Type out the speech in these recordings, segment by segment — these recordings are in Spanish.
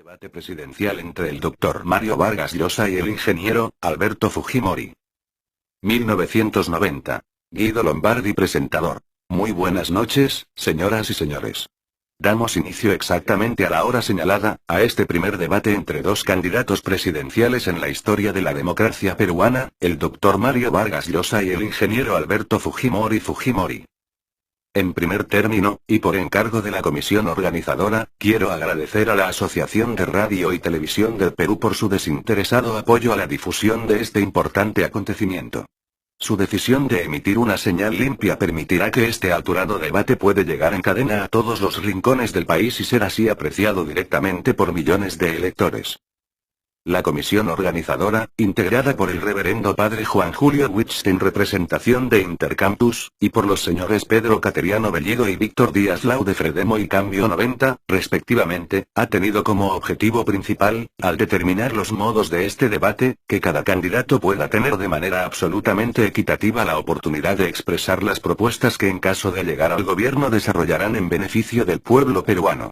Debate presidencial entre el Dr. Mario Vargas Llosa y el ingeniero Alberto Fujimori. 1990. Guido Lombardi, presentador. Muy buenas noches, señoras y señores. Damos inicio exactamente a la hora señalada, a este primer debate entre dos candidatos presidenciales en la historia de la democracia peruana, el Dr. Mario Vargas Llosa y el ingeniero Alberto Fujimori. En primer término, y por encargo de la comisión organizadora, quiero agradecer a la Asociación de Radio y Televisión del Perú por su desinteresado apoyo a la difusión de este importante acontecimiento. Su decisión de emitir una señal limpia permitirá que este alturado debate puede llegar en cadena a todos los rincones del país y ser así apreciado directamente por millones de electores. La comisión organizadora, integrada por el reverendo padre Juan Julio Witsch en representación de Intercampus, y por los señores Pedro Cateriano Bellido y Víctor Díaz Lau de Fredemo y Cambio 90, respectivamente, ha tenido como objetivo principal, al determinar los modos de este debate, que cada candidato pueda tener de manera absolutamente equitativa la oportunidad de expresar las propuestas que en caso de llegar al gobierno desarrollarán en beneficio del pueblo peruano.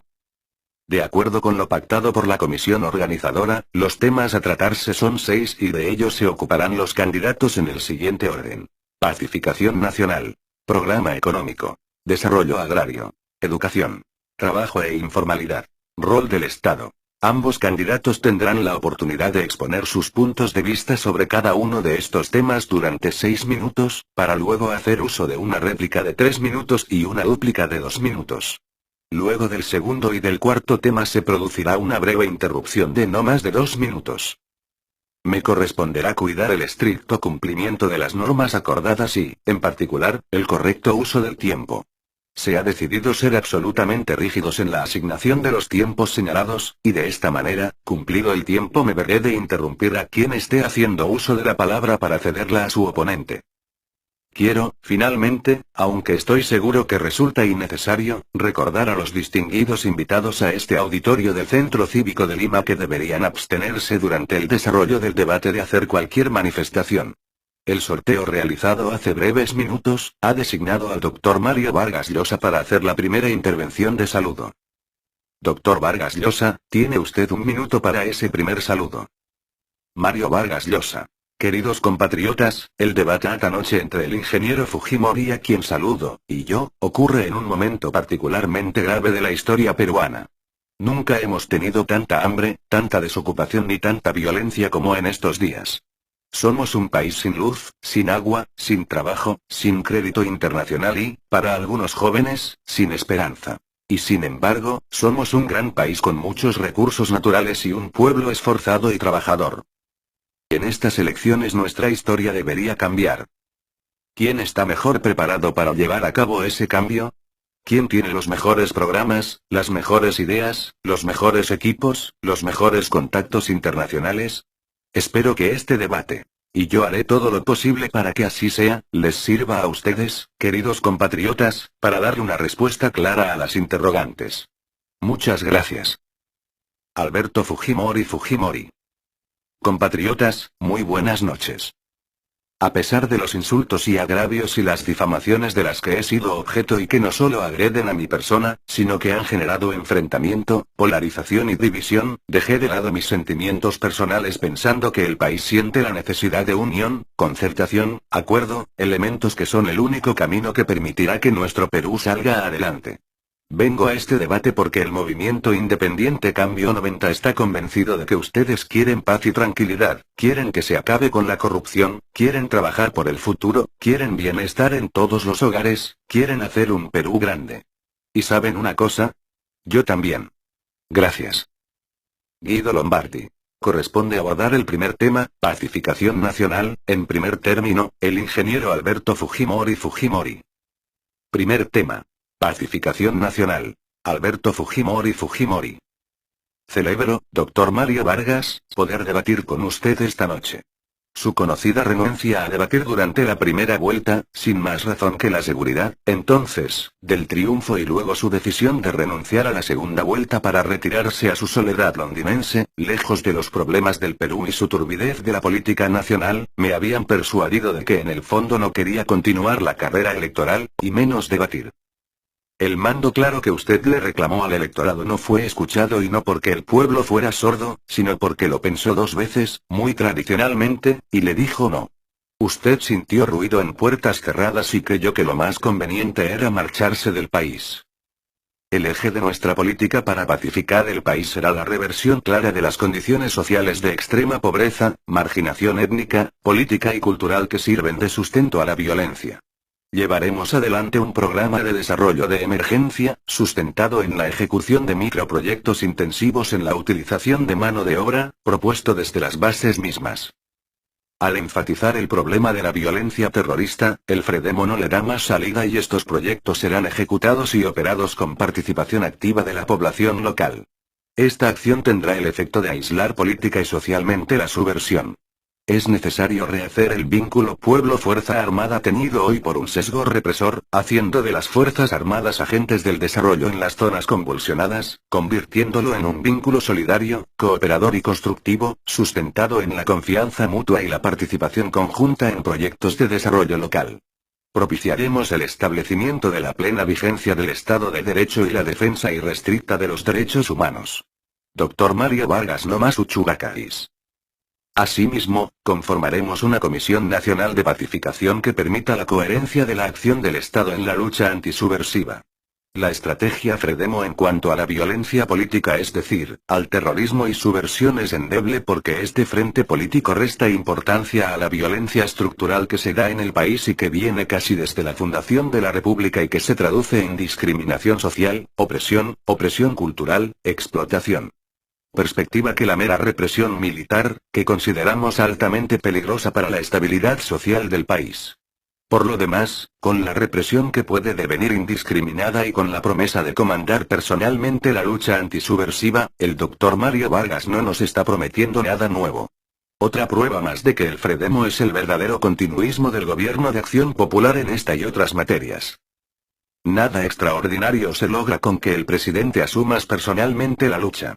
De acuerdo con lo pactado por la comisión organizadora, los temas a tratarse son 6 y de ellos se ocuparán los candidatos en el siguiente orden: pacificación nacional, programa económico, desarrollo agrario, educación, trabajo e informalidad, rol del Estado. Ambos candidatos tendrán la oportunidad de exponer sus puntos de vista sobre cada uno de estos temas durante 6 minutos, para luego hacer uso de una réplica de 3 minutos y una dúplica de 2 minutos. Luego del segundo y del cuarto tema se producirá una breve interrupción de no más de 2 minutos. Me corresponderá cuidar el estricto cumplimiento de las normas acordadas y, en particular, el correcto uso del tiempo. Se ha decidido ser absolutamente rígidos en la asignación de los tiempos señalados, y de esta manera, cumplido el tiempo me veré de interrumpir a quien esté haciendo uso de la palabra para cederla a su oponente. Quiero, finalmente, aunque estoy seguro que resulta innecesario, recordar a los distinguidos invitados a este auditorio del Centro Cívico de Lima que deberían abstenerse durante el desarrollo del debate de hacer cualquier manifestación. El sorteo realizado hace breves minutos, ha designado al Dr. Mario Vargas Llosa para hacer la primera intervención de saludo. Dr. Vargas Llosa, tiene usted 1 minuto para ese primer saludo. Mario Vargas Llosa. Queridos compatriotas, el debate esta noche entre el ingeniero Fujimori, a quien saludo, y yo, ocurre en un momento particularmente grave de la historia peruana. Nunca hemos tenido tanta hambre, tanta desocupación ni tanta violencia como en estos días. Somos un país sin luz, sin agua, sin trabajo, sin crédito internacional y, para algunos jóvenes, sin esperanza. Y sin embargo, somos un gran país con muchos recursos naturales y un pueblo esforzado y trabajador. En estas elecciones nuestra historia debería cambiar. ¿Quién está mejor preparado para llevar a cabo ese cambio? ¿Quién tiene los mejores programas, las mejores ideas, los mejores equipos, los mejores contactos internacionales? Espero que este debate, y yo haré todo lo posible para que así sea, les sirva a ustedes, queridos compatriotas, para darle una respuesta clara a las interrogantes. Muchas gracias. Alberto Fujimori. Compatriotas, muy buenas noches. A pesar de los insultos y agravios y las difamaciones de las que he sido objeto y que no solo agreden a mi persona, sino que han generado enfrentamiento, polarización y división, dejé de lado mis sentimientos personales pensando que el país siente la necesidad de unión, concertación, acuerdo, elementos que son el único camino que permitirá que nuestro Perú salga adelante. Vengo a este debate porque el movimiento independiente Cambio 90 está convencido de que ustedes quieren paz y tranquilidad, quieren que se acabe con la corrupción, quieren trabajar por el futuro, quieren bienestar en todos los hogares, quieren hacer un Perú grande. ¿Y saben una cosa? Yo también. Gracias. Guido Lombardi. Corresponde abordar el primer tema, pacificación nacional, en primer término, el ingeniero Alberto Fujimori. Primer tema. Pacificación nacional. Alberto Fujimori. Celebro, Dr. Mario Vargas, poder debatir con usted esta noche. Su conocida renuncia a debatir durante la primera vuelta, sin más razón que la seguridad, entonces, del triunfo y luego su decisión de renunciar a la segunda vuelta para retirarse a su soledad londinense, lejos de los problemas del Perú y su turbidez de la política nacional, me habían persuadido de que en el fondo no quería continuar la carrera electoral, y menos debatir. El mando claro que usted le reclamó al electorado no fue escuchado, y no porque el pueblo fuera sordo, sino porque lo pensó dos veces, muy tradicionalmente, y le dijo no. Usted sintió ruido en puertas cerradas y creyó que lo más conveniente era marcharse del país. El eje de nuestra política para pacificar el país será la reversión clara de las condiciones sociales de extrema pobreza, marginación étnica, política y cultural que sirven de sustento a la violencia. Llevaremos adelante un programa de desarrollo de emergencia, sustentado en la ejecución de microproyectos intensivos en la utilización de mano de obra, propuesto desde las bases mismas. Al enfatizar el problema de la violencia terrorista, el Fredemo no le da más salida y estos proyectos serán ejecutados y operados con participación activa de la población local. Esta acción tendrá el efecto de aislar política y socialmente la subversión. Es necesario rehacer el vínculo pueblo-fuerza armada tenido hoy por un sesgo represor, haciendo de las fuerzas armadas agentes del desarrollo en las zonas convulsionadas, convirtiéndolo en un vínculo solidario, cooperador y constructivo, sustentado en la confianza mutua y la participación conjunta en proyectos de desarrollo local. Propiciaremos el establecimiento de la plena vigencia del Estado de Derecho y la defensa irrestricta de los derechos humanos. Dr. Mario Vargas No Más Uchubacais. Asimismo, conformaremos una Comisión Nacional de Pacificación que permita la coherencia de la acción del Estado en la lucha antisubversiva. La estrategia Fredemo en cuanto a la violencia política, es decir, al terrorismo y subversión, es endeble porque este frente político resta importancia a la violencia estructural que se da en el país y que viene casi desde la fundación de la República y que se traduce en discriminación social, opresión cultural, explotación. Perspectiva que la mera represión militar, que consideramos altamente peligrosa para la estabilidad social del país. Por lo demás, con la represión que puede devenir indiscriminada y con la promesa de comandar personalmente la lucha antisubversiva, el Dr. Mario Vargas no nos está prometiendo nada nuevo. Otra prueba más de que el Fredemo es el verdadero continuismo del gobierno de Acción Popular en esta y otras materias. Nada extraordinario se logra con que el presidente asuma personalmente la lucha.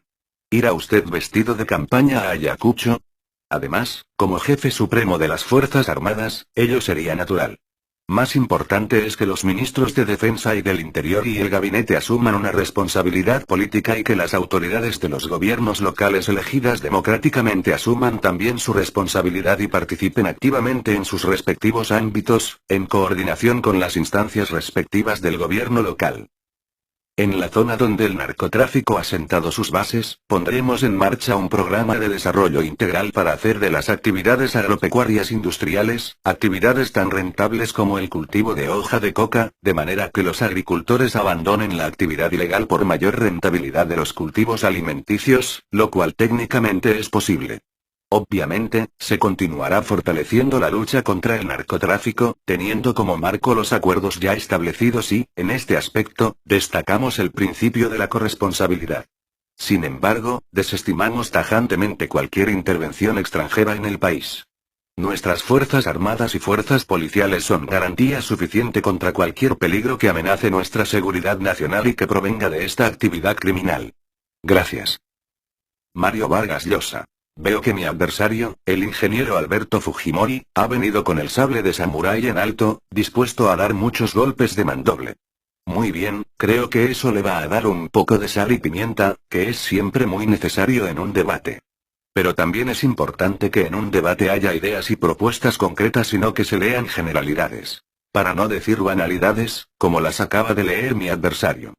¿Irá usted vestido de campaña a Ayacucho? Además, como jefe supremo de las Fuerzas Armadas, ello sería natural. Más importante es que los ministros de Defensa y del Interior y el gabinete asuman una responsabilidad política y que las autoridades de los gobiernos locales elegidas democráticamente asuman también su responsabilidad y participen activamente en sus respectivos ámbitos, en coordinación con las instancias respectivas del gobierno local. En la zona donde el narcotráfico ha sentado sus bases, pondremos en marcha un programa de desarrollo integral para hacer de las actividades agropecuarias industriales, actividades tan rentables como el cultivo de hoja de coca, de manera que los agricultores abandonen la actividad ilegal por mayor rentabilidad de los cultivos alimenticios, lo cual técnicamente es posible. Obviamente, se continuará fortaleciendo la lucha contra el narcotráfico, teniendo como marco los acuerdos ya establecidos y, en este aspecto, destacamos el principio de la corresponsabilidad. Sin embargo, desestimamos tajantemente cualquier intervención extranjera en el país. Nuestras Fuerzas Armadas y Fuerzas Policiales son garantía suficiente contra cualquier peligro que amenace nuestra seguridad nacional y que provenga de esta actividad criminal. Gracias. Mario Vargas Llosa. Veo que mi adversario, el ingeniero Alberto Fujimori, ha venido con el sable de samurái en alto, dispuesto a dar muchos golpes de mandoble. Muy bien, creo que eso le va a dar un poco de sal y pimienta, que es siempre muy necesario en un debate. Pero también es importante que en un debate haya ideas y propuestas concretas y no que se lean generalidades. Para no decir banalidades, como las acaba de leer mi adversario.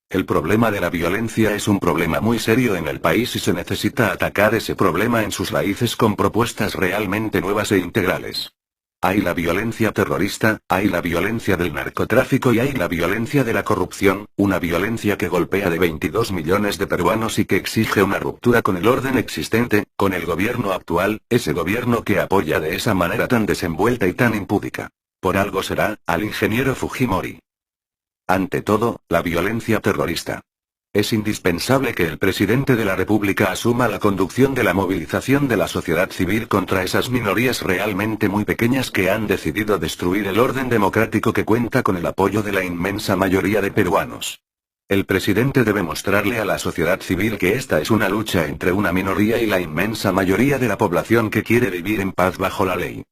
El problema de la violencia es un problema muy serio en el país y se necesita atacar ese problema en sus raíces con propuestas realmente nuevas e integrales. Hay la violencia terrorista, hay la violencia del narcotráfico y hay la violencia de la corrupción, una violencia que golpea de 22 millones de peruanos y que exige una ruptura con el orden existente, con el gobierno actual, ese gobierno que apoya de esa manera tan desenvuelta y tan impúdica. Por algo será, al ingeniero Fujimori. Ante todo, la violencia terrorista. Es indispensable que el presidente de la República asuma la conducción de la movilización de la sociedad civil contra esas minorías realmente muy pequeñas que han decidido destruir el orden democrático que cuenta con el apoyo de la inmensa mayoría de peruanos. El presidente debe mostrarle a la sociedad civil que esta es una lucha entre una minoría y la inmensa mayoría de la población que quiere vivir en paz bajo la ley.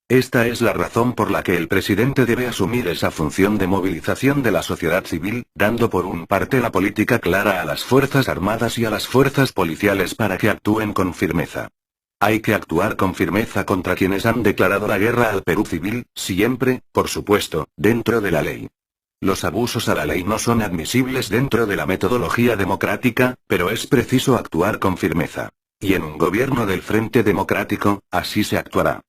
Esta es la razón por la que el presidente debe asumir esa función de movilización de la sociedad civil, dando por un parte la política clara a las Fuerzas Armadas y a las fuerzas policiales para que actúen con firmeza. Hay que actuar con firmeza contra quienes han declarado la guerra al Perú civil, siempre, por supuesto, dentro de la ley. Los abusos a la ley no son admisibles dentro de la metodología democrática, pero es preciso actuar con firmeza. Y en un gobierno del Frente Democrático, así se actuará.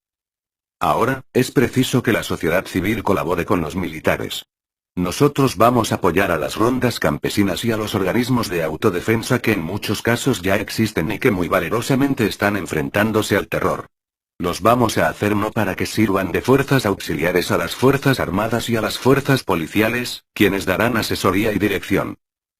Ahora, es preciso que la sociedad civil colabore con los militares. Nosotros vamos a apoyar a las rondas campesinas y a los organismos de autodefensa que en muchos casos ya existen y que muy valerosamente están enfrentándose al terror. Los vamos a hacer no para que sirvan de fuerzas auxiliares a las Fuerzas Armadas y a las fuerzas policiales, quienes darán asesoría y dirección.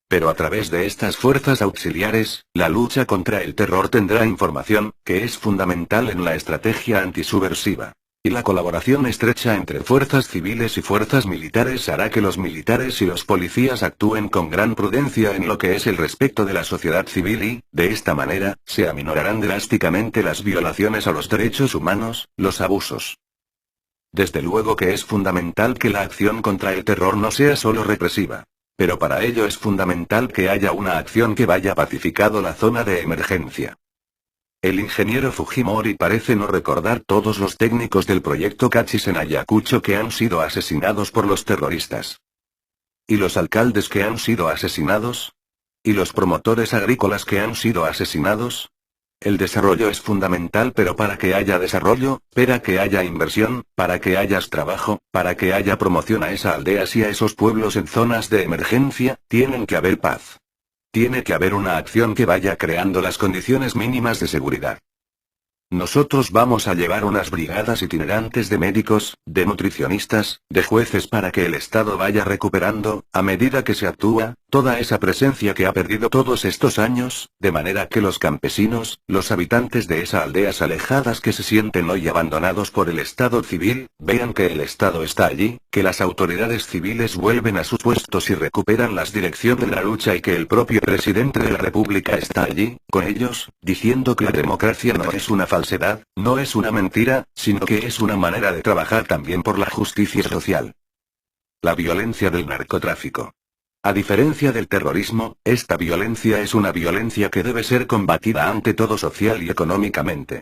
Pero a través de estas fuerzas auxiliares, la lucha contra el terror tendrá información, que es fundamental en la estrategia antisubversiva. Y la colaboración estrecha entre fuerzas civiles y fuerzas militares hará que los militares y los policías actúen con gran prudencia en lo que es el respeto de la sociedad civil y, de esta manera, se aminorarán drásticamente las violaciones a los derechos humanos, los abusos. Desde luego que es fundamental que la acción contra el terror no sea solo represiva. Pero para ello es fundamental que haya una acción que vaya pacificando la zona de emergencia. El ingeniero Fujimori parece no recordar todos los técnicos del proyecto Cachis en Ayacucho que han sido asesinados por los terroristas. ¿Y los alcaldes que han sido asesinados? ¿Y los promotores agrícolas que han sido asesinados? El desarrollo es fundamental, pero para que haya desarrollo, para que haya inversión, para que haya trabajo, para que haya promoción a esas aldeas y a esos pueblos en zonas de emergencia, tienen que haber paz. Tiene que haber una acción que vaya creando las condiciones mínimas de seguridad. Nosotros vamos a llevar unas brigadas itinerantes de médicos, de nutricionistas, de jueces para que el Estado vaya recuperando, a medida que se actúa, toda esa presencia que ha perdido todos estos años, de manera que los campesinos, los habitantes de esas aldeas alejadas que se sienten hoy abandonados por el Estado civil, vean que el Estado está allí, que las autoridades civiles vuelven a sus puestos y recuperan las direcciones de la lucha y que el propio presidente de la República está allí, con ellos, diciendo que la democracia no es una falsedad, no es una mentira, sino que es una manera de trabajar también por la justicia social. La violencia del narcotráfico. A diferencia del terrorismo, esta violencia es una violencia que debe ser combatida ante todo social y económicamente.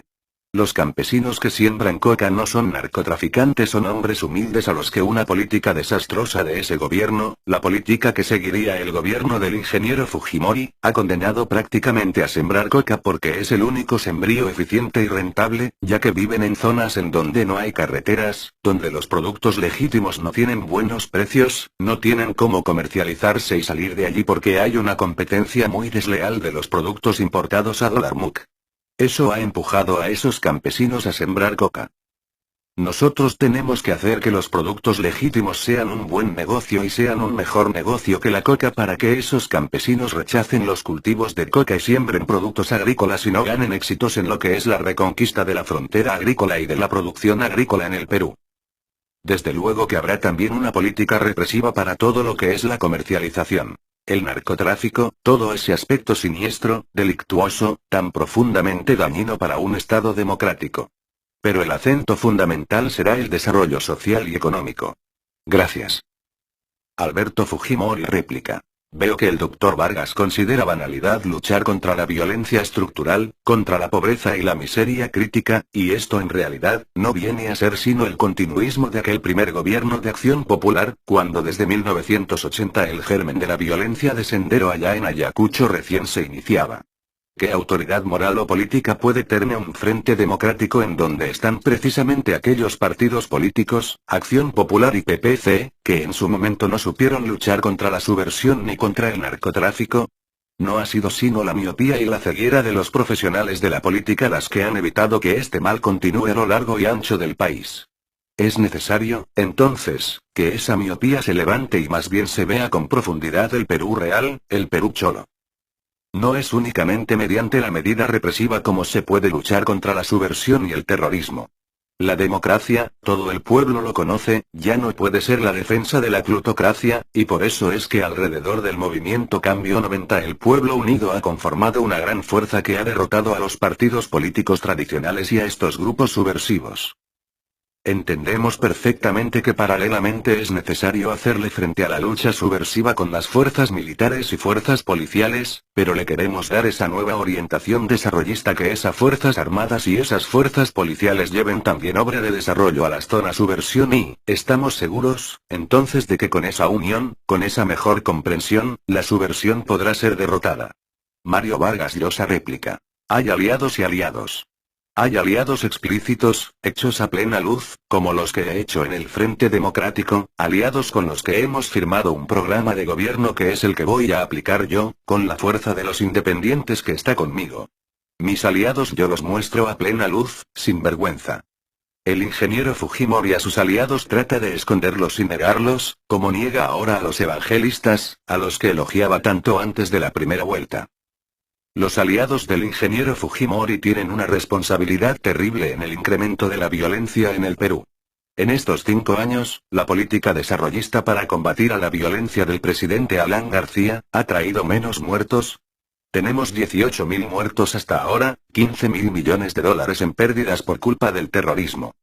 Los campesinos que siembran coca no son narcotraficantes, son hombres humildes a los que una política desastrosa de ese gobierno, la política que seguiría el gobierno del ingeniero Fujimori, ha condenado prácticamente a sembrar coca porque es el único sembrío eficiente y rentable, ya que viven en zonas en donde no hay carreteras, donde los productos legítimos no tienen buenos precios, no tienen cómo comercializarse y salir de allí porque hay una competencia muy desleal de los productos importados a dólar MUC. Eso ha empujado a esos campesinos a sembrar coca. Nosotros tenemos que hacer que los productos legítimos sean un buen negocio y sean un mejor negocio que la coca para que esos campesinos rechacen los cultivos de coca y siembren productos agrícolas y no ganen éxitos en lo que es la reconquista de la frontera agrícola y de la producción agrícola en el Perú. Desde luego que habrá también una política represiva para todo lo que es la comercialización. El narcotráfico, todo ese aspecto siniestro, delictuoso, tan profundamente dañino para un Estado democrático. Pero el acento fundamental será el desarrollo social y económico. Gracias. Alberto Fujimori réplica. Veo que el Dr. Vargas considera banalidad luchar contra la violencia estructural, contra la pobreza y la miseria crítica, y esto en realidad, no viene a ser sino el continuismo de aquel primer gobierno de Acción Popular, cuando desde 1980 el germen de la violencia de Sendero allá en Ayacucho recién se iniciaba. ¿Qué autoridad moral o política puede tener un frente democrático en donde están precisamente aquellos partidos políticos, Acción Popular y PPC, que en su momento no supieron luchar contra la subversión ni contra el narcotráfico? No ha sido sino la miopía y la ceguera de los profesionales de la política las que han evitado que este mal continúe a lo largo y ancho del país. Es necesario, entonces, que esa miopía se levante y más bien se vea con profundidad el Perú real, el Perú cholo. No es únicamente mediante la medida represiva como se puede luchar contra la subversión y el terrorismo. La democracia, todo el pueblo lo conoce, ya no puede ser la defensa de la plutocracia, y por eso es que alrededor del movimiento Cambio 90 el pueblo unido ha conformado una gran fuerza que ha derrotado a los partidos políticos tradicionales y a estos grupos subversivos. Entendemos perfectamente que paralelamente es necesario hacerle frente a la lucha subversiva con las fuerzas militares y fuerzas policiales, pero le queremos dar esa nueva orientación desarrollista que esas fuerzas armadas y esas fuerzas policiales lleven también obra de desarrollo a las zonas subversión y, estamos seguros, entonces de que con esa unión, con esa mejor comprensión, la subversión podrá ser derrotada. Mario Vargas Llosa réplica. Hay aliados y aliados. Hay aliados explícitos, hechos a plena luz, como los que he hecho en el Frente Democrático, aliados con los que hemos firmado un programa de gobierno que es el que voy a aplicar yo, con la fuerza de los independientes que está conmigo. Mis aliados yo los muestro a plena luz, sin vergüenza. El ingeniero Fujimori a sus aliados trata de esconderlos y negarlos, como niega ahora a los evangelistas, a los que elogiaba tanto antes de la primera vuelta. Los aliados del ingeniero Fujimori tienen una responsabilidad terrible en el incremento de la violencia en el Perú. En estos 5 años, la política desarrollista para combatir a la violencia del presidente Alan García, ha traído menos muertos. Tenemos 18.000 muertos hasta ahora, 15.000 millones de dólares en pérdidas por culpa del terrorismo.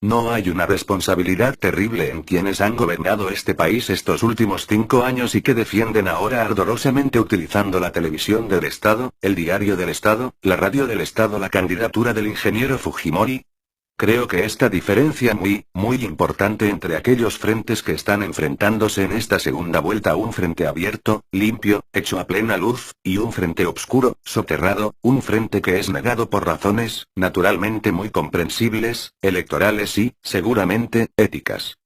¿No hay una responsabilidad terrible en quienes han gobernado este país estos últimos 5 años y que defienden ahora ardorosamente utilizando la televisión del Estado, el diario del Estado, la radio del Estado, la candidatura del ingeniero Fujimori? Creo que esta diferencia muy importante entre aquellos frentes que están enfrentándose en esta segunda vuelta, un frente abierto, limpio, hecho a plena luz, y un frente obscuro, soterrado, un frente que es negado por razones, naturalmente muy comprensibles, electorales y, seguramente, éticas.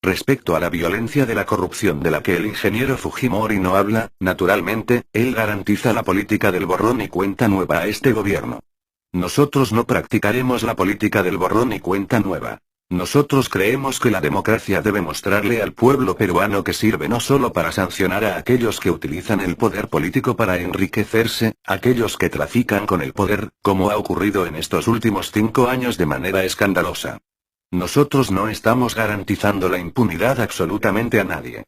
Respecto a la violencia de la corrupción de la que el ingeniero Fujimori no habla, naturalmente, él garantiza la política del borrón y cuenta nueva a este gobierno. Nosotros no practicaremos la política del borrón y cuenta nueva. Nosotros creemos que la democracia debe mostrarle al pueblo peruano que sirve no solo para sancionar a aquellos que utilizan el poder político para enriquecerse, aquellos que trafican con el poder, como ha ocurrido en estos últimos 5 años de manera escandalosa. Nosotros no estamos garantizando la impunidad absolutamente a nadie.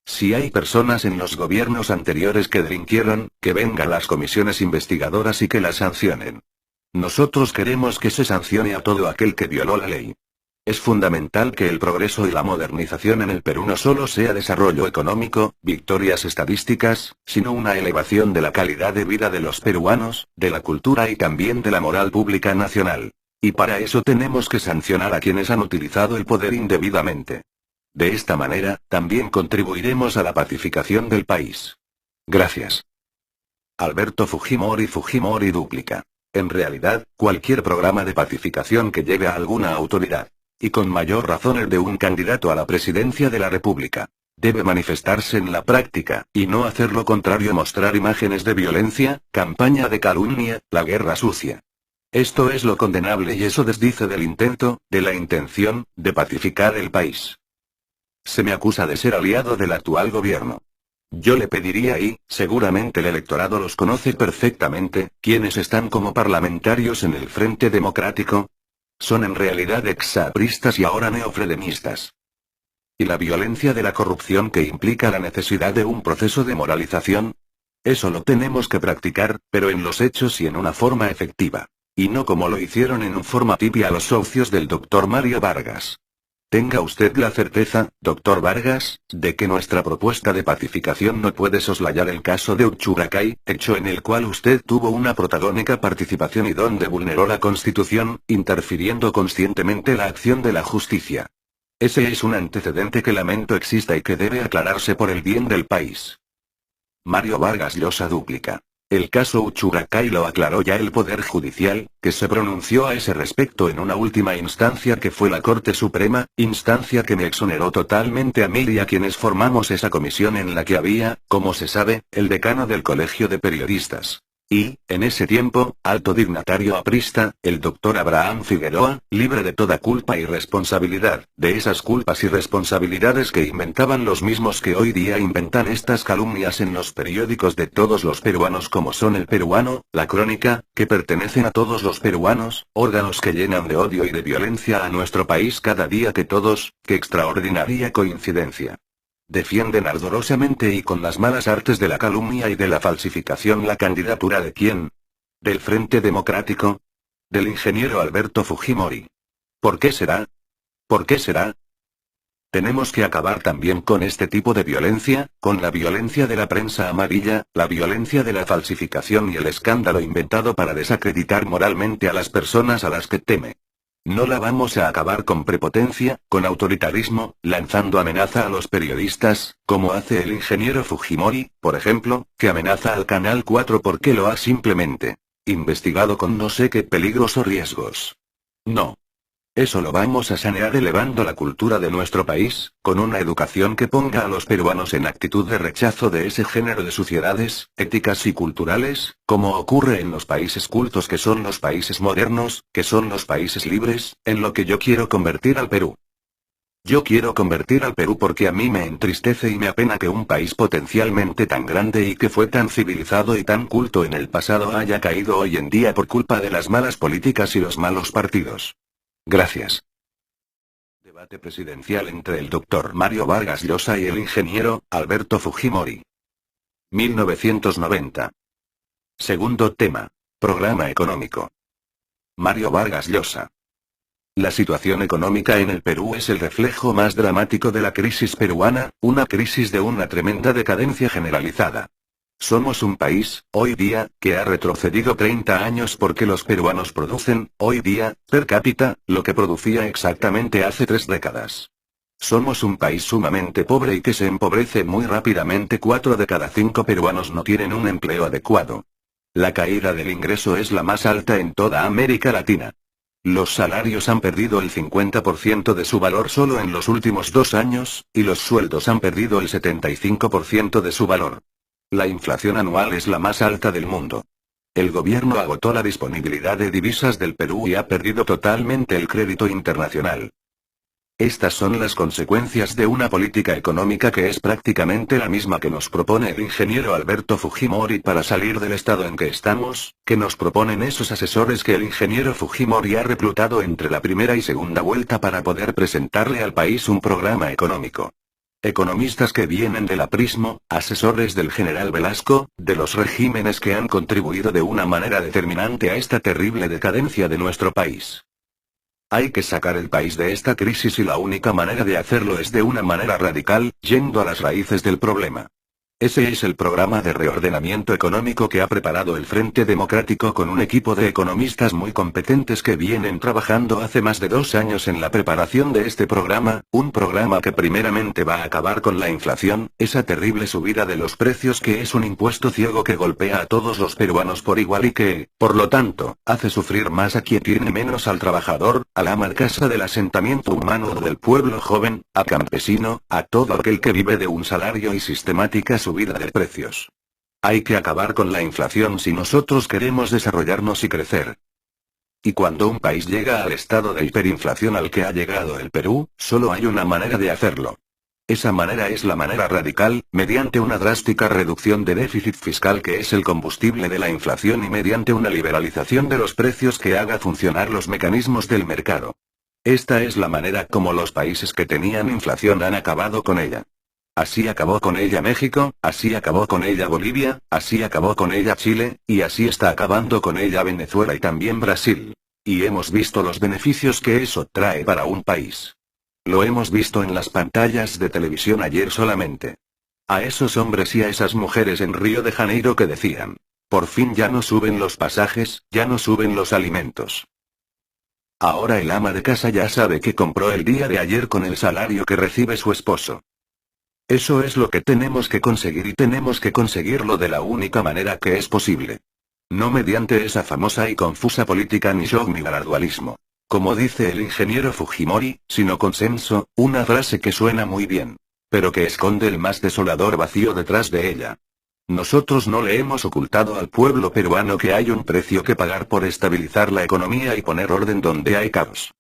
Si hay personas en los gobiernos anteriores que delinquieron, que vengan las comisiones investigadoras y que las sancionen. Nosotros queremos que se sancione a todo aquel que violó la ley. Es fundamental que el progreso y la modernización en el Perú no solo sea desarrollo económico, victorias estadísticas, sino una elevación de la calidad de vida de los peruanos, de la cultura y también de la moral pública nacional. Y para eso tenemos que sancionar a quienes han utilizado el poder indebidamente. De esta manera, también contribuiremos a la pacificación del país. Gracias. Alberto Fujimori duplica. En realidad, cualquier programa de pacificación que lleve a alguna autoridad, y con mayor razón el de un candidato a la presidencia de la República, debe manifestarse en la práctica, y no hacer lo contrario, mostrar imágenes de violencia, campaña de calumnia, la guerra sucia. Esto es lo condenable y eso desdice del intento, de la intención, de pacificar el país. Se me acusa de ser aliado del actual gobierno. Yo le pediría y, seguramente el electorado los conoce perfectamente, quienes están como parlamentarios en el Frente Democrático. Son en realidad exapristas y ahora neofredemistas. ¿Y la violencia de la corrupción que implica la necesidad de un proceso de moralización? Eso lo tenemos que practicar, pero en los hechos y en una forma efectiva. Y no como lo hicieron en una forma tibia a los socios del doctor Mario Vargas. Tenga usted la certeza, doctor Vargas, de que nuestra propuesta de pacificación no puede soslayar el caso de Uchucracay, hecho en el cual usted tuvo una protagónica participación y donde vulneró la Constitución, interfiriendo conscientemente la acción de la justicia. Ese es un antecedente que lamento exista y que debe aclararse por el bien del país. Mario Vargas Llosa duplica. El caso Uchucracay lo aclaró ya el Poder Judicial, que se pronunció a ese respecto en una última instancia que fue la Corte Suprema, instancia que me exoneró totalmente a mí y a quienes formamos esa comisión en la que había, como se sabe, el decano del Colegio de Periodistas. Y, en ese tiempo, alto dignatario aprista, el doctor Abraham Figueroa, libre de toda culpa y responsabilidad, de esas culpas y responsabilidades que inventaban los mismos que hoy día inventan estas calumnias en los periódicos de todos los peruanos como son El Peruano, La Crónica, que pertenecen a todos los peruanos, órganos que llenan de odio y de violencia a nuestro país cada día que todos, qué extraordinaria coincidencia. Defienden ardorosamente y con las malas artes de la calumnia y de la falsificación la candidatura de ¿quién? ¿Del Frente Democrático? Del ingeniero Alberto Fujimori. ¿Por qué será? ¿Por qué será? Tenemos que acabar también con este tipo de violencia, con la violencia de la prensa amarilla, la violencia de la falsificación y el escándalo inventado para desacreditar moralmente a las personas a las que teme. No la vamos a acabar con prepotencia, con autoritarismo, lanzando amenaza a los periodistas, como hace el ingeniero Fujimori, por ejemplo, que amenaza al Canal 4 porque lo ha simplemente investigado con no sé qué peligros o riesgos. No. Eso lo vamos a sanear elevando la cultura de nuestro país, con una educación que ponga a los peruanos en actitud de rechazo de ese género de suciedades, éticas y culturales, como ocurre en los países cultos que son los países modernos, que son los países libres, en lo que yo quiero convertir al Perú. Yo quiero convertir al Perú porque a mí me entristece y me apena que un país potencialmente tan grande y que fue tan civilizado y tan culto en el pasado haya caído hoy en día por culpa de las malas políticas y los malos partidos. Gracias. Debate presidencial entre el Dr. Mario Vargas Llosa y el ingeniero Alberto Fujimori. 1990. Segundo tema. Programa económico. Mario Vargas Llosa. La situación económica en el Perú es el reflejo más dramático de la crisis peruana, una crisis de una tremenda decadencia generalizada. Somos un país, hoy día, que ha retrocedido 30 años porque los peruanos producen, hoy día, per cápita, lo que producía exactamente hace 3 décadas. Somos un país sumamente pobre y que se empobrece muy rápidamente. 4 de cada 5 peruanos no tienen un empleo adecuado. La caída del ingreso es la más alta en toda América Latina. Los salarios han perdido el 50% de su valor solo en los últimos 2 años, y los sueldos han perdido el 75% de su valor. La inflación anual es la más alta del mundo. El gobierno agotó la disponibilidad de divisas del Perú y ha perdido totalmente el crédito internacional. Estas son las consecuencias de una política económica que es prácticamente la misma que nos propone el ingeniero Alberto Fujimori para salir del estado en que estamos, que nos proponen esos asesores que el ingeniero Fujimori ha reclutado entre la primera y segunda vuelta para poder presentarle al país un programa económico. Economistas que vienen del aprismo, asesores del general Velasco, de los regímenes que han contribuido de una manera determinante a esta terrible decadencia de nuestro país. Hay que sacar el país de esta crisis y la única manera de hacerlo es de una manera radical, yendo a las raíces del problema. Ese es el programa de reordenamiento económico que ha preparado el Frente Democrático con un equipo de economistas muy competentes que vienen trabajando hace más de 2 años en la preparación de este programa, un programa que primeramente va a acabar con la inflación, esa terrible subida de los precios que es un impuesto ciego que golpea a todos los peruanos por igual y que, por lo tanto, hace sufrir más a quien tiene menos, al trabajador, a la ama casa del asentamiento humano del pueblo joven, a campesino, a todo aquel que vive de un salario y sistemática subida de precios. Hay que acabar con la inflación si nosotros queremos desarrollarnos y crecer. Y cuando un país llega al estado de hiperinflación al que ha llegado el Perú, solo hay una manera de hacerlo. Esa manera es la manera radical, mediante una drástica reducción de déficit fiscal que es el combustible de la inflación y mediante una liberalización de los precios que haga funcionar los mecanismos del mercado. Esta es la manera como los países que tenían inflación han acabado con ella. Así acabó con ella México, así acabó con ella Bolivia, así acabó con ella Chile, y así está acabando con ella Venezuela y también Brasil. Y hemos visto los beneficios que eso trae para un país. Lo hemos visto en las pantallas de televisión ayer solamente. A esos hombres y a esas mujeres en Río de Janeiro que decían, por fin ya no suben los pasajes, ya no suben los alimentos. Ahora el ama de casa ya sabe que compró el día de ayer con el salario que recibe su esposo. Eso es lo que tenemos que conseguir y tenemos que conseguirlo de la única manera que es posible. No mediante esa famosa y confusa política ni shock ni gradualismo. Como dice el ingeniero Fujimori, sino consenso, una frase que suena muy bien, pero que esconde el más desolador vacío detrás de ella. Nosotros no le hemos ocultado al pueblo peruano que hay un precio que pagar por estabilizar la economía y poner orden donde hay caos.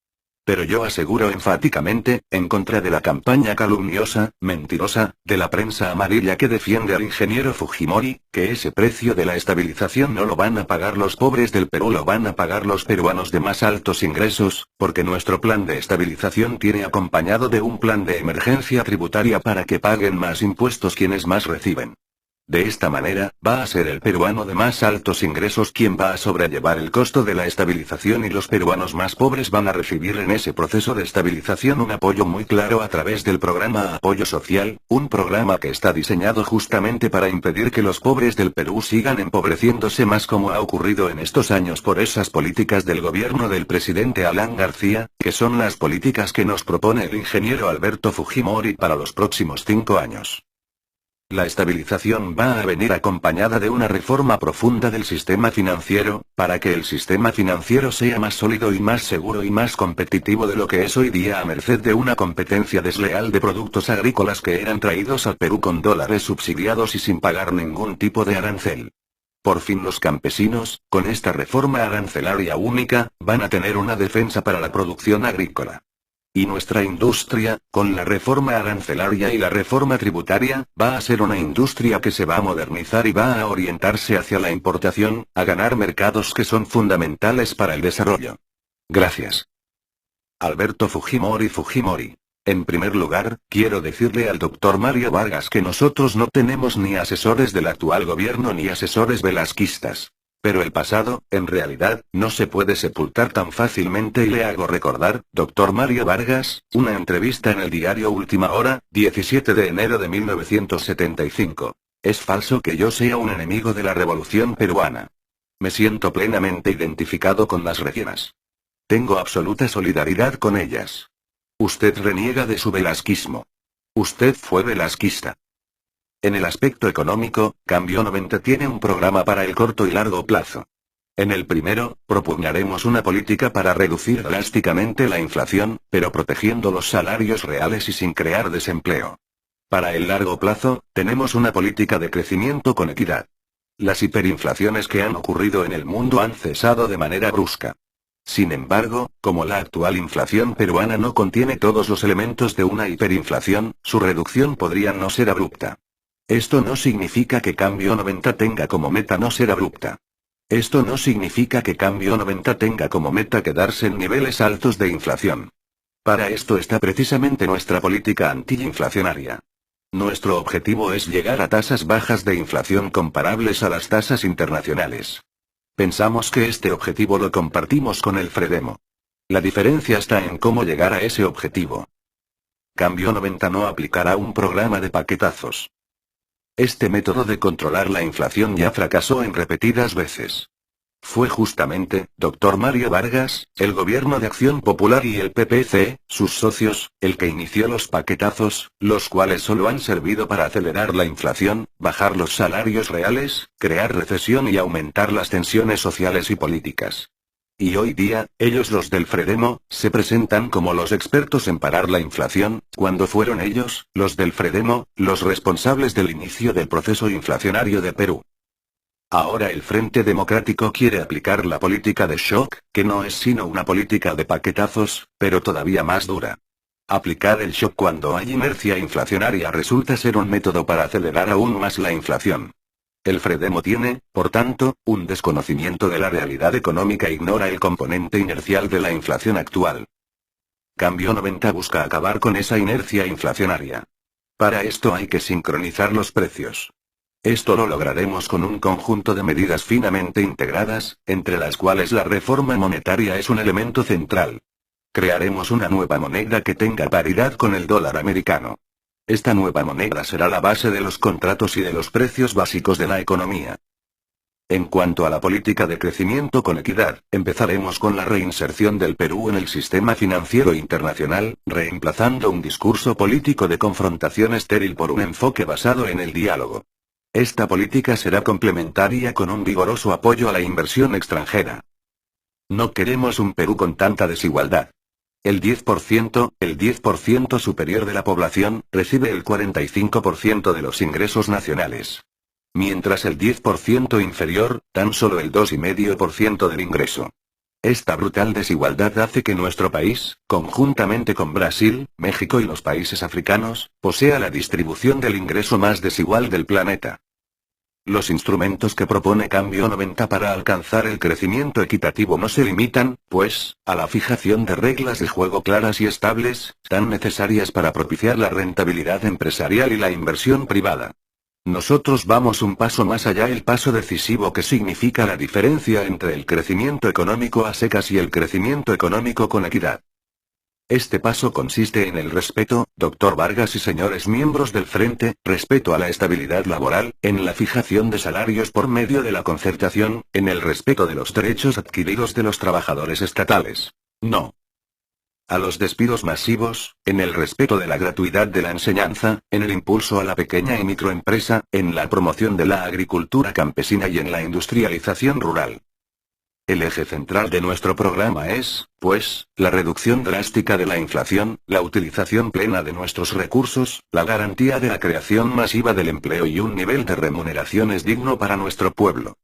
Pero yo aseguro enfáticamente, en contra de la campaña calumniosa, mentirosa, de la prensa amarilla que defiende al ingeniero Fujimori, que ese precio de la estabilización no lo van a pagar los pobres del Perú, lo van a pagar los peruanos de más altos ingresos, porque nuestro plan de estabilización tiene acompañado de un plan de emergencia tributaria para que paguen más impuestos quienes más reciben. De esta manera, va a ser el peruano de más altos ingresos quien va a sobrellevar el costo de la estabilización y los peruanos más pobres van a recibir en ese proceso de estabilización un apoyo muy claro a través del programa Apoyo Social, un programa que está diseñado justamente para impedir que los pobres del Perú sigan empobreciéndose más como ha ocurrido en estos años por esas políticas del gobierno del presidente Alan García, que son las políticas que nos propone el ingeniero Alberto Fujimori para los próximos 5 años. La estabilización va a venir acompañada de una reforma profunda del sistema financiero, para que el sistema financiero sea más sólido y más seguro y más competitivo de lo que es hoy día a merced de una competencia desleal de productos agrícolas que eran traídos al Perú con dólares subsidiados y sin pagar ningún tipo de arancel. Por fin los campesinos, con esta reforma arancelaria única, van a tener una defensa para la producción agrícola. Y nuestra industria, con la reforma arancelaria y la reforma tributaria, va a ser una industria que se va a modernizar y va a orientarse hacia la importación, a ganar mercados que son fundamentales para el desarrollo. Gracias. Alberto Fujimori. En primer lugar, quiero decirle al doctor Mario Vargas que nosotros no tenemos ni asesores del actual gobierno ni asesores velasquistas. Pero el pasado, en realidad, no se puede sepultar tan fácilmente y le hago recordar, doctor Mario Vargas, una entrevista en el diario Última Hora, 17 de enero de 1975. Es falso que yo sea un enemigo de la revolución peruana. Me siento plenamente identificado con las rellenas. Tengo absoluta solidaridad con ellas. Usted reniega de su velasquismo. Usted fue velasquista. En el aspecto económico, Cambio 90 tiene un programa para el corto y largo plazo. En el primero, propugnaremos una política para reducir drásticamente la inflación, pero protegiendo los salarios reales y sin crear desempleo. Para el largo plazo, tenemos una política de crecimiento con equidad. Las hiperinflaciones que han ocurrido en el mundo han cesado de manera brusca. Sin embargo, como la actual inflación peruana no contiene todos los elementos de una hiperinflación, su reducción podría no ser abrupta. Esto no significa que Cambio 90 tenga como meta no ser abrupta. Esto no significa que Cambio 90 tenga como meta quedarse en niveles altos de inflación. Para esto está precisamente nuestra política antiinflacionaria. Nuestro objetivo es llegar a tasas bajas de inflación comparables a las tasas internacionales. Pensamos que este objetivo lo compartimos con el Fredemo. La diferencia está en cómo llegar a ese objetivo. Cambio 90 no aplicará un programa de paquetazos. Este método de controlar la inflación ya fracasó en repetidas veces. Fue justamente, doctor Mario Vargas, el Gobierno de Acción Popular y el PPC, sus socios, el que inició los paquetazos, los cuales solo han servido para acelerar la inflación, bajar los salarios reales, crear recesión y aumentar las tensiones sociales y políticas. Y hoy día, ellos los del Fredemo, se presentan como los expertos en parar la inflación, cuando fueron ellos, los del Fredemo, los responsables del inicio del proceso inflacionario de Perú. Ahora el Frente Democrático quiere aplicar la política de shock, que no es sino una política de paquetazos, pero todavía más dura. Aplicar el shock cuando hay inercia inflacionaria resulta ser un método para acelerar aún más la inflación. El Fredemo tiene, por tanto, un desconocimiento de la realidad económica e ignora el componente inercial de la inflación actual. Cambio 90 busca acabar con esa inercia inflacionaria. Para esto hay que sincronizar los precios. Esto lo lograremos con un conjunto de medidas finamente integradas, entre las cuales la reforma monetaria es un elemento central. Crearemos una nueva moneda que tenga paridad con el dólar americano. Esta nueva moneda será la base de los contratos y de los precios básicos de la economía. En cuanto a la política de crecimiento con equidad, empezaremos con la reinserción del Perú en el sistema financiero internacional, reemplazando un discurso político de confrontación estéril por un enfoque basado en el diálogo. Esta política será complementaria con un vigoroso apoyo a la inversión extranjera. No queremos un Perú con tanta desigualdad. El 10% superior de la población, recibe el 45% de los ingresos nacionales. Mientras el 10% inferior, tan solo el 2,5% del ingreso. Esta brutal desigualdad hace que nuestro país, conjuntamente con Brasil, México y los países africanos, posea la distribución del ingreso más desigual del planeta. Los instrumentos que propone Cambio 90 para alcanzar el crecimiento equitativo no se limitan, pues, a la fijación de reglas de juego claras y estables, tan necesarias para propiciar la rentabilidad empresarial y la inversión privada. Nosotros vamos un paso más allá, el paso decisivo que significa la diferencia entre el crecimiento económico a secas y el crecimiento económico con equidad. Este paso consiste en el respeto, doctor Vargas y señores miembros del Frente, respeto a la estabilidad laboral, en la fijación de salarios por medio de la concertación, en el respeto de los derechos adquiridos de los trabajadores estatales. No. A los despidos masivos, en el respeto de la gratuidad de la enseñanza, en el impulso a la pequeña y microempresa, en la promoción de la agricultura campesina y en la industrialización rural. El eje central de nuestro programa es, pues, la reducción drástica de la inflación, la utilización plena de nuestros recursos, la garantía de la creación masiva del empleo y un nivel de remuneraciones digno para nuestro pueblo.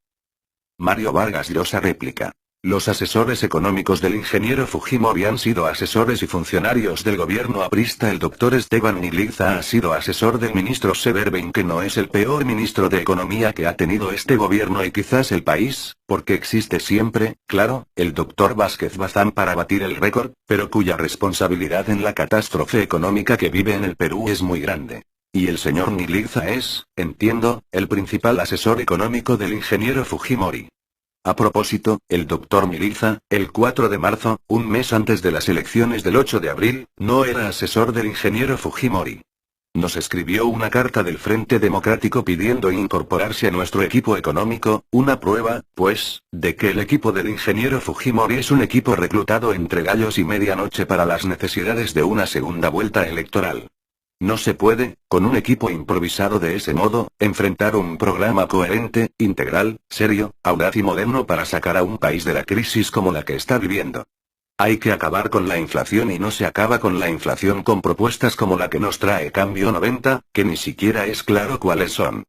Mario Vargas Llosa réplica. Los asesores económicos del ingeniero Fujimori han sido asesores y funcionarios del gobierno aprista. El doctor Esteban Niliza ha sido asesor del ministro Severbein, que no es el peor ministro de Economía que ha tenido este gobierno y quizás el país, porque existe siempre, claro, el doctor Vázquez Bazán para batir el récord, pero cuya responsabilidad en la catástrofe económica que vive en el Perú es muy grande. Y el señor Niliza es, entiendo, el principal asesor económico del ingeniero Fujimori. A propósito, el doctor Niliza, el 4 de marzo, un mes antes de las elecciones del 8 de abril, no era asesor del ingeniero Fujimori. Nos escribió una carta del Frente Democrático pidiendo incorporarse a nuestro equipo económico, una prueba, pues, de que el equipo del ingeniero Fujimori es un equipo reclutado entre gallos y medianoche para las necesidades de una segunda vuelta electoral. No se puede, con un equipo improvisado de ese modo, enfrentar un programa coherente, integral, serio, audaz y moderno para sacar a un país de la crisis como la que está viviendo. Hay que acabar con la inflación y no se acaba con la inflación con propuestas como la que nos trae Cambio 90, que ni siquiera es claro cuáles son.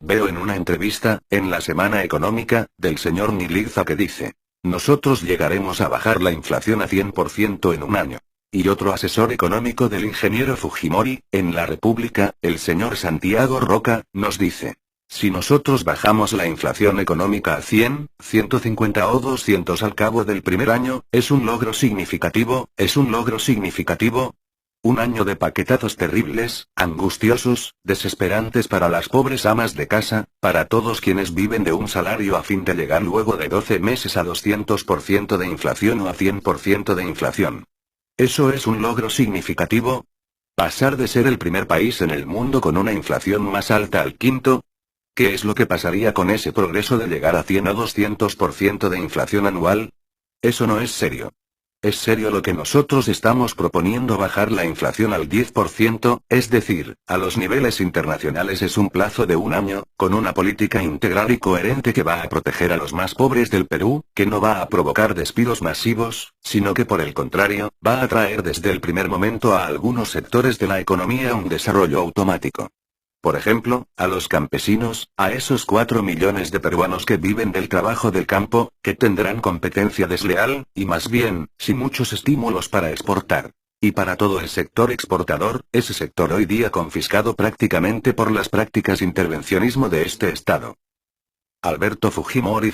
Veo en una entrevista, en la Semana Económica, del señor Niliza que dice: nosotros llegaremos a bajar la inflación a 100% en un año. Y otro asesor económico del ingeniero Fujimori, en La República, el señor Santiago Roca, nos dice: si nosotros bajamos la inflación económica a 100, 150 o 200 al cabo del primer año, ¿es un logro significativo? ¿Es un logro significativo? Un año de paquetazos terribles, angustiosos, desesperantes para las pobres amas de casa, para todos quienes viven de un salario a fin de llegar luego de 12 meses a 200% de inflación o a 100% de inflación. ¿Eso es un logro significativo? ¿Pasar de ser el primer país en el mundo con una inflación más alta al quinto? ¿Qué es lo que pasaría con ese progreso de llegar a 100 o 200% de inflación anual? Eso no es serio. ¿Es serio lo que nosotros estamos proponiendo? Bajar la inflación al 10%, es decir, a los niveles internacionales, es un plazo de un año, con una política integral y coherente que va a proteger a los más pobres del Perú, que no va a provocar despidos masivos, sino que por el contrario, va a traer desde el primer momento a algunos sectores de la economía un desarrollo automático. Por ejemplo, a los campesinos, a esos 4 millones de peruanos que viven del trabajo del campo, que tendrán competencia desleal, y más bien, sin muchos estímulos para exportar. Y para todo el sector exportador, ese sector hoy día confiscado prácticamente por las prácticas intervencionismo de este Estado. Alberto Fujimori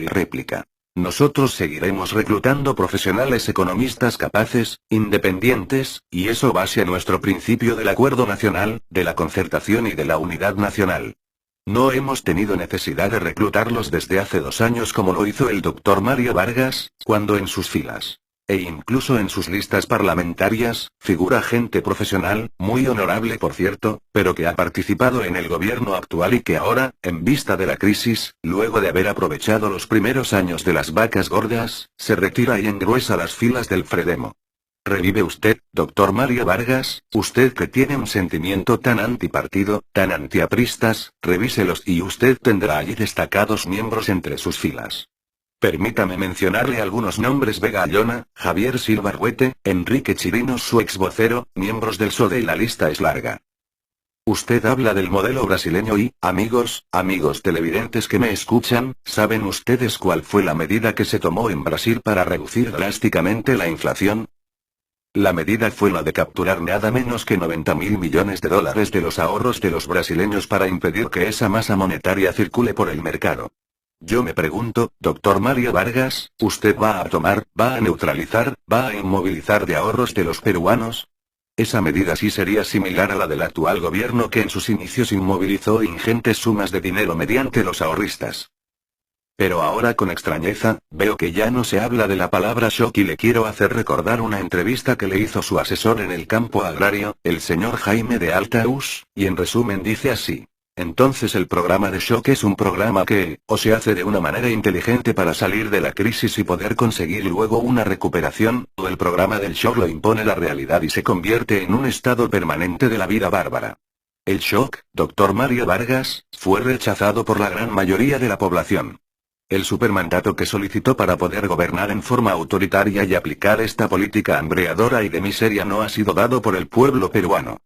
réplica. Nosotros seguiremos reclutando profesionales economistas capaces, independientes, y eso base a nuestro principio del acuerdo nacional, de la concertación y de la unidad nacional. No hemos tenido necesidad de reclutarlos desde hace 2 años como lo hizo el doctor Mario Vargas, cuando en sus filas, e incluso en sus listas parlamentarias, figura gente profesional, muy honorable por cierto, pero que ha participado en el gobierno actual y que ahora, en vista de la crisis, luego de haber aprovechado los primeros años de las vacas gordas, se retira y engruesa las filas del Fredemo. ¿Revive usted, doctor Mario Vargas, usted que tiene un sentimiento tan antipartido, tan antiapristas? Revíselos y usted tendrá allí destacados miembros entre sus filas. Permítame mencionarle algunos nombres: Vega Allona, Javier Silva Ruete, Enrique Chirinos, su ex vocero, miembros del SODE, y la lista es larga. Usted habla del modelo brasileño y, amigos televidentes que me escuchan, ¿saben ustedes cuál fue la medida que se tomó en Brasil para reducir drásticamente la inflación? La medida fue la de capturar nada menos que 90.000 millones de dólares de los ahorros de los brasileños para impedir que esa masa monetaria circule por el mercado. Yo me pregunto, doctor Mario Vargas, ¿usted va a tomar, va a neutralizar, va a inmovilizar de ahorros de los peruanos? Esa medida sí sería similar a la del actual gobierno que en sus inicios inmovilizó ingentes sumas de dinero mediante los ahorristas. Pero ahora con extrañeza, veo que ya no se habla de la palabra shock y le quiero hacer recordar una entrevista que le hizo su asesor en el campo agrario, el señor Jaime de Altaús, y en resumen dice así. Entonces el programa de shock es un programa que, o se hace de una manera inteligente para salir de la crisis y poder conseguir luego una recuperación, o el programa del shock lo impone la realidad y se convierte en un estado permanente de la vida bárbara. El shock, doctor Mario Vargas, fue rechazado por la gran mayoría de la población. El supermandato que solicitó para poder gobernar en forma autoritaria y aplicar esta política hambreadora y de miseria no ha sido dado por el pueblo peruano.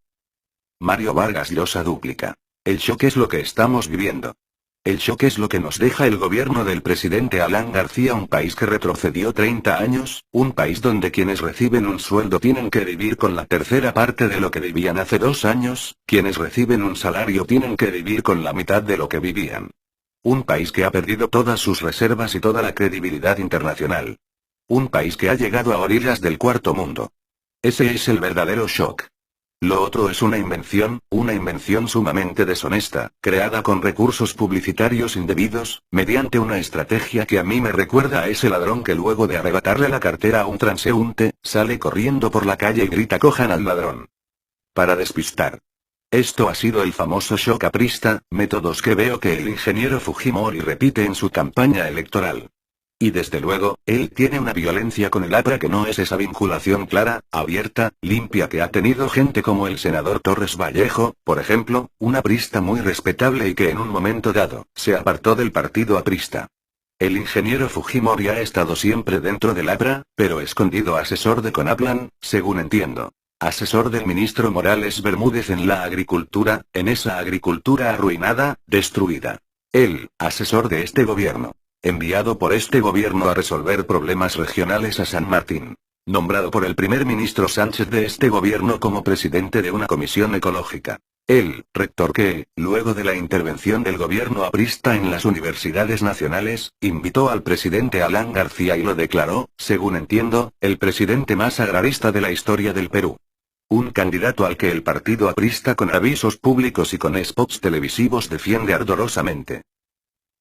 Mario Vargas Llosa duplica. El shock es lo que estamos viviendo. El shock es lo que nos deja el gobierno del presidente Alan García, un país que retrocedió 30 años, un país donde quienes reciben un sueldo tienen que vivir con la tercera parte de lo que vivían hace 2 años, quienes reciben un salario tienen que vivir con la mitad de lo que vivían. Un país que ha perdido todas sus reservas y toda la credibilidad internacional. Un país que ha llegado a orillas del cuarto mundo. Ese es el verdadero shock. Lo otro es una invención sumamente deshonesta, creada con recursos publicitarios indebidos, mediante una estrategia que a mí me recuerda a ese ladrón que luego de arrebatarle la cartera a un transeúnte, sale corriendo por la calle y grita cojan al ladrón. Para despistar. Esto ha sido el famoso shock aprista, métodos que veo que el ingeniero Fujimori repite en su campaña electoral. Y desde luego, él tiene una violencia con el APRA que no es esa vinculación clara, abierta, limpia que ha tenido gente como el senador Torres Vallejo, por ejemplo, un aprista muy respetable y que en un momento dado, se apartó del partido aprista. El ingeniero Fujimori ha estado siempre dentro del APRA, pero escondido asesor de Conaplan, según entiendo. Asesor del ministro Morales Bermúdez en la agricultura, en esa agricultura arruinada, destruida. Él, asesor de este gobierno. Enviado por este gobierno a resolver problemas regionales a San Martín. Nombrado por el primer ministro Sánchez de este gobierno como presidente de una comisión ecológica. El rector que, luego de la intervención del gobierno aprista en las universidades nacionales, invitó al presidente Alan García y lo declaró, según entiendo, el presidente más agrarista de la historia del Perú. Un candidato al que el partido aprista con avisos públicos y con spots televisivos defiende ardorosamente.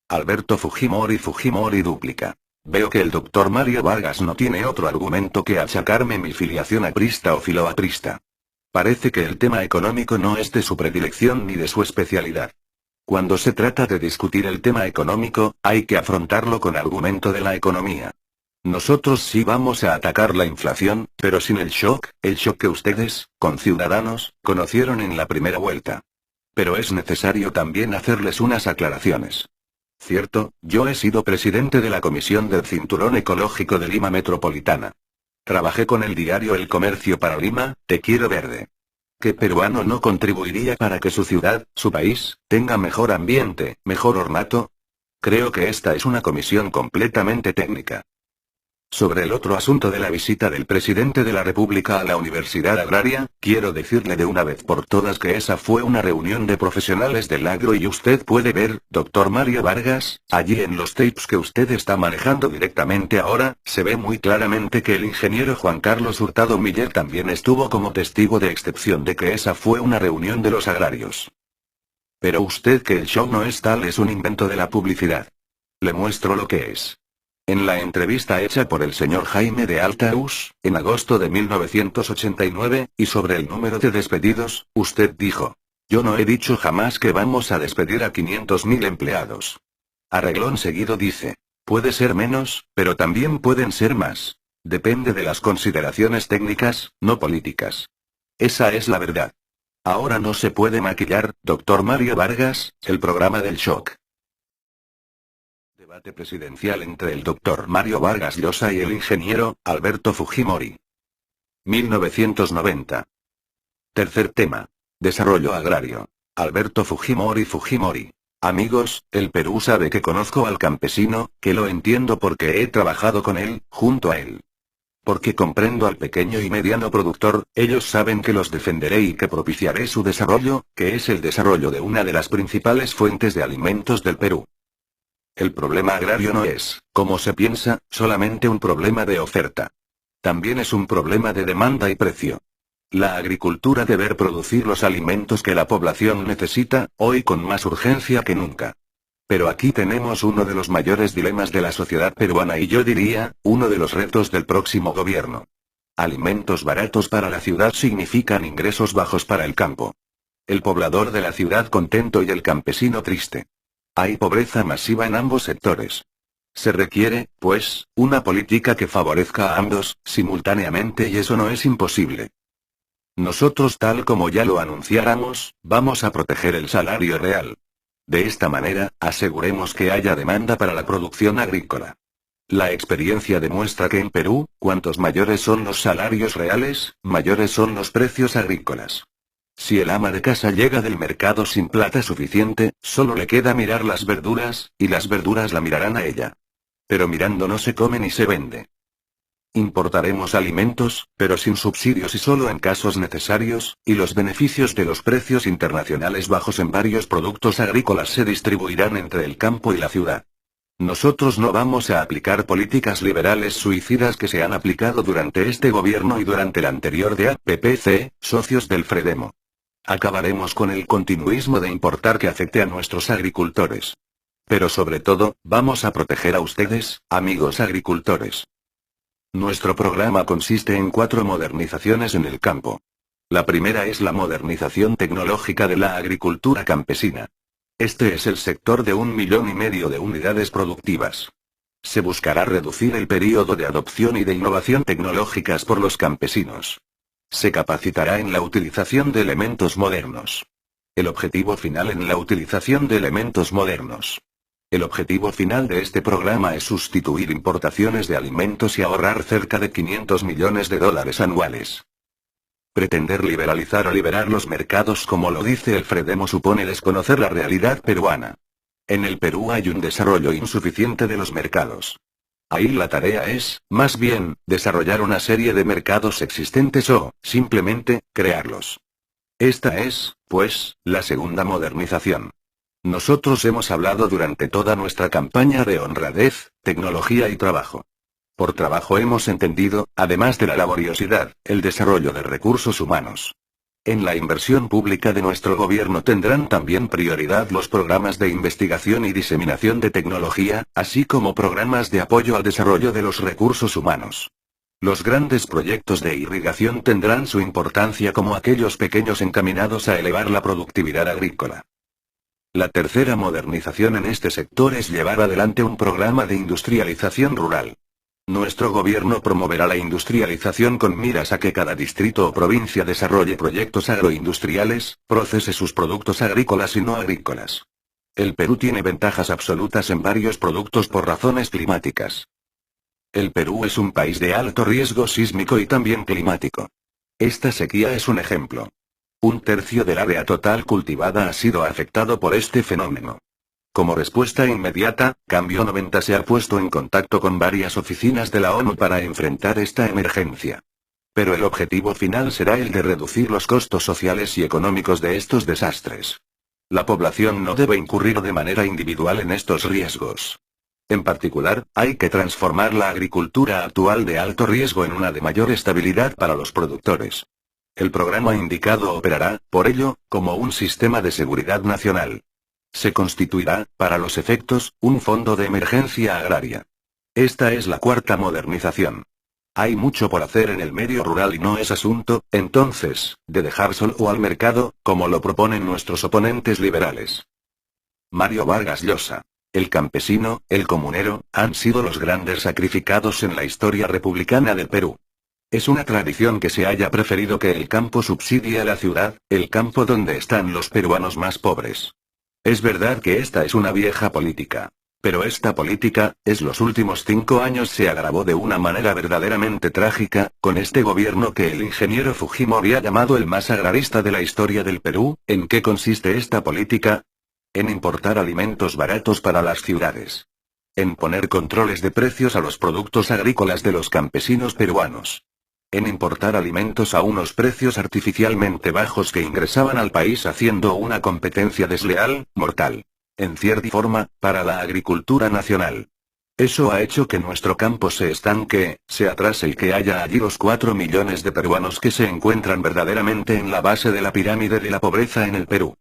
Alberto Fujimori duplica. Veo que el doctor Mario Vargas no tiene otro argumento que achacarme mi filiación aprista o filoaprista. Parece que el tema económico no es de su predilección ni de su especialidad. Cuando se trata de discutir el tema económico, hay que afrontarlo con argumento de la economía. Nosotros sí vamos a atacar la inflación, pero sin el shock que ustedes, conciudadanos, conocieron en la primera vuelta. Pero es necesario también hacerles unas aclaraciones. Cierto, yo he sido presidente de la Comisión del Cinturón Ecológico de Lima Metropolitana. Trabajé con el diario El Comercio para Lima, Te Quiero Verde. ¿Qué peruano no contribuiría para que su ciudad, su país, tenga mejor ambiente, mejor ornato? Creo que esta es una comisión completamente técnica. Sobre el otro asunto de la visita del presidente de la República a la Universidad Agraria, quiero decirle de una vez por todas que esa fue una reunión de profesionales del agro y usted puede ver, doctor Mario Vargas, allí en los tapes que usted está manejando directamente ahora, se ve muy claramente que el ingeniero Juan Carlos Hurtado Miller también estuvo como testigo de excepción de que esa fue una reunión de los agrarios. Pero usted que el show no es tal es un invento de la publicidad. Le muestro lo que es. En la entrevista hecha por el señor Jaime de Altaús, en agosto de 1989, y sobre el número de despedidos, usted dijo: yo no he dicho jamás que vamos a despedir a 500.000 empleados. A reglón seguido dice: puede ser menos, pero también pueden ser más. Depende de las consideraciones técnicas, no políticas. Esa es la verdad. Ahora no se puede maquillar, doctor Mario Vargas, el programa del shock. Debate presidencial entre el doctor Mario Vargas Llosa y el ingeniero Alberto Fujimori. 1990. Tercer tema. Desarrollo agrario. Alberto Fujimori. Amigos, el Perú sabe que conozco al campesino, que lo entiendo porque he trabajado con él, junto a él. Porque comprendo al pequeño y mediano productor, ellos saben que los defenderé y que propiciaré su desarrollo, que es el desarrollo de una de las principales fuentes de alimentos del Perú. El problema agrario no es, como se piensa, solamente un problema de oferta. También es un problema de demanda y precio. La agricultura debe producir los alimentos que la población necesita, hoy con más urgencia que nunca. Pero aquí tenemos uno de los mayores dilemas de la sociedad peruana y yo diría, uno de los retos del próximo gobierno. Alimentos baratos para la ciudad significan ingresos bajos para el campo. El poblador de la ciudad contento y el campesino triste. Hay pobreza masiva en ambos sectores. Se requiere, pues, una política que favorezca a ambos, simultáneamente y eso no es imposible. Nosotros, tal como ya lo anunciáramos, vamos a proteger el salario real. De esta manera, aseguremos que haya demanda para la producción agrícola. La experiencia demuestra que en Perú, cuantos mayores son los salarios reales, mayores son los precios agrícolas. Si el ama de casa llega del mercado sin plata suficiente, solo le queda mirar las verduras, y las verduras la mirarán a ella. Pero mirando no se come ni se vende. Importaremos alimentos, pero sin subsidios y solo en casos necesarios, y los beneficios de los precios internacionales bajos en varios productos agrícolas se distribuirán entre el campo y la ciudad. Nosotros no vamos a aplicar políticas liberales suicidas que se han aplicado durante este gobierno y durante el anterior de APPC, socios del Fredemo. Acabaremos con el continuismo de importar que afecte a nuestros agricultores. Pero sobre todo, vamos a proteger a ustedes, amigos agricultores. Nuestro programa consiste en 4 modernizaciones en el campo. La primera es la modernización tecnológica de la agricultura campesina. Este es el sector de 1,5 millones de unidades productivas. Se buscará reducir el período de adopción y de innovación tecnológicas por los campesinos. Se capacitará en la utilización de elementos modernos. El objetivo final en la utilización de elementos modernos. El objetivo final de este programa es sustituir importaciones de alimentos y ahorrar cerca de $500 millones anuales. Pretender liberalizar o liberar los mercados como lo dice el Fredemo supone desconocer la realidad peruana. En el Perú hay un desarrollo insuficiente de los mercados. Ahí la tarea es, más bien, desarrollar una serie de mercados existentes o, simplemente, crearlos. Esta es, pues, la segunda modernización. Nosotros hemos hablado durante toda nuestra campaña de honradez, tecnología y trabajo. Por trabajo hemos entendido, además de la laboriosidad, el desarrollo de recursos humanos. En la inversión pública de nuestro gobierno tendrán también prioridad los programas de investigación y diseminación de tecnología, así como programas de apoyo al desarrollo de los recursos humanos. Los grandes proyectos de irrigación tendrán su importancia como aquellos pequeños encaminados a elevar la productividad agrícola. La tercera modernización en este sector es llevar adelante un programa de industrialización rural. Nuestro gobierno promoverá la industrialización con miras a que cada distrito o provincia desarrolle proyectos agroindustriales, procese sus productos agrícolas y no agrícolas. El Perú tiene ventajas absolutas en varios productos por razones climáticas. El Perú es un país de alto riesgo sísmico y también climático. Esta sequía es un ejemplo. 1/3 del área total cultivada ha sido afectado por este fenómeno. Como respuesta inmediata, Cambio 90 se ha puesto en contacto con varias oficinas de la ONU para enfrentar esta emergencia. Pero el objetivo final será el de reducir los costos sociales y económicos de estos desastres. La población no debe incurrir de manera individual en estos riesgos. En particular, hay que transformar la agricultura actual de alto riesgo en una de mayor estabilidad para los productores. El programa indicado operará, por ello, como un sistema de seguridad nacional. Se constituirá, para los efectos, un fondo de emergencia agraria. Esta es la cuarta modernización. Hay mucho por hacer en el medio rural y no es asunto, entonces, de dejar solo al mercado, como lo proponen nuestros oponentes liberales. Mario Vargas Llosa. El campesino, el comunero, han sido los grandes sacrificados en la historia republicana del Perú. Es una tradición que se haya preferido que el campo subsidie a la ciudad, el campo donde están los peruanos más pobres. Es verdad que esta es una vieja política. Pero esta política, los últimos 5 años se agravó de una manera verdaderamente trágica, con este gobierno que el ingeniero Fujimori ha llamado el más agrarista de la historia del Perú. ¿En qué consiste esta política? En importar alimentos baratos para las ciudades. En poner controles de precios a los productos agrícolas de los campesinos peruanos. En importar alimentos a unos precios artificialmente bajos que ingresaban al país haciendo una competencia desleal, mortal. En cierta forma, para la agricultura nacional. Eso ha hecho que nuestro campo se estanque, se atrase y que haya allí los 4 millones de peruanos que se encuentran verdaderamente en la base de la pirámide de la pobreza en el Perú.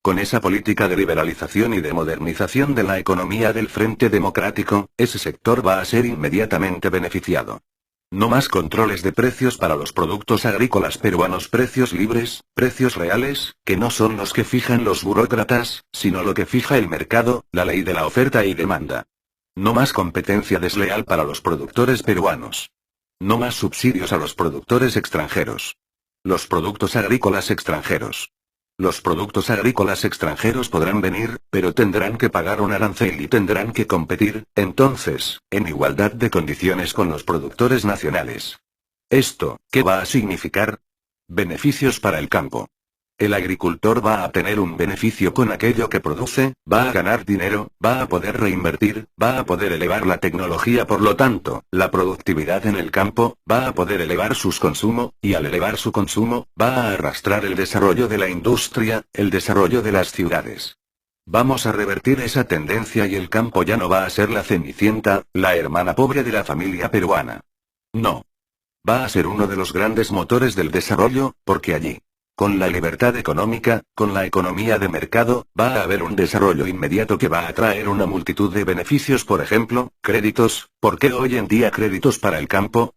Con esa política de liberalización y de modernización de la economía del Frente Democrático, ese sector va a ser inmediatamente beneficiado. No más controles de precios para los productos agrícolas peruanos, precios libres, precios reales, que no son los que fijan los burócratas, sino lo que fija el mercado, la ley de la oferta y demanda. No más competencia desleal para los productores peruanos. No más subsidios a los productores extranjeros. Los productos agrícolas extranjeros. Los productos agrícolas extranjeros podrán venir, pero tendrán que pagar un arancel y tendrán que competir, entonces, en igualdad de condiciones con los productores nacionales. ¿Esto qué va a significar? Beneficios para el campo. El agricultor va a tener un beneficio con aquello que produce, va a ganar dinero, va a poder reinvertir, va a poder elevar la tecnología, por lo tanto, la productividad en el campo, va a poder elevar su consumo, y al elevar su consumo, va a arrastrar el desarrollo de la industria, el desarrollo de las ciudades. Vamos a revertir esa tendencia y el campo ya no va a ser la cenicienta, la hermana pobre de la familia peruana. No. Va a ser uno de los grandes motores del desarrollo, porque allí, con la libertad económica, con la economía de mercado, va a haber un desarrollo inmediato que va a traer una multitud de beneficios, por ejemplo, créditos. ¿Por qué hoy en día créditos para el campo?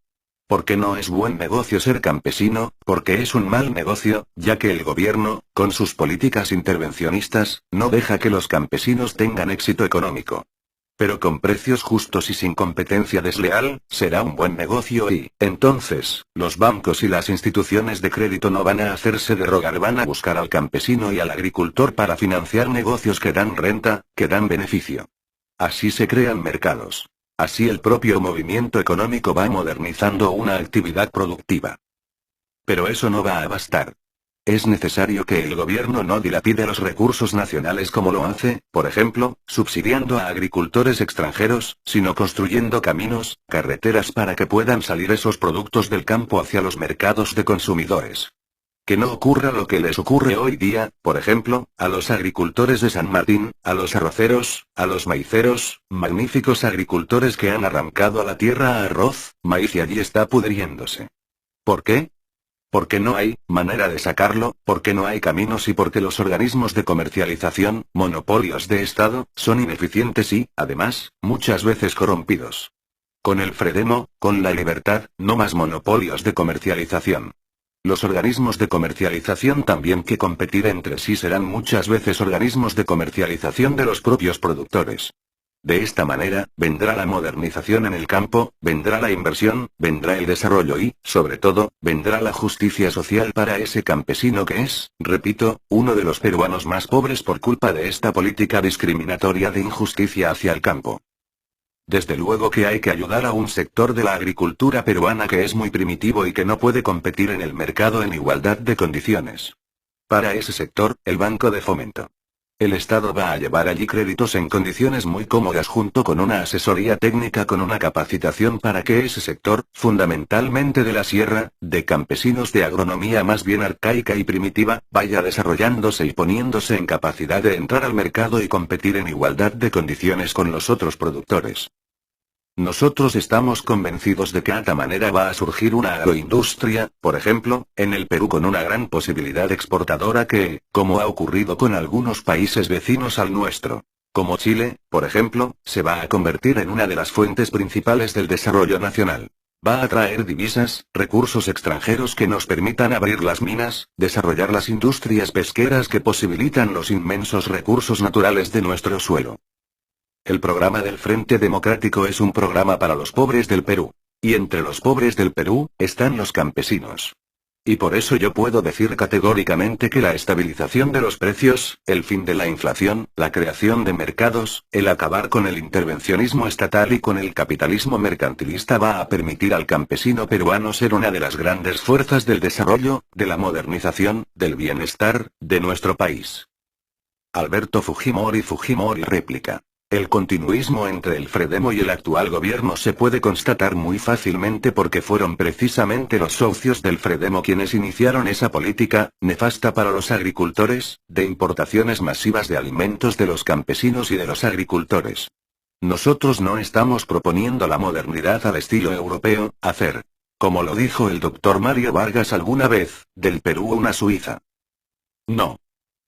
Porque no es buen negocio ser campesino, porque es un mal negocio, ya que el gobierno, con sus políticas intervencionistas, no deja que los campesinos tengan éxito económico. Pero con precios justos y sin competencia desleal, será un buen negocio y, entonces, los bancos y las instituciones de crédito no van a hacerse de rogar, van a buscar al campesino y al agricultor para financiar negocios que dan renta, que dan beneficio. Así se crean mercados. Así el propio movimiento económico va modernizando una actividad productiva. Pero eso no va a bastar. Es necesario que el gobierno no dilapide los recursos nacionales como lo hace, por ejemplo, subsidiando a agricultores extranjeros, sino construyendo caminos, carreteras para que puedan salir esos productos del campo hacia los mercados de consumidores. Que no ocurra lo que les ocurre hoy día, por ejemplo, a los agricultores de San Martín, a los arroceros, a los maiceros, magníficos agricultores que han arrancado a la tierra arroz, maíz y allí está pudriéndose. ¿Por qué? Porque no hay manera de sacarlo, porque no hay caminos y porque los organismos de comercialización, monopolios de Estado, son ineficientes y, además, muchas veces corrompidos. Con el Fredemo, con la libertad, no más monopolios de comercialización. Los organismos de comercialización también que competir entre sí serán muchas veces organismos de comercialización de los propios productores. De esta manera, vendrá la modernización en el campo, vendrá la inversión, vendrá el desarrollo y, sobre todo, vendrá la justicia social para ese campesino que es, repito, uno de los peruanos más pobres por culpa de esta política discriminatoria de injusticia hacia el campo. Desde luego que hay que ayudar a un sector de la agricultura peruana que es muy primitivo y que no puede competir en el mercado en igualdad de condiciones. Para ese sector, el Banco de Fomento. El Estado va a llevar allí créditos en condiciones muy cómodas junto con una asesoría técnica, con una capacitación para que ese sector, fundamentalmente de la sierra, de campesinos de agronomía más bien arcaica y primitiva, vaya desarrollándose y poniéndose en capacidad de entrar al mercado y competir en igualdad de condiciones con los otros productores. Nosotros estamos convencidos de que de esta manera va a surgir una agroindustria, por ejemplo, en el Perú con una gran posibilidad exportadora que, como ha ocurrido con algunos países vecinos al nuestro, como Chile, por ejemplo, se va a convertir en una de las fuentes principales del desarrollo nacional. Va a traer divisas, recursos extranjeros que nos permitan abrir las minas, desarrollar las industrias pesqueras que posibilitan los inmensos recursos naturales de nuestro suelo. El programa del Frente Democrático es un programa para los pobres del Perú. Y entre los pobres del Perú, están los campesinos. Y por eso yo puedo decir categóricamente que la estabilización de los precios, el fin de la inflación, la creación de mercados, el acabar con el intervencionismo estatal y con el capitalismo mercantilista va a permitir al campesino peruano ser una de las grandes fuerzas del desarrollo, de la modernización, del bienestar, de nuestro país. Alberto Fujimori réplica. El continuismo entre el Fredemo y el actual gobierno se puede constatar muy fácilmente porque fueron precisamente los socios del Fredemo quienes iniciaron esa política, nefasta para los agricultores, de importaciones masivas de alimentos de los campesinos y de los agricultores. Nosotros no estamos proponiendo la modernidad al estilo europeo, hacer, como lo dijo el doctor Mario Vargas alguna vez, del Perú una Suiza. No.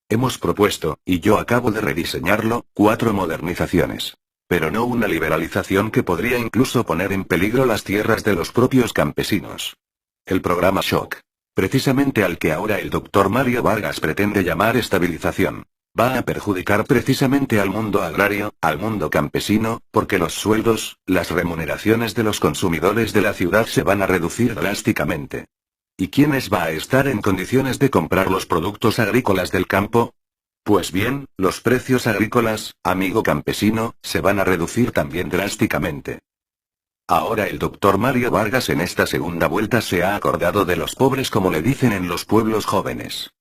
Hemos propuesto, y yo acabo de rediseñarlo, 4 modernizaciones. Pero no una liberalización que podría incluso poner en peligro las tierras de los propios campesinos. El programa Shock, precisamente al que ahora el doctor Mario Vargas pretende llamar estabilización, va a perjudicar precisamente al mundo agrario, al mundo campesino, porque los sueldos, las remuneraciones de los consumidores de la ciudad se van a reducir drásticamente. ¿Y quiénes va a estar en condiciones de comprar los productos agrícolas del campo? Pues bien, los precios agrícolas, amigo campesino, se van a reducir también drásticamente. Ahora el doctor Mario Vargas en esta segunda vuelta se ha acordado de los pobres como le dicen en los pueblos jóvenes.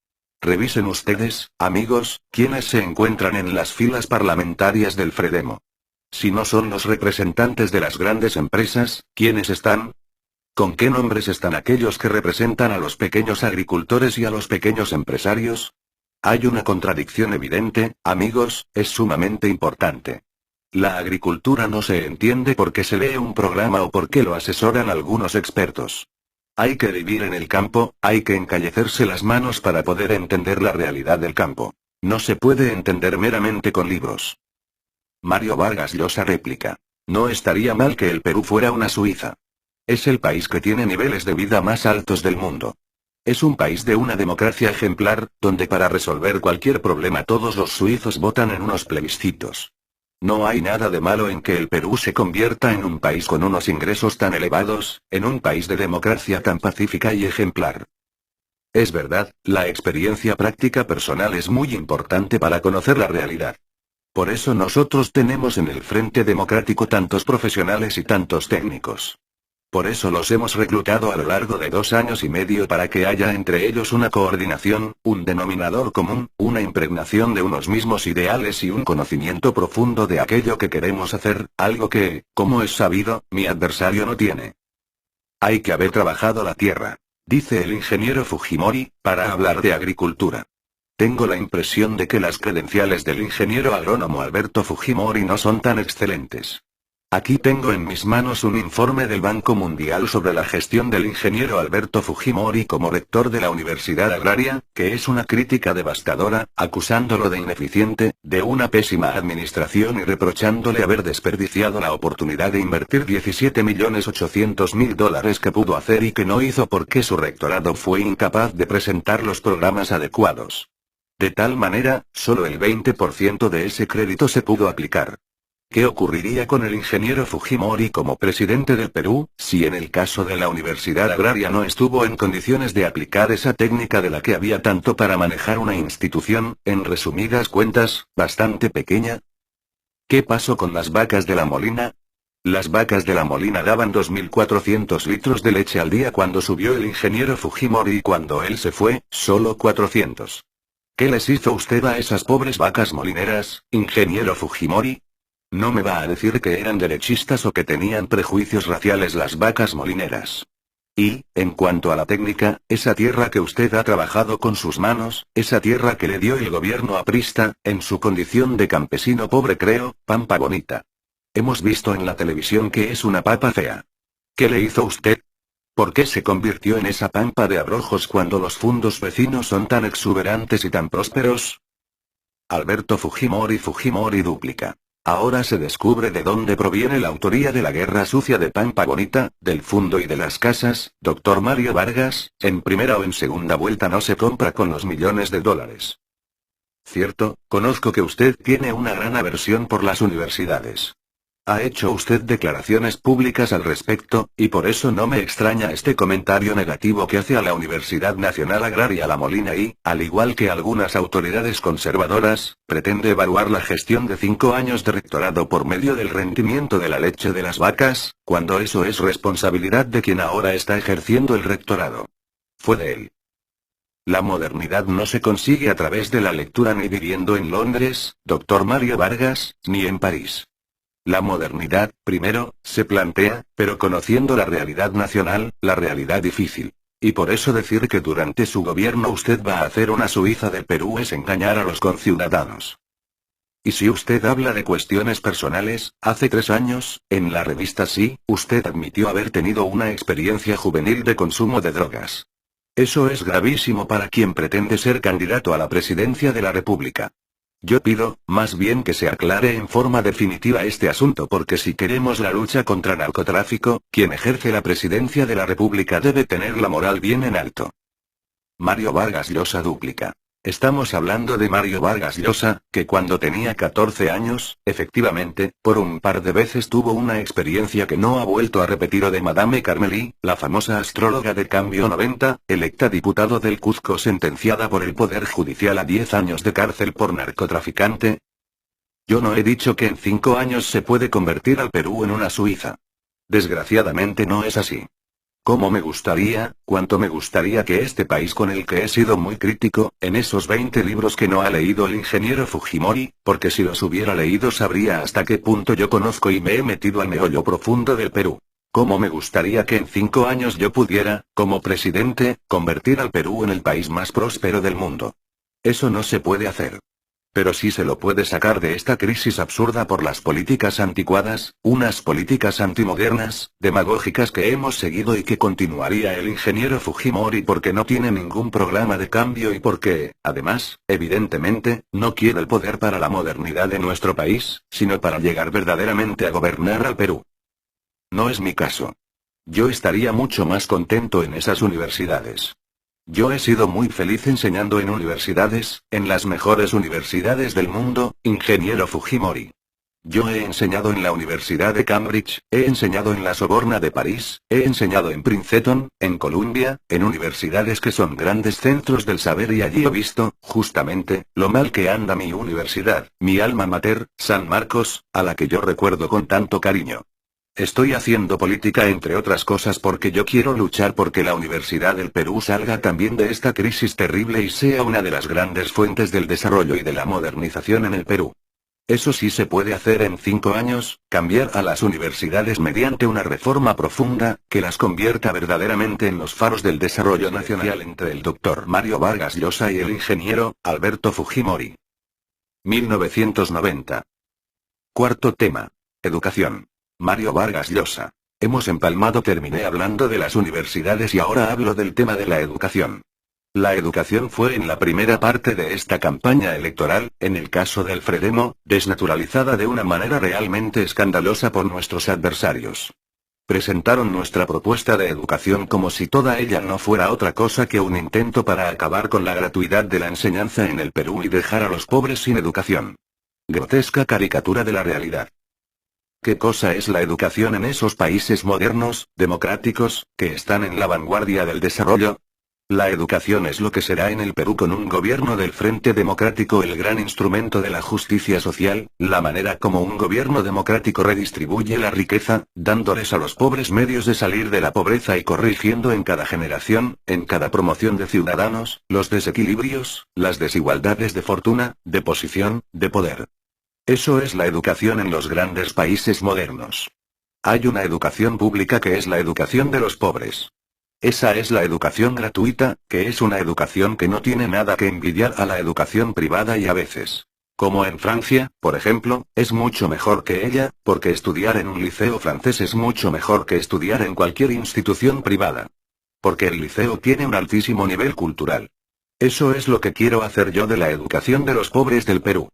Revisen ustedes, amigos, quiénes se encuentran en las filas parlamentarias del Fredemo. Si no son los representantes de las grandes empresas, ¿quiénes están? ¿Con qué nombres están aquellos que representan a los pequeños agricultores y a los pequeños empresarios? Hay una contradicción evidente, amigos, es sumamente importante. La agricultura no se entiende porque se lee un programa o porque lo asesoran algunos expertos. Hay que vivir en el campo, hay que encallecerse las manos para poder entender la realidad del campo. No se puede entender meramente con libros. Mario Vargas Llosa réplica. No estaría mal que el Perú fuera una Suiza. Es el país que tiene niveles de vida más altos del mundo. Es un país de una democracia ejemplar, donde para resolver cualquier problema todos los suizos votan en unos plebiscitos. No hay nada de malo en que el Perú se convierta en un país con unos ingresos tan elevados, en un país de democracia tan pacífica y ejemplar. Es verdad, la experiencia práctica personal es muy importante para conocer la realidad. Por eso nosotros tenemos en el Frente Democrático tantos profesionales y tantos técnicos. Por eso los hemos reclutado a lo largo de 2 años y medio para que haya entre ellos una coordinación, un denominador común, una impregnación de unos mismos ideales y un conocimiento profundo de aquello que queremos hacer, algo que, como es sabido, mi adversario no tiene. Hay que haber trabajado la tierra, dice el ingeniero Fujimori, para hablar de agricultura. Tengo la impresión de que las credenciales del ingeniero agrónomo Alberto Fujimori no son tan excelentes. Aquí tengo en mis manos un informe del Banco Mundial sobre la gestión del ingeniero Alberto Fujimori como rector de la Universidad Agraria, que es una crítica devastadora, acusándolo de ineficiente, de una pésima administración y reprochándole haber desperdiciado la oportunidad de invertir $17.800.000 que pudo hacer y que no hizo porque su rectorado fue incapaz de presentar los programas adecuados. De tal manera, solo el 20% de ese crédito se pudo aplicar. ¿Qué ocurriría con el ingeniero Fujimori como presidente del Perú, si en el caso de la Universidad Agraria no estuvo en condiciones de aplicar esa técnica de la que había tanto para manejar una institución, en resumidas cuentas, bastante pequeña? ¿Qué pasó con las vacas de la Molina? Las vacas de la Molina daban 2.400 litros de leche al día cuando subió el ingeniero Fujimori y cuando él se fue, solo 400. ¿Qué les hizo usted a esas pobres vacas molineras, ingeniero Fujimori? No me va a decir que eran derechistas o que tenían prejuicios raciales las vacas molineras. Y, en cuanto a la técnica, esa tierra que usted ha trabajado con sus manos, esa tierra que le dio el gobierno aprista, en su condición de campesino pobre creo, pampa bonita. Hemos visto en la televisión que es una papa fea. ¿Qué le hizo usted? ¿Por qué se convirtió en esa pampa de abrojos cuando los fundos vecinos son tan exuberantes y tan prósperos? Alberto Fujimori duplica. Ahora se descubre de dónde proviene la autoría de la guerra sucia de Pampa Bonita, del fundo y de las casas, doctor Mario Vargas, en primera o en segunda vuelta no se compra con los millones de dólares. Cierto, conozco que usted tiene una gran aversión por las universidades. Ha hecho usted declaraciones públicas al respecto, y por eso no me extraña este comentario negativo que hace a la Universidad Nacional Agraria La Molina y, al igual que algunas autoridades conservadoras, pretende evaluar la gestión de 5 años de rectorado por medio del rendimiento de la leche de las vacas, cuando eso es responsabilidad de quien ahora está ejerciendo el rectorado. Fue de él. La modernidad no se consigue a través de la lectura ni viviendo en Londres, doctor Mario Vargas, ni en París. La modernidad, primero, se plantea, pero conociendo la realidad nacional, la realidad difícil. Y por eso decir que durante su gobierno usted va a hacer una Suiza del Perú es engañar a los conciudadanos. Y si usted habla de cuestiones personales, hace 3 años, en la revista Sí, usted admitió haber tenido una experiencia juvenil de consumo de drogas. Eso es gravísimo para quien pretende ser candidato a la presidencia de la República. Yo pido, más bien que se aclare en forma definitiva este asunto porque si queremos la lucha contra narcotráfico, quien ejerce la presidencia de la República debe tener la moral bien en alto. Mario Vargas Llosa duplica. Estamos hablando de Mario Vargas Llosa, que cuando tenía 14 años, efectivamente, por un par de veces tuvo una experiencia que no ha vuelto a repetir o de Madame Carmelí, la famosa astróloga de Cambio 90, electa diputado del Cuzco sentenciada por el Poder Judicial a 10 años de cárcel por narcotraficante. Yo no he dicho que en 5 años se puede convertir al Perú en una Suiza. Desgraciadamente no es así. Cuánto me gustaría que este país con el que he sido muy crítico, en esos 20 libros que no ha leído el ingeniero Fujimori, porque si los hubiera leído sabría hasta qué punto yo conozco y me he metido al meollo profundo del Perú. Cómo me gustaría que en 5 años yo pudiera, como presidente, convertir al Perú en el país más próspero del mundo. Eso no se puede hacer. Pero sí se lo puede sacar de esta crisis absurda por las políticas anticuadas, unas políticas antimodernas, demagógicas que hemos seguido y que continuaría el ingeniero Fujimori porque no tiene ningún programa de cambio y porque, además, evidentemente, no quiere el poder para la modernidad de nuestro país, sino para llegar verdaderamente a gobernar al Perú. No es mi caso. Yo estaría mucho más contento en esas universidades. Yo he sido muy feliz enseñando en universidades, en las mejores universidades del mundo, ingeniero Fujimori. Yo he enseñado en la Universidad de Cambridge, he enseñado en la Sorbona de París, he enseñado en Princeton, en Columbia, en universidades que son grandes centros del saber y allí he visto, justamente, lo mal que anda mi universidad, mi alma mater, San Marcos, a la que yo recuerdo con tanto cariño. Estoy haciendo política entre otras cosas porque yo quiero luchar porque la Universidad del Perú salga también de esta crisis terrible y sea una de las grandes fuentes del desarrollo y de la modernización en el Perú. Eso sí se puede hacer en 5 años, cambiar a las universidades mediante una reforma profunda, que las convierta verdaderamente en los faros del desarrollo nacional entre el doctor Mario Vargas Llosa y el ingeniero Alberto Fujimori. 1990. Cuarto tema. Educación. Mario Vargas Llosa. Hemos empalmado. Terminé hablando de las universidades y ahora hablo del tema de la educación. La educación fue en la primera parte de esta campaña electoral, en el caso del Frelimo, desnaturalizada de una manera realmente escandalosa por nuestros adversarios. Presentaron nuestra propuesta de educación como si toda ella no fuera otra cosa que un intento para acabar con la gratuidad de la enseñanza en el Perú y dejar a los pobres sin educación. Grotesca caricatura de la realidad. ¿Qué cosa es la educación en esos países modernos, democráticos, que están en la vanguardia del desarrollo? La educación es lo que será en el Perú con un gobierno del Frente Democrático el gran instrumento de la justicia social, la manera como un gobierno democrático redistribuye la riqueza, dándoles a los pobres medios de salir de la pobreza y corrigiendo en cada generación, en cada promoción de ciudadanos, los desequilibrios, las desigualdades de fortuna, de posición, de poder. Eso es la educación en los grandes países modernos. Hay una educación pública que es la educación de los pobres. Esa es la educación gratuita, que es una educación que no tiene nada que envidiar a la educación privada y a veces, como en Francia, por ejemplo, es mucho mejor que ella, porque estudiar en un liceo francés es mucho mejor que estudiar en cualquier institución privada. Porque el liceo tiene un altísimo nivel cultural. Eso es lo que quiero hacer yo de la educación de los pobres del Perú.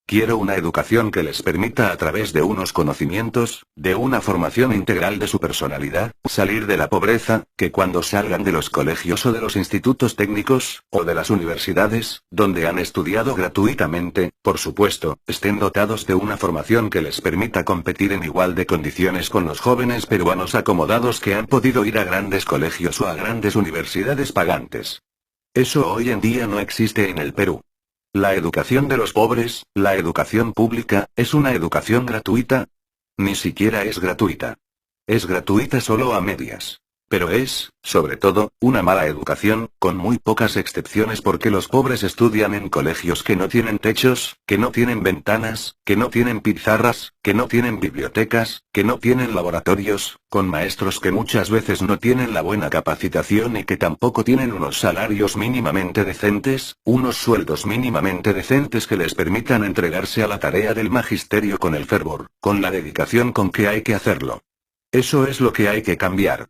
Quiero una educación que les permita a través de unos conocimientos, de una formación integral de su personalidad, salir de la pobreza, que cuando salgan de los colegios o de los institutos técnicos, o de las universidades, donde han estudiado gratuitamente, por supuesto, estén dotados de una formación que les permita competir en igual de condiciones con los jóvenes peruanos acomodados que han podido ir a grandes colegios o a grandes universidades pagantes. Eso hoy en día no existe en el Perú. La educación de los pobres, la educación pública, ¿es una educación gratuita? Ni siquiera es gratuita. Es gratuita solo a medias. Pero es, sobre todo, una mala educación, con muy pocas excepciones porque los pobres estudian en colegios que no tienen techos, que no tienen ventanas, que no tienen pizarras, que no tienen bibliotecas, que no tienen laboratorios, con maestros que muchas veces no tienen la buena capacitación y que tampoco tienen unos salarios mínimamente decentes, unos sueldos mínimamente decentes que les permitan entregarse a la tarea del magisterio con el fervor, con la dedicación con que hay que hacerlo. Eso es lo que hay que cambiar.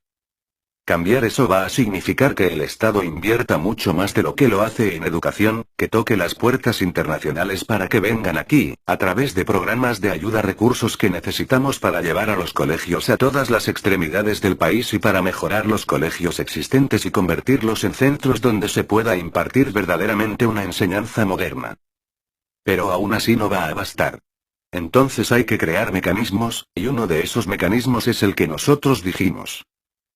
Cambiar eso va a significar que el Estado invierta mucho más de lo que lo hace en educación, que toque las puertas internacionales para que vengan aquí, a través de programas de ayuda, recursos que necesitamos para llevar a los colegios a todas las extremidades del país y para mejorar los colegios existentes y convertirlos en centros donde se pueda impartir verdaderamente una enseñanza moderna. Pero aún así no va a bastar. Entonces hay que crear mecanismos, y uno de esos mecanismos es el que nosotros dijimos.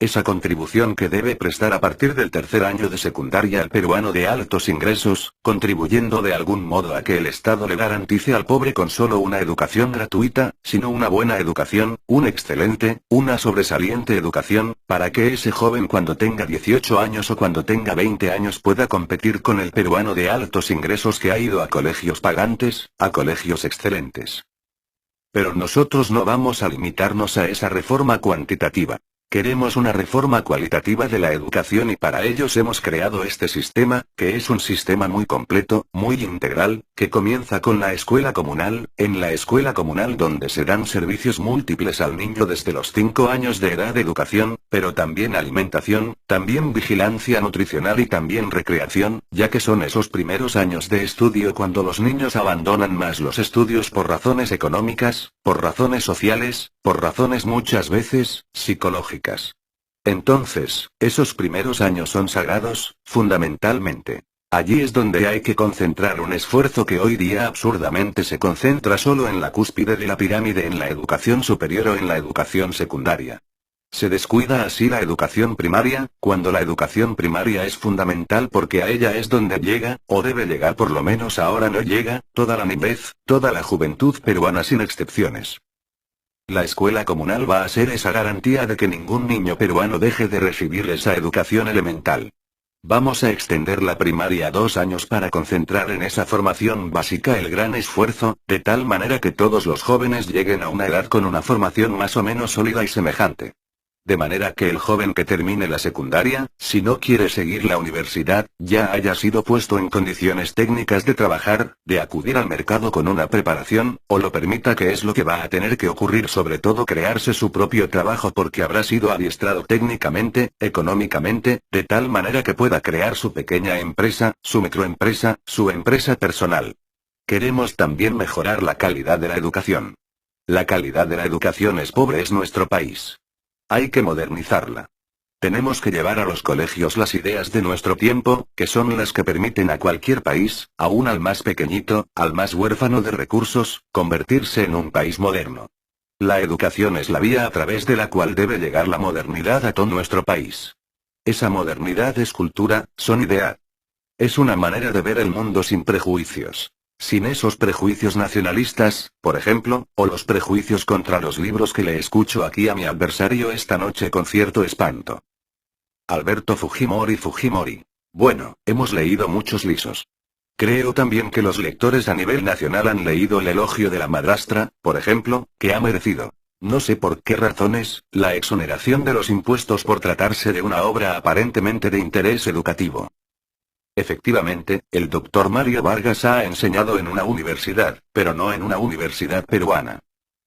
Esa contribución que debe prestar a partir del tercer año de secundaria el peruano de altos ingresos, contribuyendo de algún modo a que el Estado le garantice al pobre con solo una educación gratuita, sino una buena educación, una excelente, una sobresaliente educación, para que ese joven cuando tenga 18 años o cuando tenga 20 años pueda competir con el peruano de altos ingresos que ha ido a colegios pagantes, a colegios excelentes. Pero nosotros no vamos a limitarnos a esa reforma cuantitativa. Queremos una reforma cualitativa de la educación y para ellos hemos creado este sistema, que es un sistema muy completo, muy integral, que comienza con la escuela comunal, en la escuela comunal donde se dan servicios múltiples al niño desde los 5 años de edad de educación, pero también alimentación, también vigilancia nutricional y también recreación, ya que son esos primeros años de estudio cuando los niños abandonan más los estudios por razones económicas, por razones sociales, por razones muchas veces psicológicas. Entonces, esos primeros años son sagrados, fundamentalmente. Allí es donde hay que concentrar un esfuerzo que hoy día absurdamente se concentra solo en la cúspide de la pirámide en la educación superior o en la educación secundaria. Se descuida así la educación primaria, cuando la educación primaria es fundamental porque a ella es donde llega, o debe llegar por lo menos ahora no llega, toda la niñez, toda la juventud peruana sin excepciones. La escuela comunal va a ser esa garantía de que ningún niño peruano deje de recibir esa educación elemental. Vamos a extender la primaria a 2 años para concentrar en esa formación básica el gran esfuerzo, de tal manera que todos los jóvenes lleguen a una edad con una formación más o menos sólida y semejante. De manera que el joven que termine la secundaria, si no quiere seguir la universidad, ya haya sido puesto en condiciones técnicas de trabajar, de acudir al mercado con una preparación, o lo permita, que es lo que va a tener que ocurrir, sobre todo crearse su propio trabajo porque habrá sido adiestrado técnicamente, económicamente, de tal manera que pueda crear su pequeña empresa, su microempresa, su empresa personal. Queremos también mejorar la calidad de la educación. La calidad de la educación es pobre en nuestro país. Hay que modernizarla. Tenemos que llevar a los colegios las ideas de nuestro tiempo, que son las que permiten a cualquier país, aún al más pequeñito, al más huérfano de recursos, convertirse en un país moderno. La educación es la vía a través de la cual debe llegar la modernidad a todo nuestro país. Esa modernidad es cultura, son idea. Es una manera de ver el mundo sin prejuicios. Sin esos prejuicios nacionalistas, por ejemplo, o los prejuicios contra los libros que le escucho aquí a mi adversario esta noche con cierto espanto. Alberto Fujimori. Bueno, hemos leído muchos lisos. Creo también que los lectores a nivel nacional han leído el elogio de la madrastra, por ejemplo, que ha merecido, no sé por qué razones, la exoneración de los impuestos por tratarse de una obra aparentemente de interés educativo. Efectivamente, el doctor Mario Vargas ha enseñado en una universidad, pero no en una universidad peruana.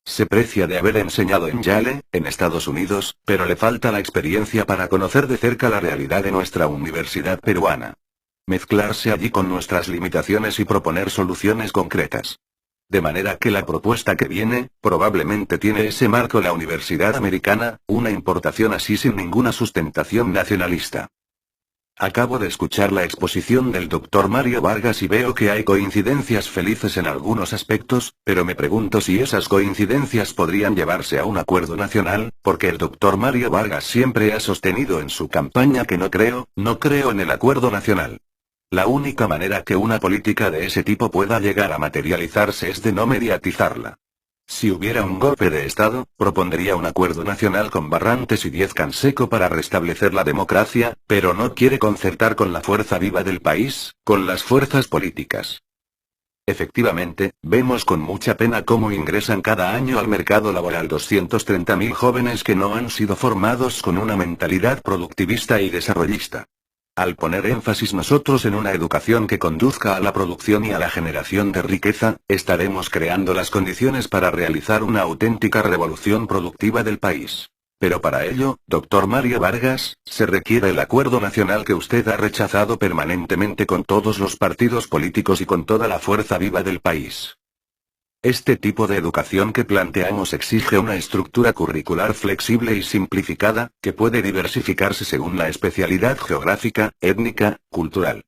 Se precia de haber enseñado en Yale, en Estados Unidos, pero le falta la experiencia para conocer de cerca la realidad de nuestra universidad peruana. Mezclarse allí con nuestras limitaciones y proponer soluciones concretas. De manera que la propuesta que viene, probablemente tiene ese marco la universidad americana, una importación así sin ninguna sustentación nacionalista. Acabo de escuchar la exposición del doctor Mario Vargas y veo que hay coincidencias felices en algunos aspectos, pero me pregunto si esas coincidencias podrían llevarse a un acuerdo nacional, porque el doctor Mario Vargas siempre ha sostenido en su campaña que no creo en el acuerdo nacional. La única manera que una política de ese tipo pueda llegar a materializarse es de no mediatizarla. Si hubiera un golpe de Estado, propondría un acuerdo nacional con Barrantes y Diez-Canseco para restablecer la democracia, pero no quiere concertar con la fuerza viva del país, con las fuerzas políticas. Efectivamente, vemos con mucha pena cómo ingresan cada año al mercado laboral 230.000 jóvenes que no han sido formados con una mentalidad productivista y desarrollista. Al poner énfasis nosotros en una educación que conduzca a la producción y a la generación de riqueza, estaremos creando las condiciones para realizar una auténtica revolución productiva del país. Pero para ello, doctor Mario Vargas, se requiere el acuerdo nacional que usted ha rechazado permanentemente con todos los partidos políticos y con toda la fuerza viva del país. Este tipo de educación que planteamos exige una estructura curricular flexible y simplificada, que puede diversificarse según la especialidad geográfica, étnica, cultural.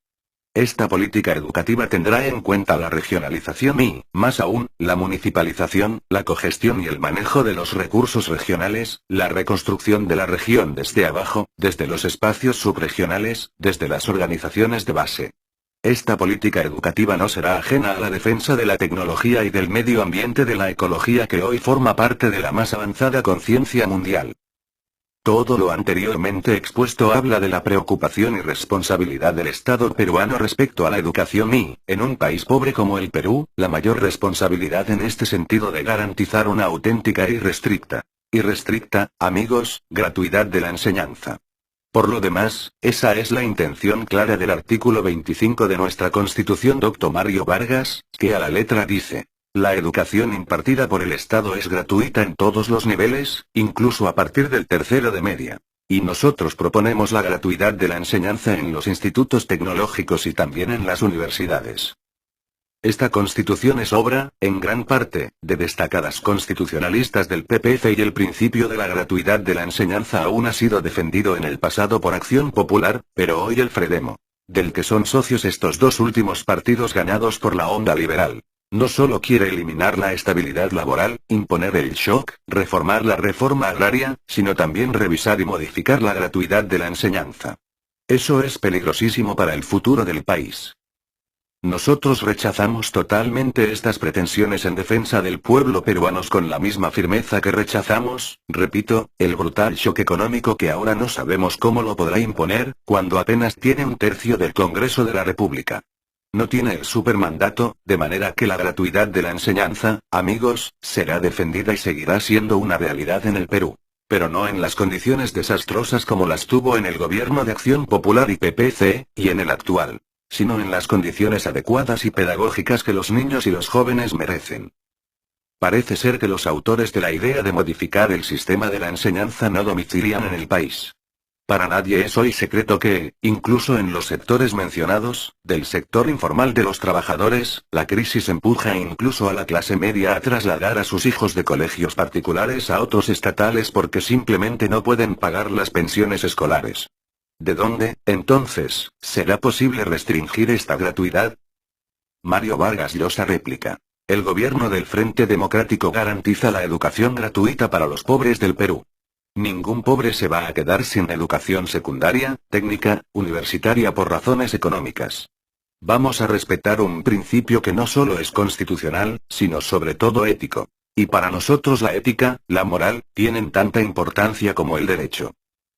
Esta política educativa tendrá en cuenta la regionalización y, más aún, la municipalización, la cogestión y el manejo de los recursos regionales, la reconstrucción de la región desde abajo, desde los espacios subregionales, desde las organizaciones de base. Esta política educativa no será ajena a la defensa de la tecnología y del medio ambiente de la ecología que hoy forma parte de la más avanzada conciencia mundial. Todo lo anteriormente expuesto habla de la preocupación y responsabilidad del Estado peruano respecto a la educación y, en un país pobre como el Perú, la mayor responsabilidad en este sentido de garantizar una auténtica y irrestricta, amigos, gratuidad de la enseñanza. Por lo demás, esa es la intención clara del artículo 25 de nuestra Constitución, doctor Mario Vargas, que a la letra dice: la educación impartida por el Estado es gratuita en todos los niveles, incluso a partir del tercero de media. Y nosotros proponemos la gratuidad de la enseñanza en los institutos tecnológicos y también en las universidades. Esta Constitución es obra, en gran parte, de destacadas constitucionalistas del PPC y el principio de la gratuidad de la enseñanza aún ha sido defendido en el pasado por Acción Popular, pero hoy el Fredemo, del que son socios estos dos últimos partidos ganados por la onda liberal, no solo quiere eliminar la estabilidad laboral, imponer el shock, reformar la reforma agraria, sino también revisar y modificar la gratuidad de la enseñanza. Eso es peligrosísimo para el futuro del país. Nosotros rechazamos totalmente estas pretensiones en defensa del pueblo peruano con la misma firmeza que rechazamos, repito, el brutal shock económico que ahora no sabemos cómo lo podrá imponer, cuando apenas tiene un tercio del Congreso de la República. No tiene el supermandato, de manera que la gratuidad de la enseñanza, amigos, será defendida y seguirá siendo una realidad en el Perú. Pero no en las condiciones desastrosas como las tuvo en el gobierno de Acción Popular y PPC, y en el actual, sino en las condiciones adecuadas y pedagógicas que los niños y los jóvenes merecen. Parece ser que los autores de la idea de modificar el sistema de la enseñanza no domicilian en el país. Para nadie es hoy secreto que, incluso en los sectores mencionados, del sector informal de los trabajadores, la crisis empuja incluso a la clase media a trasladar a sus hijos de colegios particulares a otros estatales porque simplemente no pueden pagar las pensiones escolares. ¿De dónde, entonces, será posible restringir esta gratuidad? Mario Vargas Llosa réplica. El gobierno del Frente Democrático garantiza la educación gratuita para los pobres del Perú. Ningún pobre se va a quedar sin educación secundaria, técnica, universitaria por razones económicas. Vamos a respetar un principio que no solo es constitucional, sino sobre todo ético. Y para nosotros la ética, la moral, tienen tanta importancia como el derecho.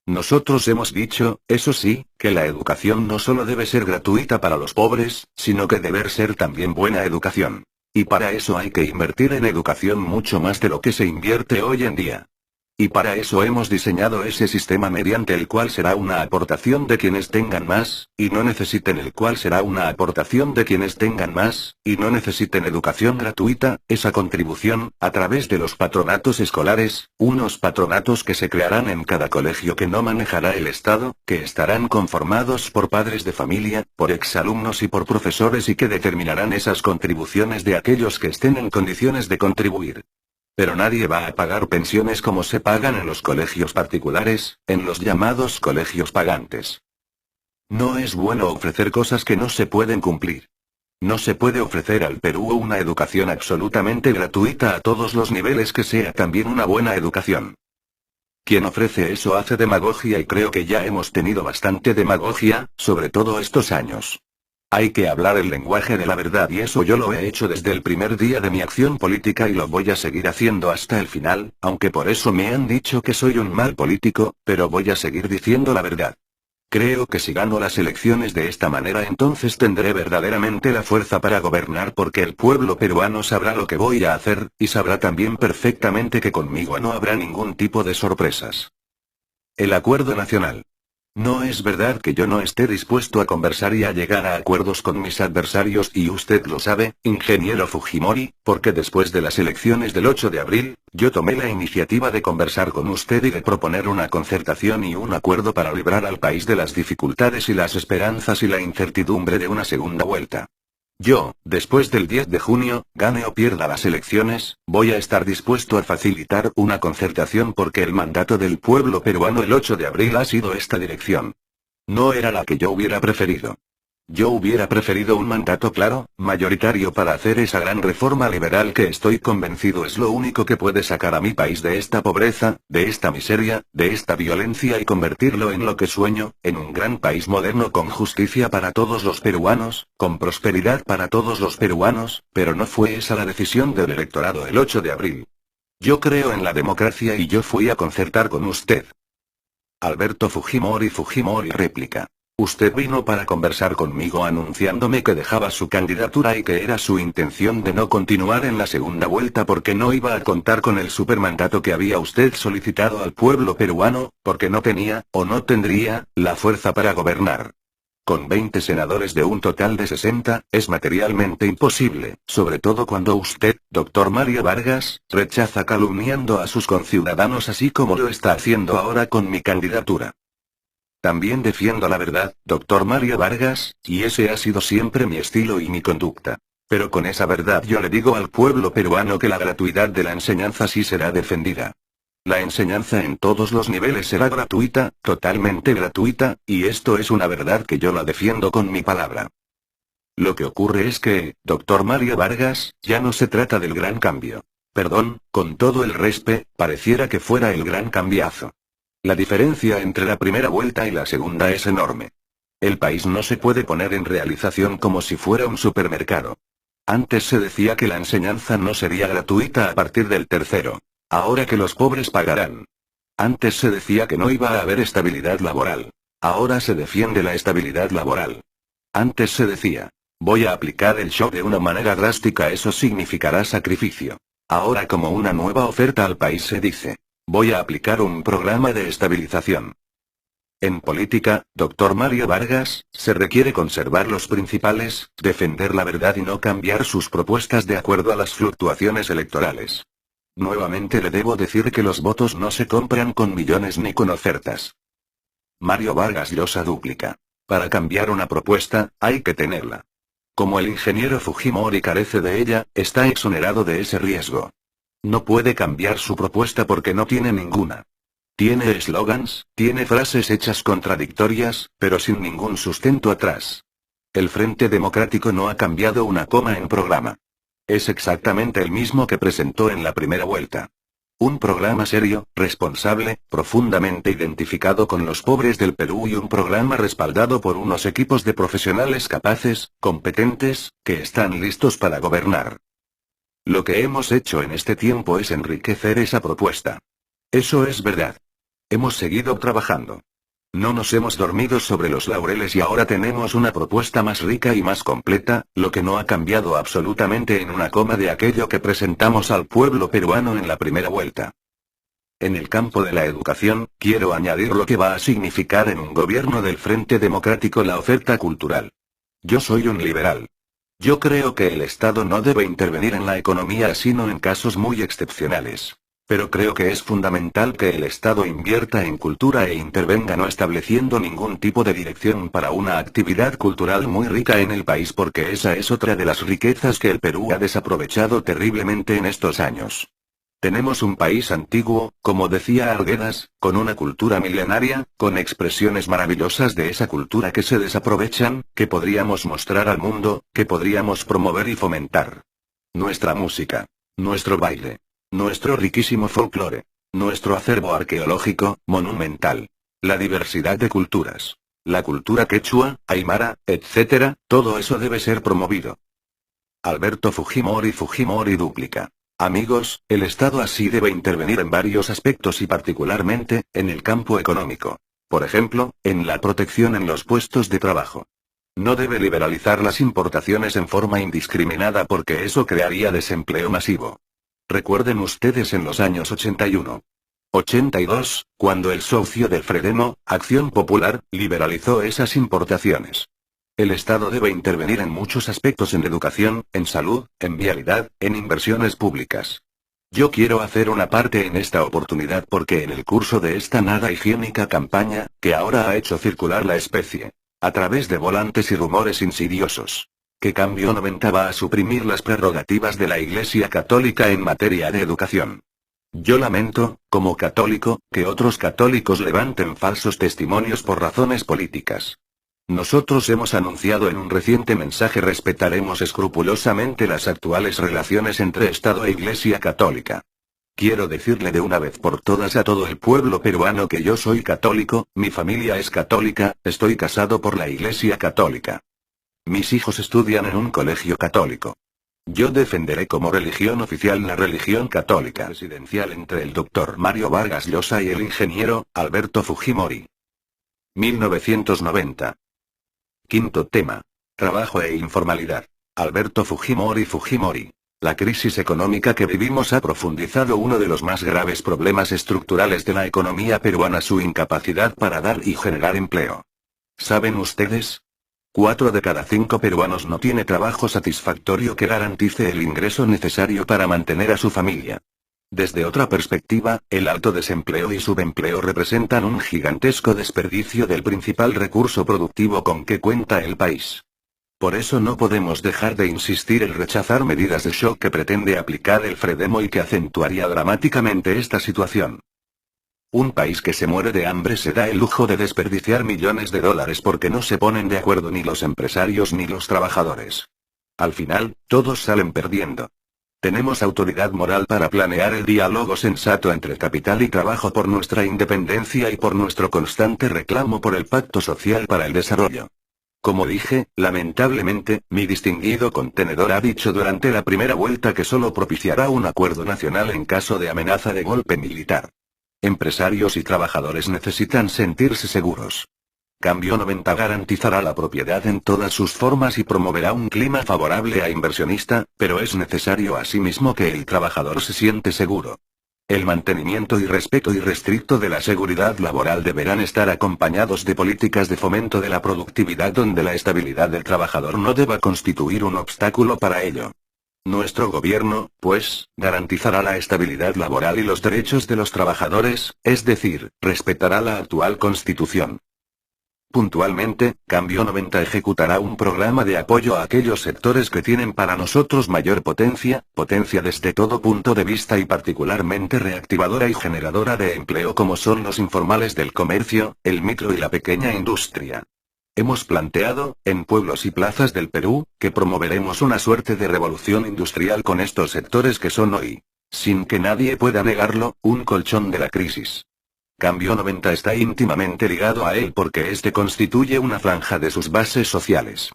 Nosotros hemos dicho, eso sí, que la educación no solo debe ser gratuita para los pobres, sino que debe ser también buena educación. Y para eso hay que invertir en educación mucho más de lo que se invierte hoy en día. Y para eso hemos diseñado ese sistema mediante el cual será una aportación de quienes tengan más, y no necesiten el cual será una aportación de quienes tengan más, y no necesiten educación gratuita, esa contribución, a través de los patronatos escolares, unos patronatos que se crearán en cada colegio que no manejará el Estado, que estarán conformados por padres de familia, por exalumnos y por profesores y que determinarán esas contribuciones de aquellos que estén en condiciones de contribuir. Pero nadie va a pagar pensiones como se pagan en los colegios particulares, en los llamados colegios pagantes. No es bueno ofrecer cosas que no se pueden cumplir. No se puede ofrecer al Perú una educación absolutamente gratuita a todos los niveles que sea también una buena educación. Quien ofrece eso hace demagogia y creo que ya hemos tenido bastante demagogia, sobre todo estos años. Hay que hablar el lenguaje de la verdad y eso yo lo he hecho desde el primer día de mi acción política y lo voy a seguir haciendo hasta el final, aunque por eso me han dicho que soy un mal político, pero voy a seguir diciendo la verdad. Creo que si gano las elecciones de esta manera entonces tendré verdaderamente la fuerza para gobernar porque el pueblo peruano sabrá lo que voy a hacer, y sabrá también perfectamente que conmigo no habrá ningún tipo de sorpresas. El acuerdo nacional. No es verdad que yo no esté dispuesto a conversar y a llegar a acuerdos con mis adversarios y usted lo sabe, ingeniero Fujimori, porque después de las elecciones del 8 de abril, yo tomé la iniciativa de conversar con usted y de proponer una concertación y un acuerdo para librar al país de las dificultades y las esperanzas y la incertidumbre de una segunda vuelta. Yo, después del 10 de junio, gane o pierda las elecciones, voy a estar dispuesto a facilitar una concertación porque el mandato del pueblo peruano el 8 de abril ha sido esta dirección. No era la que yo hubiera preferido. Yo hubiera preferido un mandato claro, mayoritario para hacer esa gran reforma liberal que estoy convencido es lo único que puede sacar a mi país de esta pobreza, de esta miseria, de esta violencia y convertirlo en lo que sueño, en un gran país moderno con justicia para todos los peruanos, con prosperidad para todos los peruanos, pero no fue esa la decisión del electorado el 8 de abril. Yo creo en la democracia y yo fui a concertar con usted. Alberto Fujimori réplica. Usted vino para conversar conmigo anunciándome que dejaba su candidatura y que era su intención de no continuar en la segunda vuelta porque no iba a contar con el supermandato que había usted solicitado al pueblo peruano, porque no tenía, o no tendría, la fuerza para gobernar. Con 20 senadores de un total de 60, es materialmente imposible, sobre todo cuando usted, doctor Mario Vargas, rechaza calumniando a sus conciudadanos así como lo está haciendo ahora con mi candidatura. También defiendo la verdad, doctor Mario Vargas, y ese ha sido siempre mi estilo y mi conducta. Pero con esa verdad yo le digo al pueblo peruano que la gratuidad de la enseñanza sí será defendida. La enseñanza en todos los niveles será gratuita, totalmente gratuita, y esto es una verdad que yo la defiendo con mi palabra. Lo que ocurre es que, doctor Mario Vargas, ya no se trata del gran cambio. Perdón, con todo el respeto, pareciera que fuera el gran cambiazo. La diferencia entre la primera vuelta y la segunda es enorme. El país no se puede poner en realización como si fuera un supermercado. Antes se decía que la enseñanza no sería gratuita a partir del tercero. Ahora que los pobres pagarán. Antes se decía que no iba a haber estabilidad laboral. Ahora se defiende la estabilidad laboral. Antes se decía, voy a aplicar el shock de una manera drástica, eso significará sacrificio. Ahora como una nueva oferta al país se dice, voy a aplicar un programa de estabilización. En política, doctor Mario Vargas, se requiere conservar los principales, defender la verdad y no cambiar sus propuestas de acuerdo a las fluctuaciones electorales. Nuevamente le debo decir que los votos no se compran con millones ni con ofertas. Mario Vargas Llosa duplica. Para cambiar una propuesta, hay que tenerla. Como el ingeniero Fujimori carece de ella, está exonerado de ese riesgo. No puede cambiar su propuesta porque no tiene ninguna. Tiene eslogans, tiene frases hechas contradictorias, pero sin ningún sustento atrás. El Frente Democrático no ha cambiado una coma en programa. Es exactamente el mismo que presentó en la primera vuelta. Un programa serio, responsable, profundamente identificado con los pobres del Perú y un programa respaldado por unos equipos de profesionales capaces, competentes, que están listos para gobernar. Lo que hemos hecho en este tiempo es enriquecer esa propuesta. Eso es verdad. Hemos seguido trabajando. No nos hemos dormido sobre los laureles y ahora tenemos una propuesta más rica y más completa, lo que no ha cambiado absolutamente en una coma de aquello que presentamos al pueblo peruano en la primera vuelta. En el campo de la educación, quiero añadir lo que va a significar en un gobierno del Frente Democrático la oferta cultural. Yo soy un liberal. Yo creo que el Estado no debe intervenir en la economía sino en casos muy excepcionales. Pero creo que es fundamental que el Estado invierta en cultura e intervenga no estableciendo ningún tipo de dirección para una actividad cultural muy rica en el país porque esa es otra de las riquezas que el Perú ha desaprovechado terriblemente en estos años. Tenemos un país antiguo, como decía Arguedas, con una cultura milenaria, con expresiones maravillosas de esa cultura que se desaprovechan, que podríamos mostrar al mundo, que podríamos promover y fomentar. Nuestra música, nuestro baile, nuestro riquísimo folclore, nuestro acervo arqueológico, monumental, la diversidad de culturas, La cultura quechua, aymara, etc., todo eso debe ser promovido. Alberto Fujimori duplica. Amigos, el Estado así debe intervenir en varios aspectos y particularmente, en el campo económico. Por ejemplo, en la protección en los puestos de trabajo. No debe liberalizar las importaciones en forma indiscriminada porque eso crearía desempleo masivo. Recuerden ustedes en los años 81. 82, cuando el socio del Fredemo, Acción Popular, liberalizó esas importaciones. El Estado debe intervenir en muchos aspectos en educación, en salud, en vialidad, en inversiones públicas. Yo quiero hacer una parte en esta oportunidad porque en el curso de esta nada higiénica campaña, que ahora ha hecho circular la especie, a través de volantes y rumores insidiosos, que Cambio 90 va a suprimir las prerrogativas de la Iglesia Católica en materia de educación. Yo lamento, como católico, que otros católicos levanten falsos testimonios por razones políticas. Nosotros hemos anunciado en un reciente mensaje respetaremos escrupulosamente las actuales relaciones entre Estado e Iglesia Católica. Quiero decirle de una vez por todas a todo el pueblo peruano que yo soy católico, mi familia es católica, estoy casado por la Iglesia Católica. Mis hijos estudian en un colegio católico. Yo defenderé como religión oficial la religión católica presidencial entre el Dr. Mario Vargas Llosa y el ingeniero Alberto Fujimori. 1990. Quinto tema. Trabajo e informalidad. Alberto Fujimori. La crisis económica que vivimos ha profundizado uno de los más graves problemas estructurales de la economía peruana: su incapacidad para dar y generar empleo. ¿Saben ustedes? 4 de cada 5 peruanos no tiene trabajo satisfactorio que garantice el ingreso necesario para mantener a su familia. Desde otra perspectiva, el alto desempleo y subempleo representan un gigantesco desperdicio del principal recurso productivo con que cuenta el país. Por eso no podemos dejar de insistir en rechazar medidas de shock que pretende aplicar el Fredemo y que acentuaría dramáticamente esta situación. Un país que se muere de hambre se da el lujo de desperdiciar millones de dólares porque no se ponen de acuerdo ni los empresarios ni los trabajadores. Al final, todos salen perdiendo. Tenemos autoridad moral para planear el diálogo sensato entre capital y trabajo por nuestra independencia y por nuestro constante reclamo por el Pacto Social para el Desarrollo. Como dije, lamentablemente, mi distinguido contenedor ha dicho durante la primera vuelta que solo propiciará un acuerdo nacional en caso de amenaza de golpe militar. Empresarios y trabajadores necesitan sentirse seguros. Cambio 90 garantizará la propiedad en todas sus formas y promoverá un clima favorable a inversionista, pero es necesario asimismo que el trabajador se siente seguro. El mantenimiento y respeto irrestricto de la seguridad laboral deberán estar acompañados de políticas de fomento de la productividad donde la estabilidad del trabajador no deba constituir un obstáculo para ello. Nuestro gobierno, pues, garantizará la estabilidad laboral y los derechos de los trabajadores, es decir, respetará la actual Constitución. Puntualmente, Cambio 90 ejecutará un programa de apoyo a aquellos sectores que tienen para nosotros mayor potencia desde todo punto de vista y particularmente reactivadora y generadora de empleo como son los informales del comercio, el micro y la pequeña industria. Hemos planteado, en pueblos y plazas del Perú, que promoveremos una suerte de revolución industrial con estos sectores que son hoy, sin que nadie pueda negarlo, un colchón de la crisis. Cambio 90 está íntimamente ligado a él porque este constituye una franja de sus bases sociales.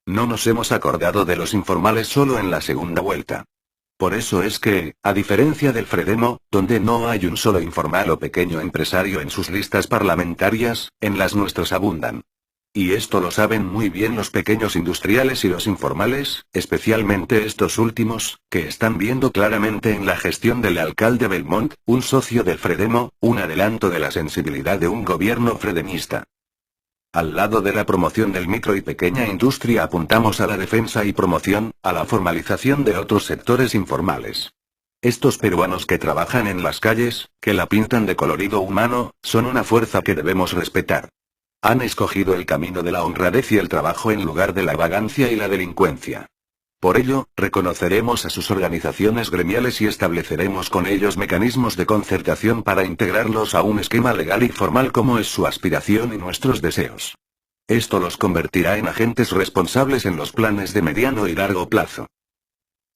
No nos hemos acordado de los informales solo en la segunda vuelta. Por eso es que, a diferencia del Fredemo, donde no hay un solo informal o pequeño empresario en sus listas parlamentarias, en las nuestras abundan. Y esto lo saben muy bien los pequeños industriales y los informales, especialmente estos últimos, que están viendo claramente en la gestión del alcalde Belmont, un socio del Fredemo, un adelanto de la sensibilidad de un gobierno fredemista. Al lado de la promoción del micro y pequeña industria apuntamos a la defensa y promoción, a la formalización de otros sectores informales. Estos peruanos que trabajan en las calles, que la pintan de colorido humano, son una fuerza que debemos respetar. Han escogido el camino de la honradez y el trabajo en lugar de la vagancia y la delincuencia. Por ello, reconoceremos a sus organizaciones gremiales y estableceremos con ellos mecanismos de concertación para integrarlos a un esquema legal y formal como es su aspiración y nuestros deseos. Esto los convertirá en agentes responsables en los planes de mediano y largo plazo.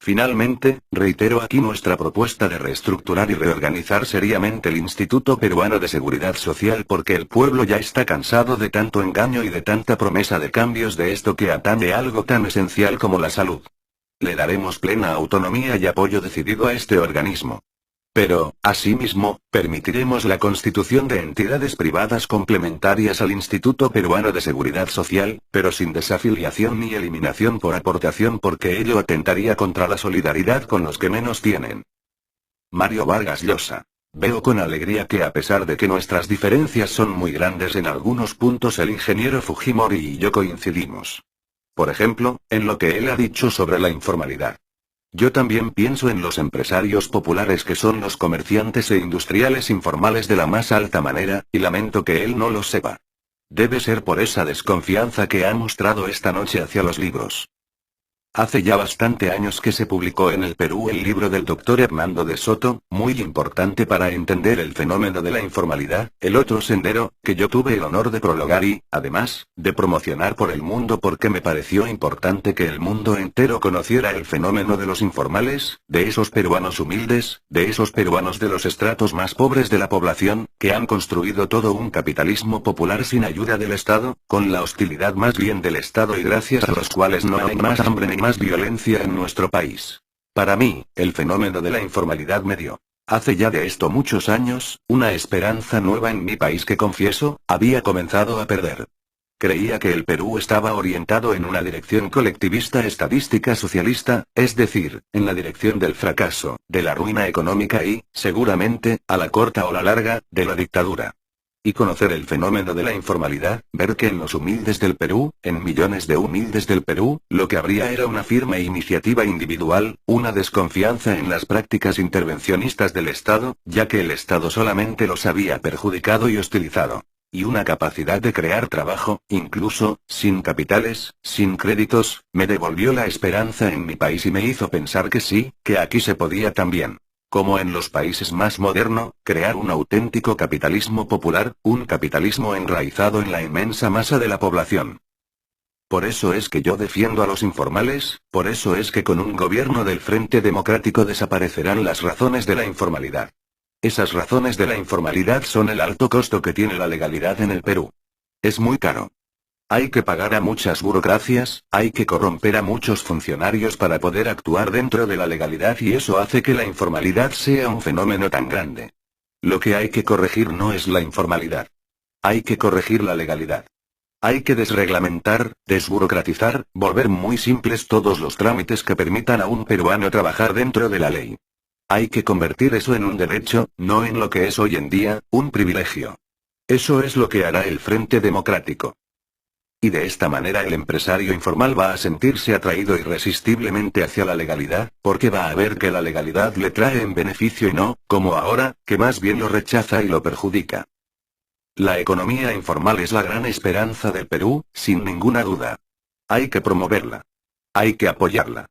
Finalmente, reitero aquí nuestra propuesta de reestructurar y reorganizar seriamente el Instituto Peruano de Seguridad Social porque el pueblo ya está cansado de tanto engaño y de tanta promesa de cambios de esto que atañe a algo tan esencial como la salud. Le daremos plena autonomía y apoyo decidido a este organismo. Pero, asimismo, permitiremos la constitución de entidades privadas complementarias al Instituto Peruano de Seguridad Social, pero sin desafiliación ni eliminación por aportación porque ello atentaría contra la solidaridad con los que menos tienen. Mario Vargas Llosa. Veo con alegría que a pesar de que nuestras diferencias son muy grandes en algunos puntos el ingeniero Fujimori y yo coincidimos. Por ejemplo, en lo que él ha dicho sobre la informalidad. Yo también pienso en los empresarios populares que son los comerciantes e industriales informales de la más alta manera, y lamento que él no lo sepa. Debe ser por esa desconfianza que ha mostrado esta noche hacia los libros. Hace ya bastante años que se publicó en el Perú el libro del Dr. Hernando de Soto, muy importante para entender el fenómeno de la informalidad, El otro sendero, que yo tuve el honor de prologar y, además, de promocionar por el mundo porque me pareció importante que el mundo entero conociera el fenómeno de los informales, de esos peruanos humildes, de esos peruanos de los estratos más pobres de la población, que han construido todo un capitalismo popular sin ayuda del Estado, con la hostilidad más bien del Estado y gracias a los cuales no hay más hambre ni más violencia en nuestro país. Para mí, el fenómeno de la informalidad me dio, hace ya de esto muchos años, una esperanza nueva en mi país que confieso, había comenzado a perder. Creía que el Perú estaba orientado en una dirección colectivista estadística socialista, es decir, en la dirección del fracaso, de la ruina económica y, seguramente, a la corta o la larga, de la dictadura. Y conocer el fenómeno de la informalidad, ver que en los humildes del Perú, en millones de humildes del Perú, lo que habría era una firme iniciativa individual, una desconfianza en las prácticas intervencionistas del Estado, ya que el Estado solamente los había perjudicado y hostilizado. Y una capacidad de crear trabajo, incluso, sin capitales, sin créditos, me devolvió la esperanza en mi país y me hizo pensar que sí, que aquí se podía también. Como en los países más modernos, crear un auténtico capitalismo popular, un capitalismo enraizado en la inmensa masa de la población. Por eso es que yo defiendo a los informales, por eso es que con un gobierno del Frente Democrático desaparecerán las razones de la informalidad. Esas razones de la informalidad son el alto costo que tiene la legalidad en el Perú. Es muy caro. Hay que pagar a muchas burocracias, hay que corromper a muchos funcionarios para poder actuar dentro de la legalidad y eso hace que la informalidad sea un fenómeno tan grande. Lo que hay que corregir no es la informalidad. Hay que corregir la legalidad. Hay que desreglamentar, desburocratizar, volver muy simples todos los trámites que permitan a un peruano trabajar dentro de la ley. Hay que convertir eso en un derecho, no en lo que es hoy en día, un privilegio. Eso es lo que hará el Frente Democrático. Y de esta manera el empresario informal va a sentirse atraído irresistiblemente hacia la legalidad, porque va a ver que la legalidad le trae en beneficio y no, como ahora, que más bien lo rechaza y lo perjudica. La economía informal es la gran esperanza del Perú, sin ninguna duda. Hay que promoverla. Hay que apoyarla.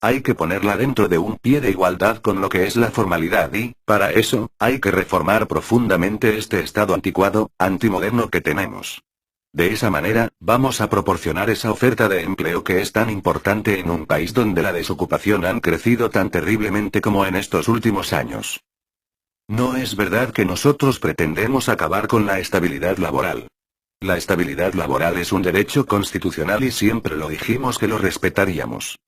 Hay que ponerla dentro de un pie de igualdad con lo que es la formalidad y, para eso, hay que reformar profundamente este estado anticuado, antimoderno que tenemos. De esa manera, vamos a proporcionar esa oferta de empleo que es tan importante en un país donde la desocupación ha crecido tan terriblemente como en estos últimos años. No es verdad que nosotros pretendemos acabar con la estabilidad laboral. La estabilidad laboral es un derecho constitucional y siempre lo dijimos que lo respetaríamos.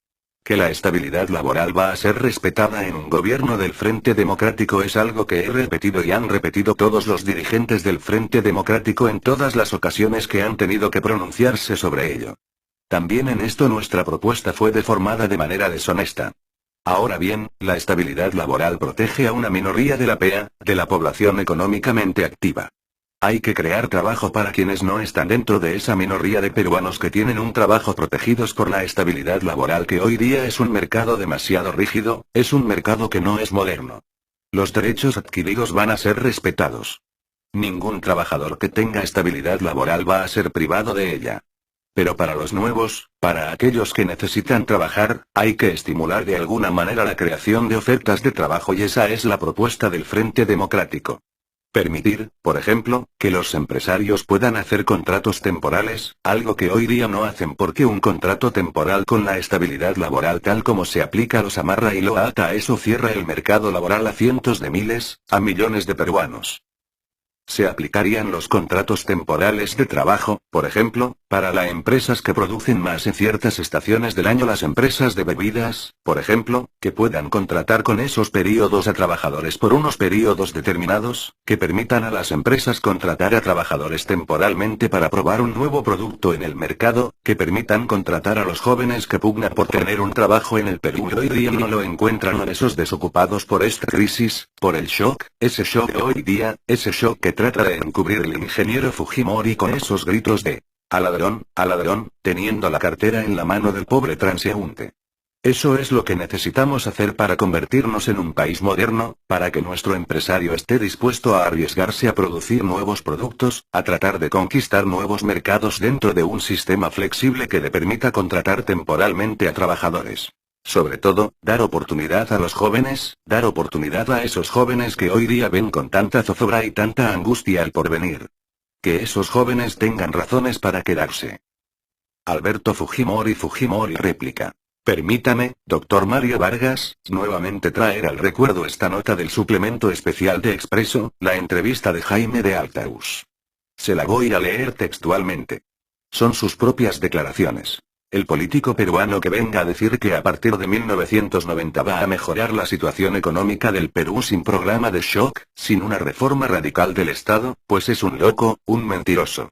Que la estabilidad laboral va a ser respetada en un gobierno del Frente Democrático es algo que he repetido y han repetido todos los dirigentes del Frente Democrático en todas las ocasiones que han tenido que pronunciarse sobre ello. También en esto nuestra propuesta fue deformada de manera deshonesta. Ahora bien, la estabilidad laboral protege a una minoría de la PEA, de la población económicamente activa. Hay que crear trabajo para quienes no están dentro de esa minoría de peruanos que tienen un trabajo protegidos por la estabilidad laboral que hoy día es un mercado demasiado rígido, es un mercado que no es moderno. Los derechos adquiridos van a ser respetados. Ningún trabajador que tenga estabilidad laboral va a ser privado de ella. Pero para los nuevos, para aquellos que necesitan trabajar, hay que estimular de alguna manera la creación de ofertas de trabajo y esa es la propuesta del Frente Democrático. Permitir, por ejemplo, que los empresarios puedan hacer contratos temporales, algo que hoy día no hacen porque un contrato temporal con la estabilidad laboral tal como se aplica los amarra y lo ata a eso cierra el mercado laboral a cientos de miles, a millones de peruanos. Se aplicarían los contratos temporales de trabajo, por ejemplo, para las empresas que producen más en ciertas estaciones del año, las empresas de bebidas, por ejemplo, que puedan contratar con esos periodos a trabajadores por unos periodos determinados, que permitan a las empresas contratar a trabajadores temporalmente para probar un nuevo producto en el mercado, que permitan contratar a los jóvenes que pugnan por tener un trabajo en el Perú y hoy día no lo encuentran, a esos desocupados por esta crisis, por el shock, ese shock de hoy día, ese shock que trata de encubrir el ingeniero Fujimori con esos gritos de al ladrón, teniendo la cartera en la mano del pobre transeúnte. Eso es lo que necesitamos hacer para convertirnos en un país moderno, para que nuestro empresario esté dispuesto a arriesgarse a producir nuevos productos, a tratar de conquistar nuevos mercados dentro de un sistema flexible que le permita contratar temporalmente a trabajadores. Sobre todo, dar oportunidad a los jóvenes, dar oportunidad a esos jóvenes que hoy día ven con tanta zozobra y tanta angustia el porvenir. Que esos jóvenes tengan razones para quedarse. Alberto Fujimori réplica. Permítame, doctor Mario Vargas, nuevamente traer al recuerdo esta nota del suplemento especial de Expreso, la entrevista de Jaime de Altaús. Se la voy a leer textualmente. Son sus propias declaraciones. El político peruano que venga a decir que a partir de 1990 va a mejorar la situación económica del Perú sin programa de shock, sin una reforma radical del Estado, pues es un loco, un mentiroso.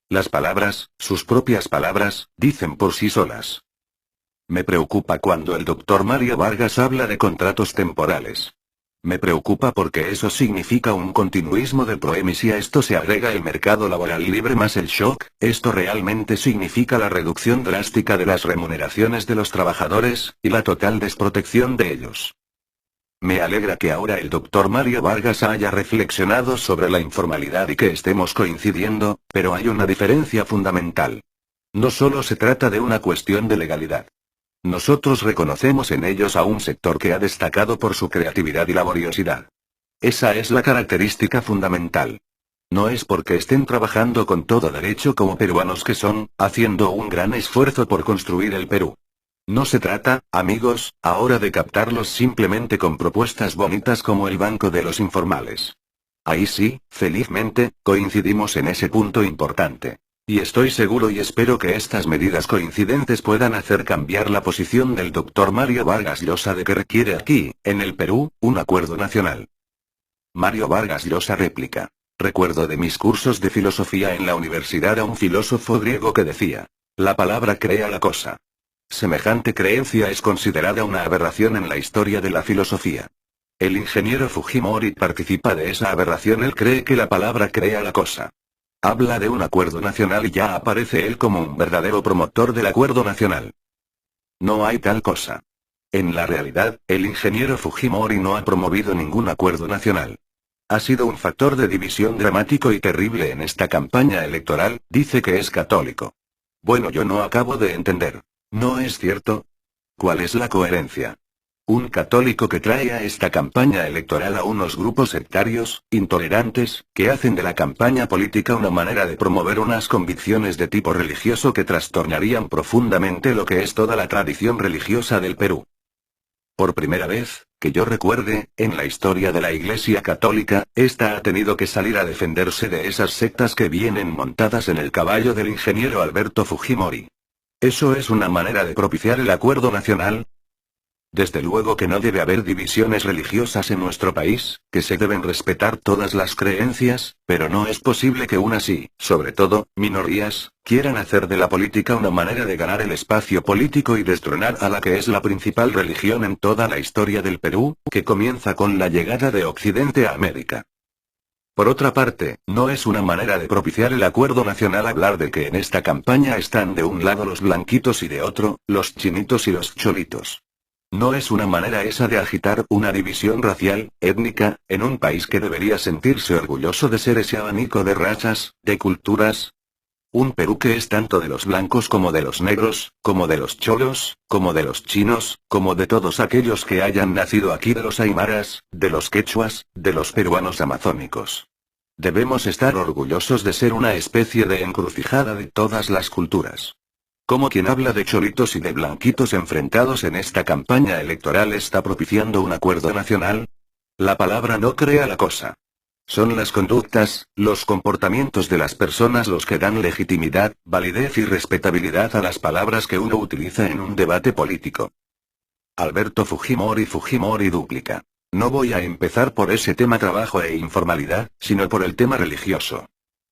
Las palabras, sus propias palabras, dicen por sí solas. Me preocupa cuando el doctor Mario Vargas habla de contratos temporales. Me preocupa porque eso significa un continuismo del PROEM y si a esto se agrega el mercado laboral libre más el shock, esto realmente significa la reducción drástica de las remuneraciones de los trabajadores, y la total desprotección de ellos. Me alegra que ahora el doctor Mario Vargas haya reflexionado sobre la informalidad y que estemos coincidiendo, pero hay una diferencia fundamental. No solo se trata de una cuestión de legalidad. Nosotros reconocemos en ellos a un sector que ha destacado por su creatividad y laboriosidad. Esa es la característica fundamental. No es porque estén trabajando con todo derecho como peruanos que son, haciendo un gran esfuerzo por construir el Perú. No se trata, amigos, ahora de captarlos simplemente con propuestas bonitas como el Banco de los Informales. Ahí sí, felizmente, coincidimos en ese punto importante. Y estoy seguro y espero que estas medidas coincidentes puedan hacer cambiar la posición del doctor Mario Vargas Llosa de que requiere aquí, en el Perú, un acuerdo nacional. Mario Vargas Llosa réplica. Recuerdo de mis cursos de filosofía en la universidad a un filósofo griego que decía, la palabra crea la cosa. Semejante creencia es considerada una aberración en la historia de la filosofía. El ingeniero Fujimori participa de esa aberración, él cree que la palabra crea la cosa. Habla de un acuerdo nacional y ya aparece él como un verdadero promotor del acuerdo nacional. No hay tal cosa. En la realidad, el ingeniero Fujimori no ha promovido ningún acuerdo nacional. Ha sido un factor de división dramático y terrible en esta campaña electoral, dice que es católico. Bueno, yo no acabo de entender. ¿No es cierto? ¿Cuál es la coherencia? Un católico que trae a esta campaña electoral a unos grupos sectarios, intolerantes, que hacen de la campaña política una manera de promover unas convicciones de tipo religioso que trastornarían profundamente lo que es toda la tradición religiosa del Perú. Por primera vez, que yo recuerde, en la historia de la Iglesia Católica, esta ha tenido que salir a defenderse de esas sectas que vienen montadas en el caballo del ingeniero Alberto Fujimori. ¿Eso es una manera de propiciar el acuerdo nacional? Desde luego que no debe haber divisiones religiosas en nuestro país, que se deben respetar todas las creencias, pero no es posible que unas y, sobre todo, minorías, quieran hacer de la política una manera de ganar el espacio político y destronar a la que es la principal religión en toda la historia del Perú, que comienza con la llegada de Occidente a América. Por otra parte, no es una manera de propiciar el acuerdo nacional hablar de que en esta campaña están de un lado los blanquitos y de otro, los chinitos y los cholitos. No es una manera esa de agitar una división racial, étnica, en un país que debería sentirse orgulloso de ser ese abanico de razas, de culturas. Un Perú que es tanto de los blancos como de los negros, como de los cholos, como de los chinos, como de todos aquellos que hayan nacido aquí, de los aymaras, de los quechuas, de los peruanos amazónicos. Debemos estar orgullosos de ser una especie de encrucijada de todas las culturas. Como quien habla de cholitos y de blanquitos enfrentados en esta campaña electoral está propiciando un acuerdo nacional. La palabra no crea la cosa. Son las conductas, los comportamientos de las personas los que dan legitimidad, validez y respetabilidad a las palabras que uno utiliza en un debate político. Alberto Fujimori duplica. No voy a empezar por ese tema trabajo e informalidad, sino por el tema religioso.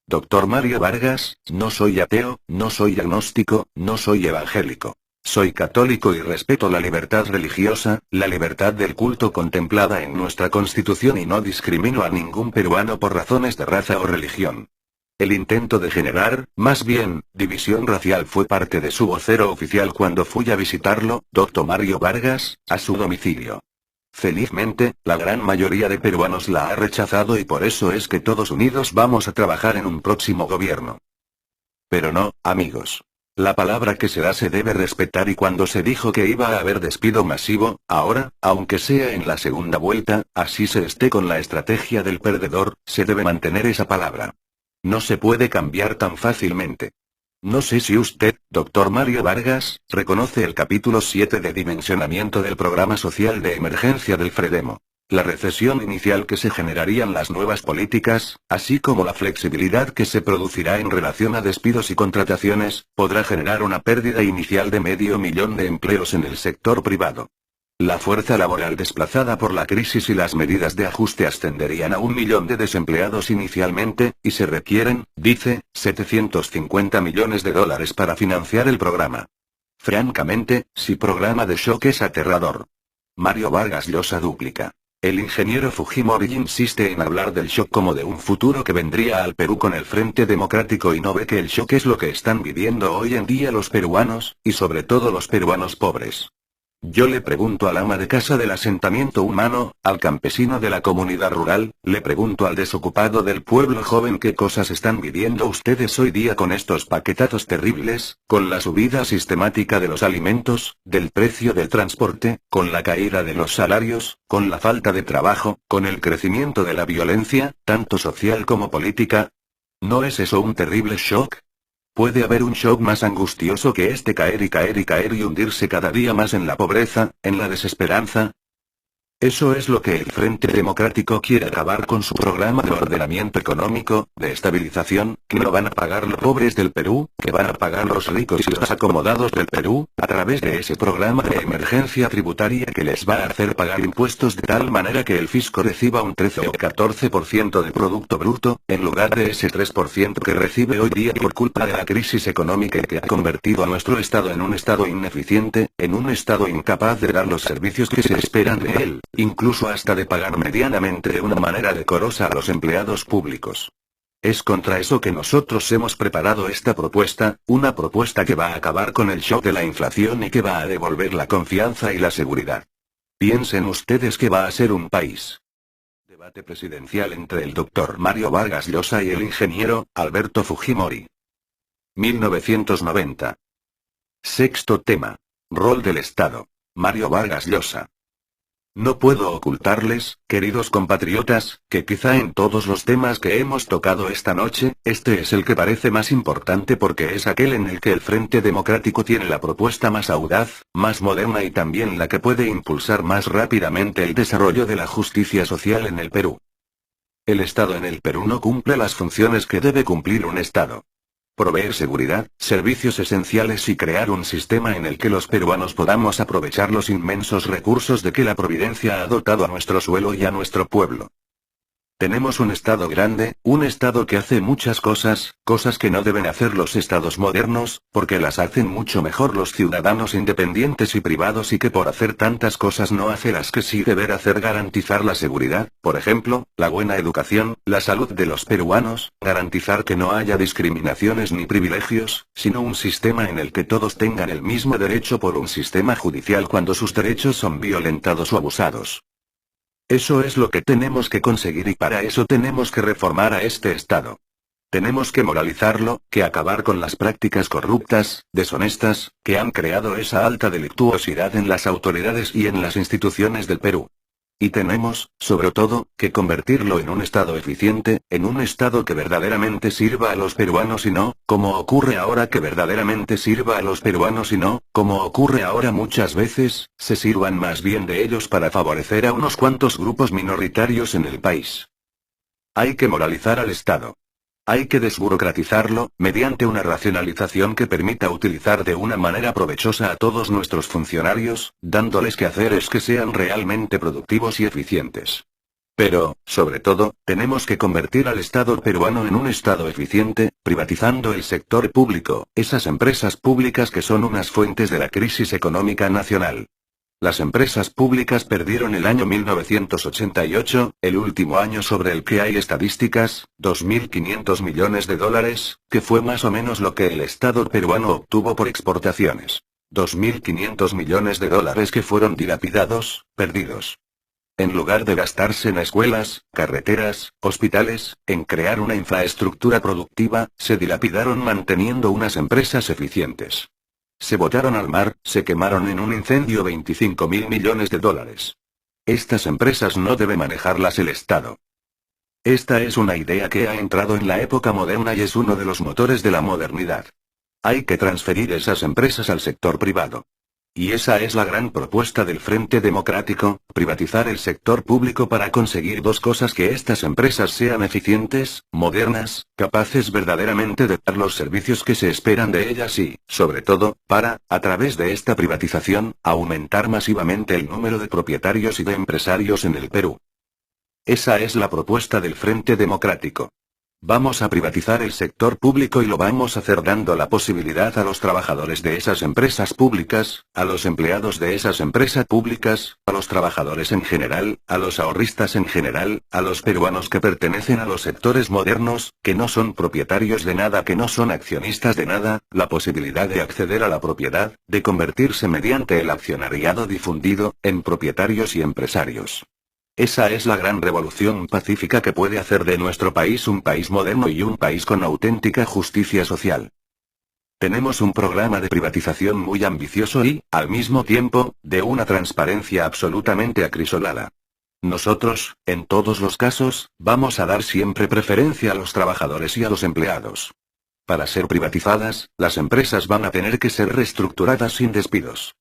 Doctor Mario Vargas, no soy ateo, no soy agnóstico, no soy evangélico. Soy católico y respeto la libertad religiosa, la libertad del culto contemplada en nuestra Constitución y no discrimino a ningún peruano por razones de raza o religión. El intento de generar, más bien, división racial fue parte de su vocero oficial cuando fui a visitarlo, Dr. Mario Vargas, a su domicilio. Felizmente, la gran mayoría de peruanos la ha rechazado y por eso es que todos unidos vamos a trabajar en un próximo gobierno. Pero no, amigos. La palabra que se da se debe respetar y cuando se dijo que iba a haber despido masivo, ahora, aunque sea en la segunda vuelta, así se esté con la estrategia del perdedor, se debe mantener esa palabra. No se puede cambiar tan fácilmente. No sé si usted, doctor Mario Vargas, reconoce el capítulo 7 de dimensionamiento del programa social de emergencia del Fredemo. La recesión inicial que se generarían las nuevas políticas, así como la flexibilidad que se producirá en relación a despidos y contrataciones, podrá generar una pérdida inicial de 500.000 de empleos en el sector privado. La fuerza laboral desplazada por la crisis y las medidas de ajuste ascenderían a 1 millón de desempleados inicialmente, y se requieren, dice, 750 millones de dólares para financiar el programa. Francamente, si programa de shock es aterrador. Mario Vargas Llosa duplica. El ingeniero Fujimori insiste en hablar del shock como de un futuro que vendría al Perú con el Frente Democrático y no ve que el shock es lo que están viviendo hoy en día los peruanos, y sobre todo los peruanos pobres. Yo le pregunto al ama de casa del asentamiento humano, al campesino de la comunidad rural, le pregunto al desocupado del pueblo joven qué cosas están viviendo ustedes hoy día con estos paquetazos terribles, con la subida sistemática de los alimentos, del precio del transporte, con la caída de los salarios, con la falta de trabajo, con el crecimiento de la violencia, tanto social como política. ¿No es eso un terrible shock? ¿Puede haber un shock más angustioso que este caer y caer y caer y hundirse cada día más en la pobreza, en la desesperanza? Eso es lo que el Frente Democrático quiere acabar con su programa de ordenamiento económico, de estabilización, que no van a pagar los pobres del Perú, que van a pagar los ricos y los acomodados del Perú, a través de ese programa de emergencia tributaria que les va a hacer pagar impuestos de tal manera que el fisco reciba un 13 o 14% del Producto Bruto, en lugar de ese 3% que recibe hoy día por culpa de la crisis económica que ha convertido a nuestro Estado en un Estado ineficiente, en un Estado incapaz de dar los servicios que se esperan de él. Incluso hasta de pagar medianamente de una manera decorosa a los empleados públicos. Es contra eso que nosotros hemos preparado esta propuesta, una propuesta que va a acabar con el shock de la inflación y que va a devolver la confianza y la seguridad. Piensen ustedes que va a ser un país. Debate presidencial entre el doctor Mario Vargas Llosa y el ingeniero Alberto Fujimori. 1990. Sexto tema. Rol del Estado. Mario Vargas Llosa. No puedo ocultarles, queridos compatriotas, que quizá en todos los temas que hemos tocado esta noche, este es el que parece más importante porque es aquel en el que el Frente Democrático tiene la propuesta más audaz, más moderna y también la que puede impulsar más rápidamente el desarrollo de la justicia social en el Perú. El Estado en el Perú no cumple las funciones que debe cumplir un Estado. Proveer seguridad, servicios esenciales y crear un sistema en el que los peruanos podamos aprovechar los inmensos recursos de que la providencia ha dotado a nuestro suelo y a nuestro pueblo. Tenemos un Estado grande, un Estado que hace muchas cosas, cosas que no deben hacer los Estados modernos, porque las hacen mucho mejor los ciudadanos independientes y privados y que por hacer tantas cosas no hace las que sí deber hacer: garantizar la seguridad, por ejemplo, la buena educación, la salud de los peruanos, garantizar que no haya discriminaciones ni privilegios, sino un sistema en el que todos tengan el mismo derecho por un sistema judicial cuando sus derechos son violentados o abusados. Eso es lo que tenemos que conseguir y para eso tenemos que reformar a este Estado. Tenemos que moralizarlo, que acabar con las prácticas corruptas, deshonestas, que han creado esa alta delictuosidad en las autoridades y en las instituciones del Perú. Y tenemos, sobre todo, que convertirlo en un Estado eficiente, en un Estado que verdaderamente sirva a los peruanos y no, como ocurre ahora, que verdaderamente sirva a los peruanos y no, como ocurre ahora muchas veces, se sirvan más bien de ellos para favorecer a unos cuantos grupos minoritarios en el país. Hay que moralizar al Estado. Hay que desburocratizarlo, mediante una racionalización que permita utilizar de una manera provechosa a todos nuestros funcionarios, dándoles quehaceres que sean realmente productivos y eficientes. Pero, sobre todo, tenemos que convertir al Estado peruano en un Estado eficiente, privatizando el sector público, esas empresas públicas que son unas fuentes de la crisis económica nacional. Las empresas públicas perdieron el año 1988, el último año sobre el que hay estadísticas, $2.500 millones, que fue más o menos lo que el Estado peruano obtuvo por exportaciones. $2.500 millones que fueron dilapidados, perdidos. En lugar de gastarse en escuelas, carreteras, hospitales, en crear una infraestructura productiva, se dilapidaron manteniendo unas empresas eficientes. Se botaron al mar, se quemaron en un incendio $25.000 millones. Estas empresas no debe manejarlas el Estado. Esta es una idea que ha entrado en la época moderna y es uno de los motores de la modernidad. Hay que transferir esas empresas al sector privado. Y esa es la gran propuesta del Frente Democrático, privatizar el sector público para conseguir dos cosas: que estas empresas sean eficientes, modernas, capaces verdaderamente de dar los servicios que se esperan de ellas y, sobre todo, para, a través de esta privatización, aumentar masivamente el número de propietarios y de empresarios en el Perú. Esa es la propuesta del Frente Democrático. Vamos a privatizar el sector público y lo vamos a hacer dando la posibilidad a los trabajadores de esas empresas públicas, a los empleados de esas empresas públicas, a los trabajadores en general, a los ahorristas en general, a los peruanos que pertenecen a los sectores modernos, que no son propietarios de nada, que no son accionistas de nada, la posibilidad de acceder a la propiedad, de convertirse mediante el accionariado difundido, en propietarios y empresarios. Esa es la gran revolución pacífica que puede hacer de nuestro país un país moderno y un país con auténtica justicia social. Tenemos un programa de privatización muy ambicioso y, al mismo tiempo, de una transparencia absolutamente acrisolada. Nosotros, en todos los casos, vamos a dar siempre preferencia a los trabajadores y a los empleados. Para ser privatizadas, las empresas van a tener que ser reestructuradas sin despidos.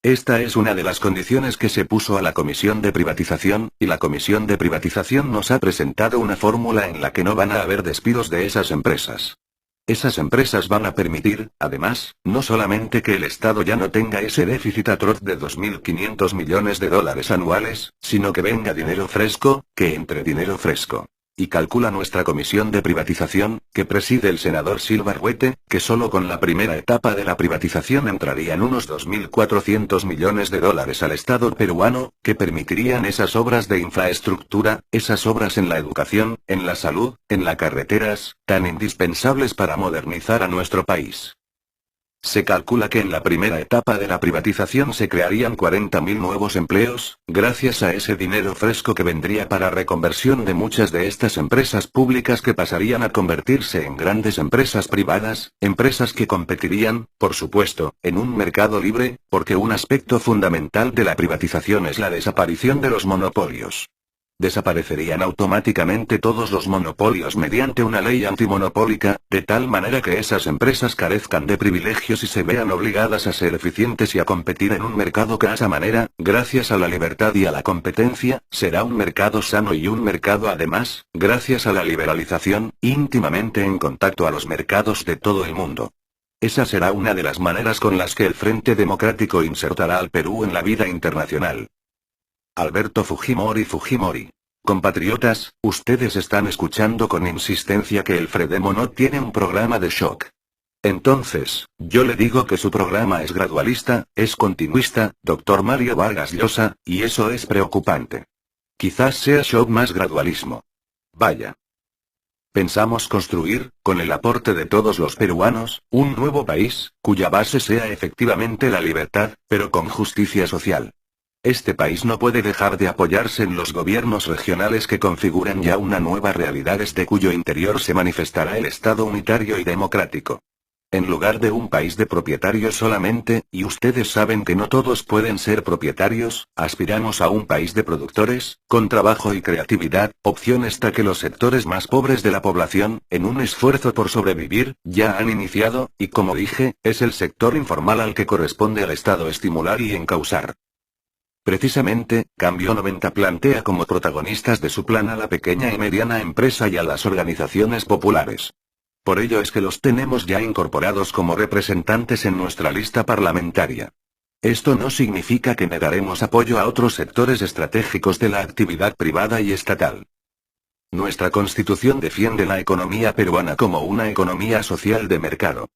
Esta es una de las condiciones que se puso a la Comisión de Privatización, y la Comisión de Privatización nos ha presentado una fórmula en la que no van a haber despidos de esas empresas. Esas empresas van a permitir, además, no solamente que el Estado ya no tenga ese déficit atroz de $2.500 millones anuales, sino que venga dinero fresco, que entre dinero fresco. Y calcula nuestra Comisión de Privatización, que preside el senador Silva Arruete, que solo con la primera etapa de la privatización entrarían unos $2.400 millones al Estado peruano, que permitirían esas obras de infraestructura, esas obras en la educación, en la salud, en las carreteras, tan indispensables para modernizar a nuestro país. Se calcula que en la primera etapa de la privatización se crearían 40.000 nuevos empleos, gracias a ese dinero fresco que vendría para reconversión de muchas de estas empresas públicas que pasarían a convertirse en grandes empresas privadas, empresas que competirían, por supuesto, en un mercado libre, porque un aspecto fundamental de la privatización es la desaparición de los monopolios. Desaparecerían automáticamente todos los monopolios mediante una ley antimonopólica, de tal manera que esas empresas carezcan de privilegios y se vean obligadas a ser eficientes y a competir en un mercado que de esa manera, gracias a la libertad y a la competencia, será un mercado sano y un mercado además, gracias a la liberalización, íntimamente en contacto a los mercados de todo el mundo. Esa será una de las maneras con las que el Frente Democrático insertará al Perú en la vida internacional. Alberto Fujimori. Compatriotas, ustedes están escuchando con insistencia que el Fredemo no tiene un programa de shock. Entonces, yo le digo que su programa es gradualista, es continuista, Dr. Mario Vargas Llosa, y eso es preocupante. Quizás sea shock más gradualismo. Vaya. Pensamos construir, con el aporte de todos los peruanos, un nuevo país, cuya base sea efectivamente la libertad, pero con justicia social. Este país no puede dejar de apoyarse en los gobiernos regionales que configuran ya una nueva realidad desde cuyo interior se manifestará el Estado unitario y democrático. En lugar de un país de propietarios solamente, y ustedes saben que no todos pueden ser propietarios, aspiramos a un país de productores, con trabajo y creatividad, opción esta que los sectores más pobres de la población, en un esfuerzo por sobrevivir, ya han iniciado, y como dije, es el sector informal al que corresponde al Estado estimular y encauzar. Precisamente, Cambio 90 plantea como protagonistas de su plan a la pequeña y mediana empresa y a las organizaciones populares. Por ello es que los tenemos ya incorporados como representantes en nuestra lista parlamentaria. Esto no significa que negaremos apoyo a otros sectores estratégicos de la actividad privada y estatal. Nuestra Constitución defiende la economía peruana como una economía social de mercado.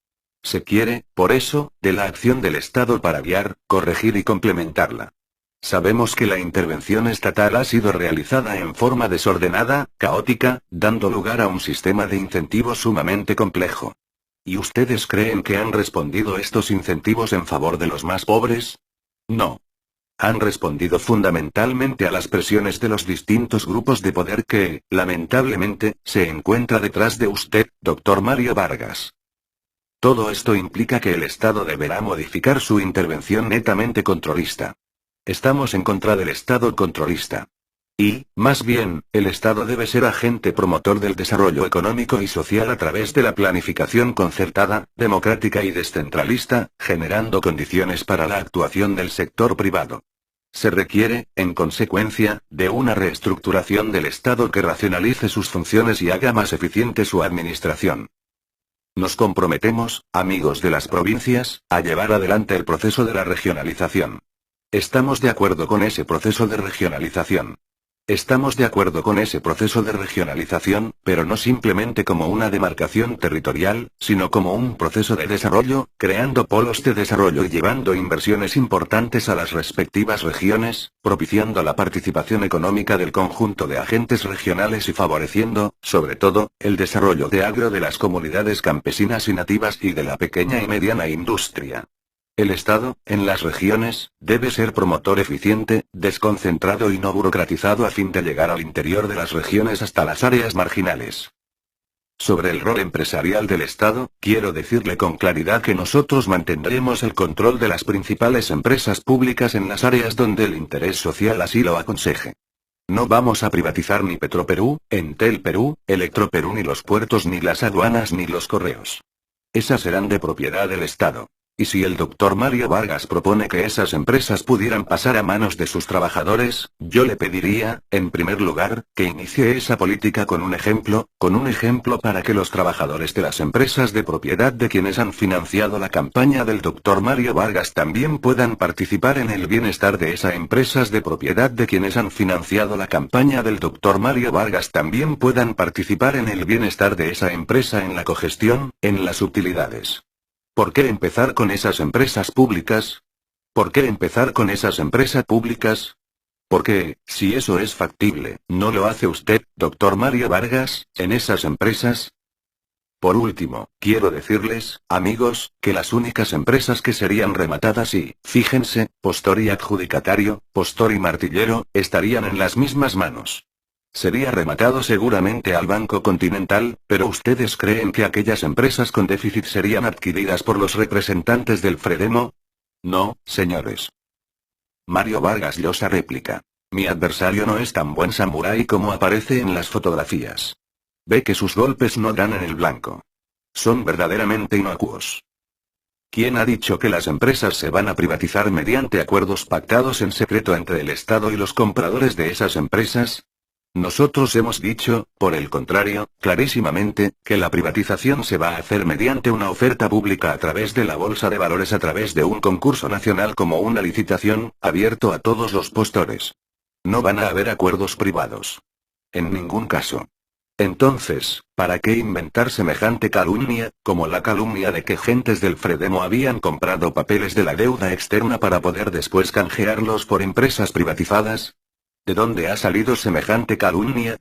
Se quiere, por eso, de la acción del Estado para guiar, corregir y complementarla. Sabemos que la intervención estatal ha sido realizada en forma desordenada, caótica, dando lugar a un sistema de incentivos sumamente complejo. ¿Y ustedes creen que han respondido estos incentivos en favor de los más pobres? No. Han respondido fundamentalmente a las presiones de los distintos grupos de poder que, lamentablemente, se encuentra detrás de usted, doctor Mario Vargas. Todo esto implica que el Estado deberá modificar su intervención netamente controlista. Estamos en contra del Estado controlista. Y, más bien, el Estado debe ser agente promotor del desarrollo económico y social a través de la planificación concertada, democrática y descentralista, generando condiciones para la actuación del sector privado. Se requiere, en consecuencia, de una reestructuración del Estado que racionalice sus funciones y haga más eficiente su administración. Nos comprometemos, amigos de las provincias, a llevar adelante el proceso de la regionalización. Estamos de acuerdo con ese proceso de regionalización. Estamos de acuerdo con ese proceso de regionalización, pero no simplemente como una demarcación territorial, sino como un proceso de desarrollo, creando polos de desarrollo y llevando inversiones importantes a las respectivas regiones, propiciando la participación económica del conjunto de agentes regionales y favoreciendo, sobre todo, el desarrollo de agro de las comunidades campesinas y nativas y de la pequeña y mediana industria. El Estado, en las regiones, debe ser promotor eficiente, desconcentrado y no burocratizado a fin de llegar al interior de las regiones hasta las áreas marginales. Sobre el rol empresarial del Estado, quiero decirle con claridad que nosotros mantendremos el control de las principales empresas públicas en las áreas donde el interés social así lo aconseje. No vamos a privatizar ni Petroperú, Entel Perú, Electroperú ni los puertos ni las aduanas ni los correos. Esas serán de propiedad del Estado. Y si el doctor Mario Vargas propone que esas empresas pudieran pasar a manos de sus trabajadores, yo le pediría, en primer lugar, que inicie esa política con un ejemplo para que los trabajadores de las empresas de propiedad de quienes han financiado la campaña del doctor Mario Vargas también puedan participar en el bienestar de esas empresas de propiedad de quienes han financiado la campaña del doctor Mario Vargas también puedan participar en el bienestar de esa empresa en la cogestión, en las utilidades. ¿Por qué empezar con esas empresas públicas? ¿Por qué empezar con esas empresas públicas? Porque, si eso es factible, ¿no lo hace usted, doctor Mario Vargas, en esas empresas? Por último, quiero decirles, amigos, que las únicas empresas que serían rematadas y, fíjense, postor y adjudicatario, postor y martillero, estarían en las mismas manos. Sería rematado seguramente al Banco Continental, pero ¿ustedes creen que aquellas empresas con déficit serían adquiridas por los representantes del Fredemo? No, señores. Mario Vargas Llosa réplica. Mi adversario no es tan buen samurái como aparece en las fotografías. Ve que sus golpes no dan en el blanco. Son verdaderamente inocuos. ¿Quién ha dicho que las empresas se van a privatizar mediante acuerdos pactados en secreto entre el Estado y los compradores de esas empresas? Nosotros hemos dicho, por el contrario, clarísimamente, que la privatización se va a hacer mediante una oferta pública a través de la Bolsa de Valores a través de un concurso nacional como una licitación, abierto a todos los postores. No van a haber acuerdos privados. En ningún caso. Entonces, ¿para qué inventar semejante calumnia, como la calumnia de que gentes del Fredemo habían comprado papeles de la deuda externa para poder después canjearlos por empresas privatizadas? ¿De dónde ha salido semejante calumnia?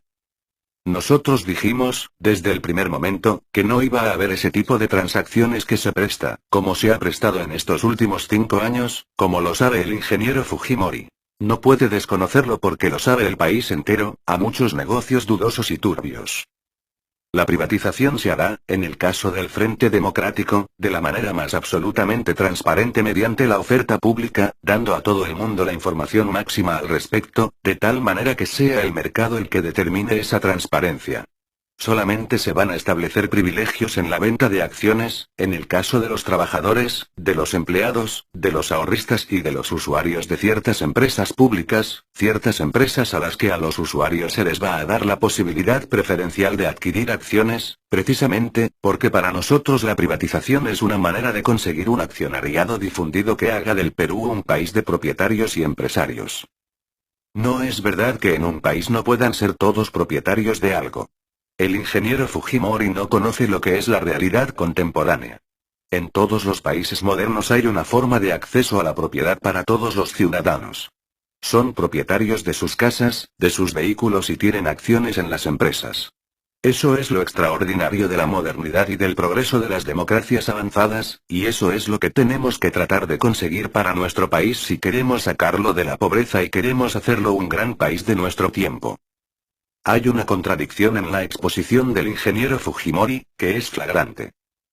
Nosotros dijimos, desde el primer momento, que no iba a haber ese tipo de transacciones que se presta, como se ha prestado en estos últimos 5 años, como lo sabe el ingeniero Fujimori. No puede desconocerlo porque lo sabe el país entero, a muchos negocios dudosos y turbios. La privatización se hará, en el caso del Frente Democrático, de la manera más absolutamente transparente mediante la oferta pública, dando a todo el mundo la información máxima al respecto, de tal manera que sea el mercado el que determine esa transparencia. Solamente se van a establecer privilegios en la venta de acciones, en el caso de los trabajadores, de los empleados, de los ahorristas y de los usuarios de ciertas empresas públicas, ciertas empresas a las que a los usuarios se les va a dar la posibilidad preferencial de adquirir acciones, precisamente, porque para nosotros la privatización es una manera de conseguir un accionariado difundido que haga del Perú un país de propietarios y empresarios. No es verdad que en un país no puedan ser todos propietarios de algo. El ingeniero Fujimori no conoce lo que es la realidad contemporánea. En todos los países modernos hay una forma de acceso a la propiedad para todos los ciudadanos. Son propietarios de sus casas, de sus vehículos y tienen acciones en las empresas. Eso es lo extraordinario de la modernidad y del progreso de las democracias avanzadas, y eso es lo que tenemos que tratar de conseguir para nuestro país si queremos sacarlo de la pobreza y queremos hacerlo un gran país de nuestro tiempo. Hay una contradicción en la exposición del ingeniero Fujimori, que es flagrante.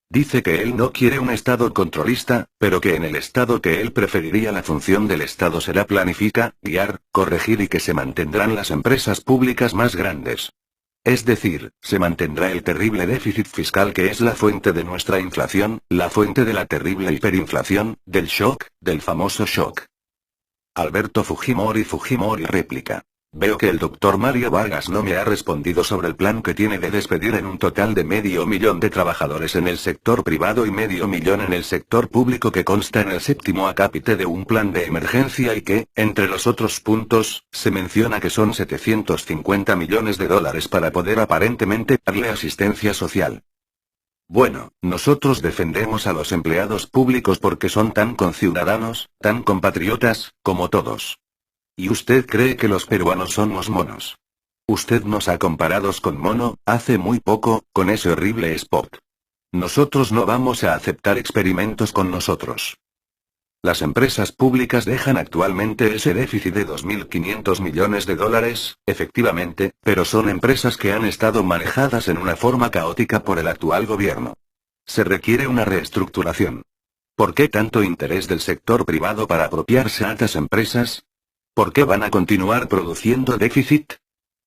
Dice que él no quiere un Estado controlista, pero que en el Estado que él preferiría la función del Estado será planificar, guiar, corregir y que se mantendrán las empresas públicas más grandes. Es decir, se mantendrá el terrible déficit fiscal que es la fuente de nuestra inflación, la fuente de la terrible hiperinflación, del shock, del famoso shock. Alberto Fujimori réplica. Veo que el doctor Mario Vargas no me ha respondido sobre el plan que tiene de despedir en un total de 500.000 de trabajadores en el sector privado y 500.000 en el sector público que consta en el séptimo acápite de un plan de emergencia y que, entre los otros puntos, se menciona que son 750 millones de dólares para poder aparentemente darle asistencia social. Bueno, nosotros defendemos a los empleados públicos porque son tan conciudadanos, tan compatriotas, como todos. ¿Y usted cree que los peruanos somos monos? Usted nos ha comparados con mono, hace muy poco, con ese horrible spot. Nosotros no vamos a aceptar experimentos con nosotros. Las empresas públicas dejan actualmente ese déficit de 2.500 millones de dólares, efectivamente, pero son empresas que han estado manejadas en una forma caótica por el actual gobierno. Se requiere una reestructuración. ¿Por qué tanto interés del sector privado para apropiarse a estas empresas? ¿Por qué van a continuar produciendo déficit?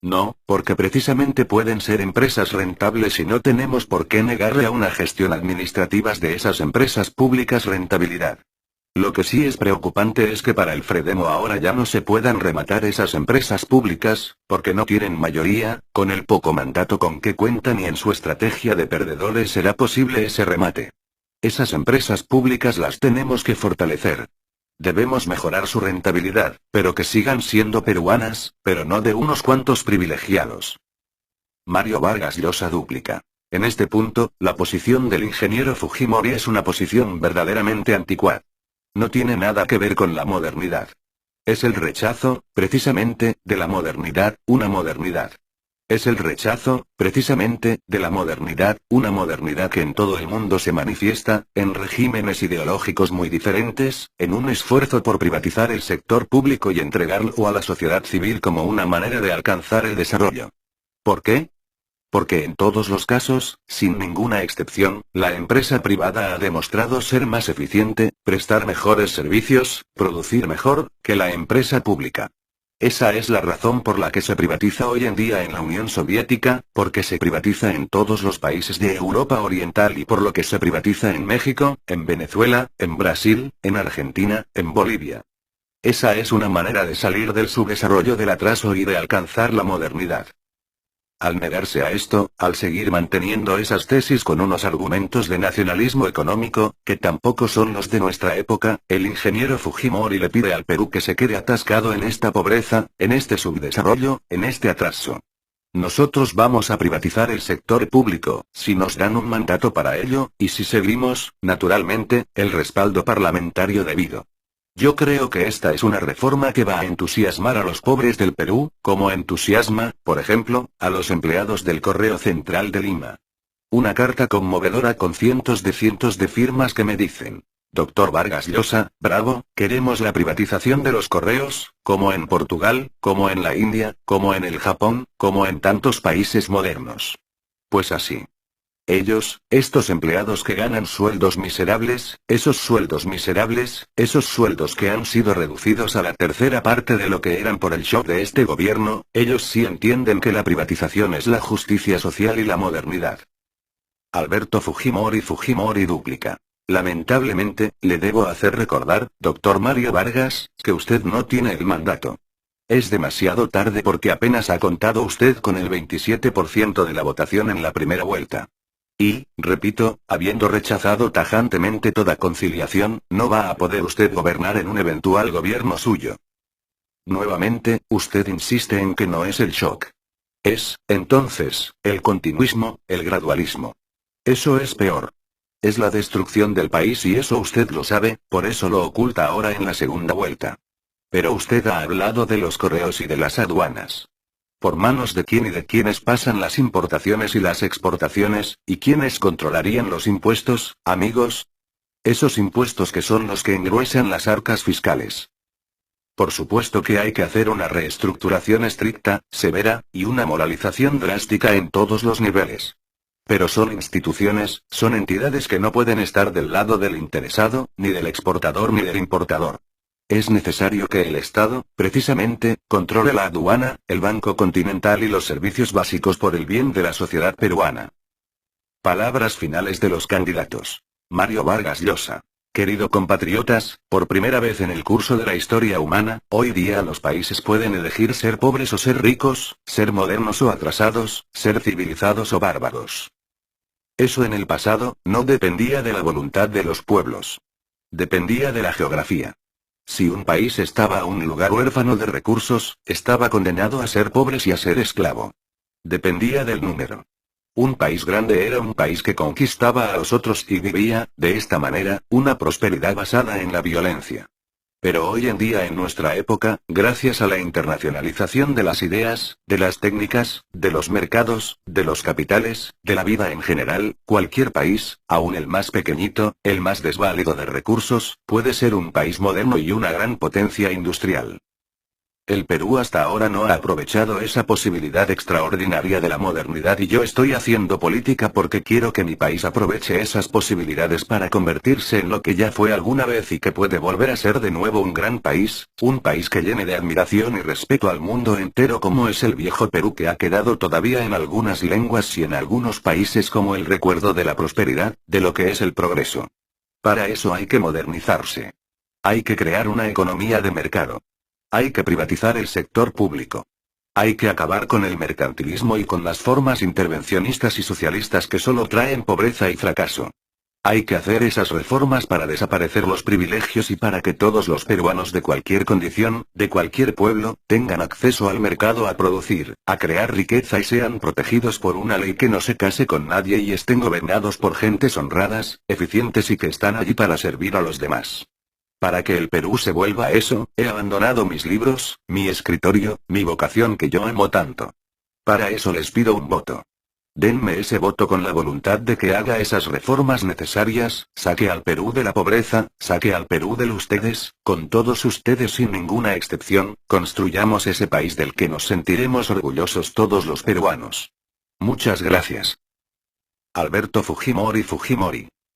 No, porque precisamente pueden ser empresas rentables y no tenemos por qué negarle a una gestión administrativa de esas empresas públicas rentabilidad. Lo que sí es preocupante es que para el Fredemo ahora ya no se puedan rematar esas empresas públicas, porque no tienen mayoría, con el poco mandato con que cuentan y en su estrategia de perdedores será posible ese remate. Esas empresas públicas las tenemos que fortalecer. Debemos mejorar su rentabilidad, pero que sigan siendo peruanas, pero no de unos cuantos privilegiados. Mario Vargas Llosa duplica. En este punto, la posición del ingeniero Fujimori es una posición verdaderamente anticuada. No tiene nada que ver con la modernidad. Es el rechazo, precisamente, de la modernidad, una modernidad. Es el rechazo, precisamente, de la modernidad, una modernidad que en todo el mundo se manifiesta, en regímenes ideológicos muy diferentes, en un esfuerzo por privatizar el sector público y entregarlo a la sociedad civil como una manera de alcanzar el desarrollo. ¿Por qué? Porque en todos los casos, sin ninguna excepción, la empresa privada ha demostrado ser más eficiente, prestar mejores servicios, producir mejor, que la empresa pública. Esa es la razón por la que se privatiza hoy en día en la Unión Soviética, porque se privatiza en todos los países de Europa Oriental y por lo que se privatiza en México, en Venezuela, en Brasil, en Argentina, en Bolivia. Esa es una manera de salir del subdesarrollo del atraso y de alcanzar la modernidad. Al negarse a esto, al seguir manteniendo esas tesis con unos argumentos de nacionalismo económico, que tampoco son los de nuestra época, el ingeniero Fujimori le pide al Perú que se quede atascado en esta pobreza, en este subdesarrollo, en este atraso. Nosotros vamos a privatizar el sector público, si nos dan un mandato para ello, y si seguimos, naturalmente, el respaldo parlamentario debido. Yo creo que esta es una reforma que va a entusiasmar a los pobres del Perú, como entusiasma, por ejemplo, a los empleados del Correo Central de Lima. Una carta conmovedora con cientos de firmas que me dicen: Doctor Vargas Llosa, bravo, queremos la privatización de los correos, como en Portugal, como en la India, como en el Japón, como en tantos países modernos. Pues así. Ellos, estos empleados que ganan sueldos miserables, esos sueldos que han sido reducidos a la tercera parte de lo que eran por el shock de este gobierno, ellos sí entienden que la privatización es la justicia social y la modernidad. Alberto Fujimori duplica. Lamentablemente, le debo hacer recordar, doctor Mario Vargas, que usted no tiene el mandato. Es demasiado tarde porque apenas ha contado usted con el 27% de la votación en la primera vuelta. Y, repito, habiendo rechazado tajantemente toda conciliación, no va a poder usted gobernar en un eventual gobierno suyo. Nuevamente, usted insiste en que no es el shock. Es, entonces, el continuismo, el gradualismo. Eso es peor. Es la destrucción del país y eso usted lo sabe, por eso lo oculta ahora en la segunda vuelta. Pero usted ha hablado de los correos y de las aduanas. ¿Por manos de quién y de quiénes pasan las importaciones y las exportaciones, y quiénes controlarían los impuestos, amigos? Esos impuestos que son los que engruesan las arcas fiscales. Por supuesto que hay que hacer una reestructuración estricta, severa, y una moralización drástica en todos los niveles. Pero son instituciones, son entidades que no pueden estar del lado del interesado, ni del exportador ni del importador. Es necesario que el Estado, precisamente, controle la aduana, el Banco Continental y los servicios básicos por el bien de la sociedad peruana. Palabras finales de los candidatos. Mario Vargas Llosa. Querido compatriotas, por primera vez en el curso de la historia humana, hoy día los países pueden elegir ser pobres o ser ricos, ser modernos o atrasados, ser civilizados o bárbaros. Eso en el pasado, no dependía de la voluntad de los pueblos. Dependía de la geografía. Si un país estaba a un lugar huérfano de recursos, estaba condenado a ser pobre y a ser esclavo. Dependía del número. Un país grande era un país que conquistaba a los otros y vivía, de esta manera, una prosperidad basada en la violencia. Pero hoy en día en nuestra época, gracias a la internacionalización de las ideas, de las técnicas, de los mercados, de los capitales, de la vida en general, cualquier país, aun el más pequeñito, el más desválido de recursos, puede ser un país moderno y una gran potencia industrial. El Perú hasta ahora no ha aprovechado esa posibilidad extraordinaria de la modernidad y yo estoy haciendo política porque quiero que mi país aproveche esas posibilidades para convertirse en lo que ya fue alguna vez y que puede volver a ser de nuevo un gran país, un país que llene de admiración y respeto al mundo entero como es el viejo Perú que ha quedado todavía en algunas lenguas y en algunos países como el recuerdo de la prosperidad, de lo que es el progreso. Para eso hay que modernizarse. Hay que crear una economía de mercado. Hay que privatizar el sector público. Hay que acabar con el mercantilismo y con las formas intervencionistas y socialistas que solo traen pobreza y fracaso. Hay que hacer esas reformas para desaparecer los privilegios y para que todos los peruanos de cualquier condición, de cualquier pueblo, tengan acceso al mercado a producir, a crear riqueza y sean protegidos por una ley que no se case con nadie y estén gobernados por gentes honradas, eficientes y que están allí para servir a los demás. Para que el Perú se vuelva eso, he abandonado mis libros, mi escritorio, mi vocación que yo amo tanto. Para eso les pido un voto. Denme ese voto con la voluntad de que haga esas reformas necesarias, saque al Perú de la pobreza, saque al Perú de ustedes, con todos ustedes sin ninguna excepción, construyamos ese país del que nos sentiremos orgullosos todos los peruanos. Muchas gracias. Alberto Fujimori.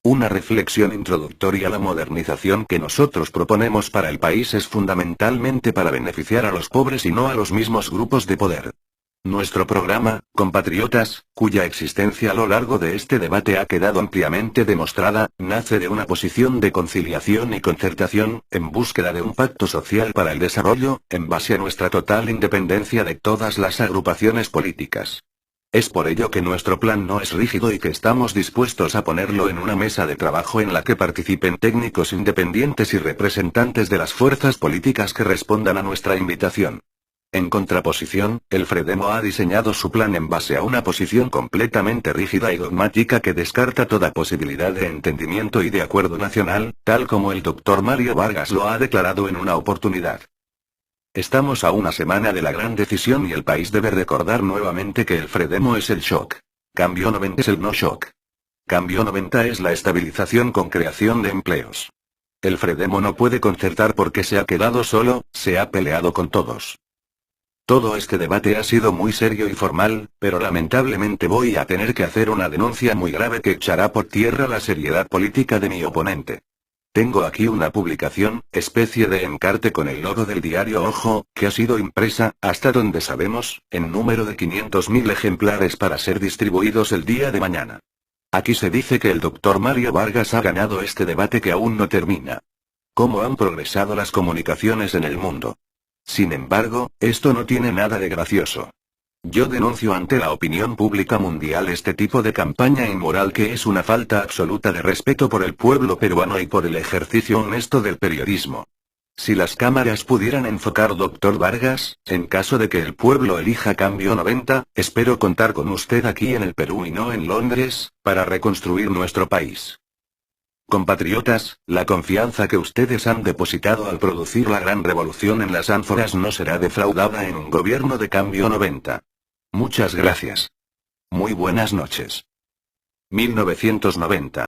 Una reflexión introductoria a la modernización que nosotros proponemos para el país es fundamentalmente para beneficiar a los pobres y no a los mismos grupos de poder. Nuestro programa, compatriotas, cuya existencia a lo largo de este debate ha quedado ampliamente demostrada, nace de una posición de conciliación y concertación, en búsqueda de un pacto social para el desarrollo, en base a nuestra total independencia de todas las agrupaciones políticas. Es por ello que nuestro plan no es rígido y que estamos dispuestos a ponerlo en una mesa de trabajo en la que participen técnicos independientes y representantes de las fuerzas políticas que respondan a nuestra invitación. En contraposición, el Fredemo ha diseñado su plan en base a una posición completamente rígida y dogmática que descarta toda posibilidad de entendimiento y de acuerdo nacional, tal como el doctor Mario Vargas lo ha declarado en una oportunidad. Estamos a una semana de la gran decisión y el país debe recordar nuevamente que el Fredemo es el shock. Cambio 90 es el no shock. Cambio 90 es la estabilización con creación de empleos. El Fredemo no puede concertar porque se ha quedado solo, se ha peleado con todos. Todo este debate ha sido muy serio y formal, pero lamentablemente voy a tener que hacer una denuncia muy grave que echará por tierra la seriedad política de mi oponente. Tengo aquí una publicación, especie de encarte con el logo del diario Ojo, que ha sido impresa, hasta donde sabemos, en número de 500.000 ejemplares para ser distribuidos el día de mañana. Aquí se dice que el doctor Mario Vargas ha ganado este debate que aún no termina. ¿Cómo han progresado las comunicaciones en el mundo? Sin embargo, esto no tiene nada de gracioso. Yo denuncio ante la opinión pública mundial este tipo de campaña inmoral que es una falta absoluta de respeto por el pueblo peruano y por el ejercicio honesto del periodismo. Si las cámaras pudieran enfocar Dr. Vargas, en caso de que el pueblo elija Cambio 90, espero contar con usted aquí en el Perú y no en Londres, para reconstruir nuestro país. Compatriotas, la confianza que ustedes han depositado al producir la gran revolución en las ánforas no será defraudada en un gobierno de Cambio 90. Muchas gracias. Muy buenas noches. 1990.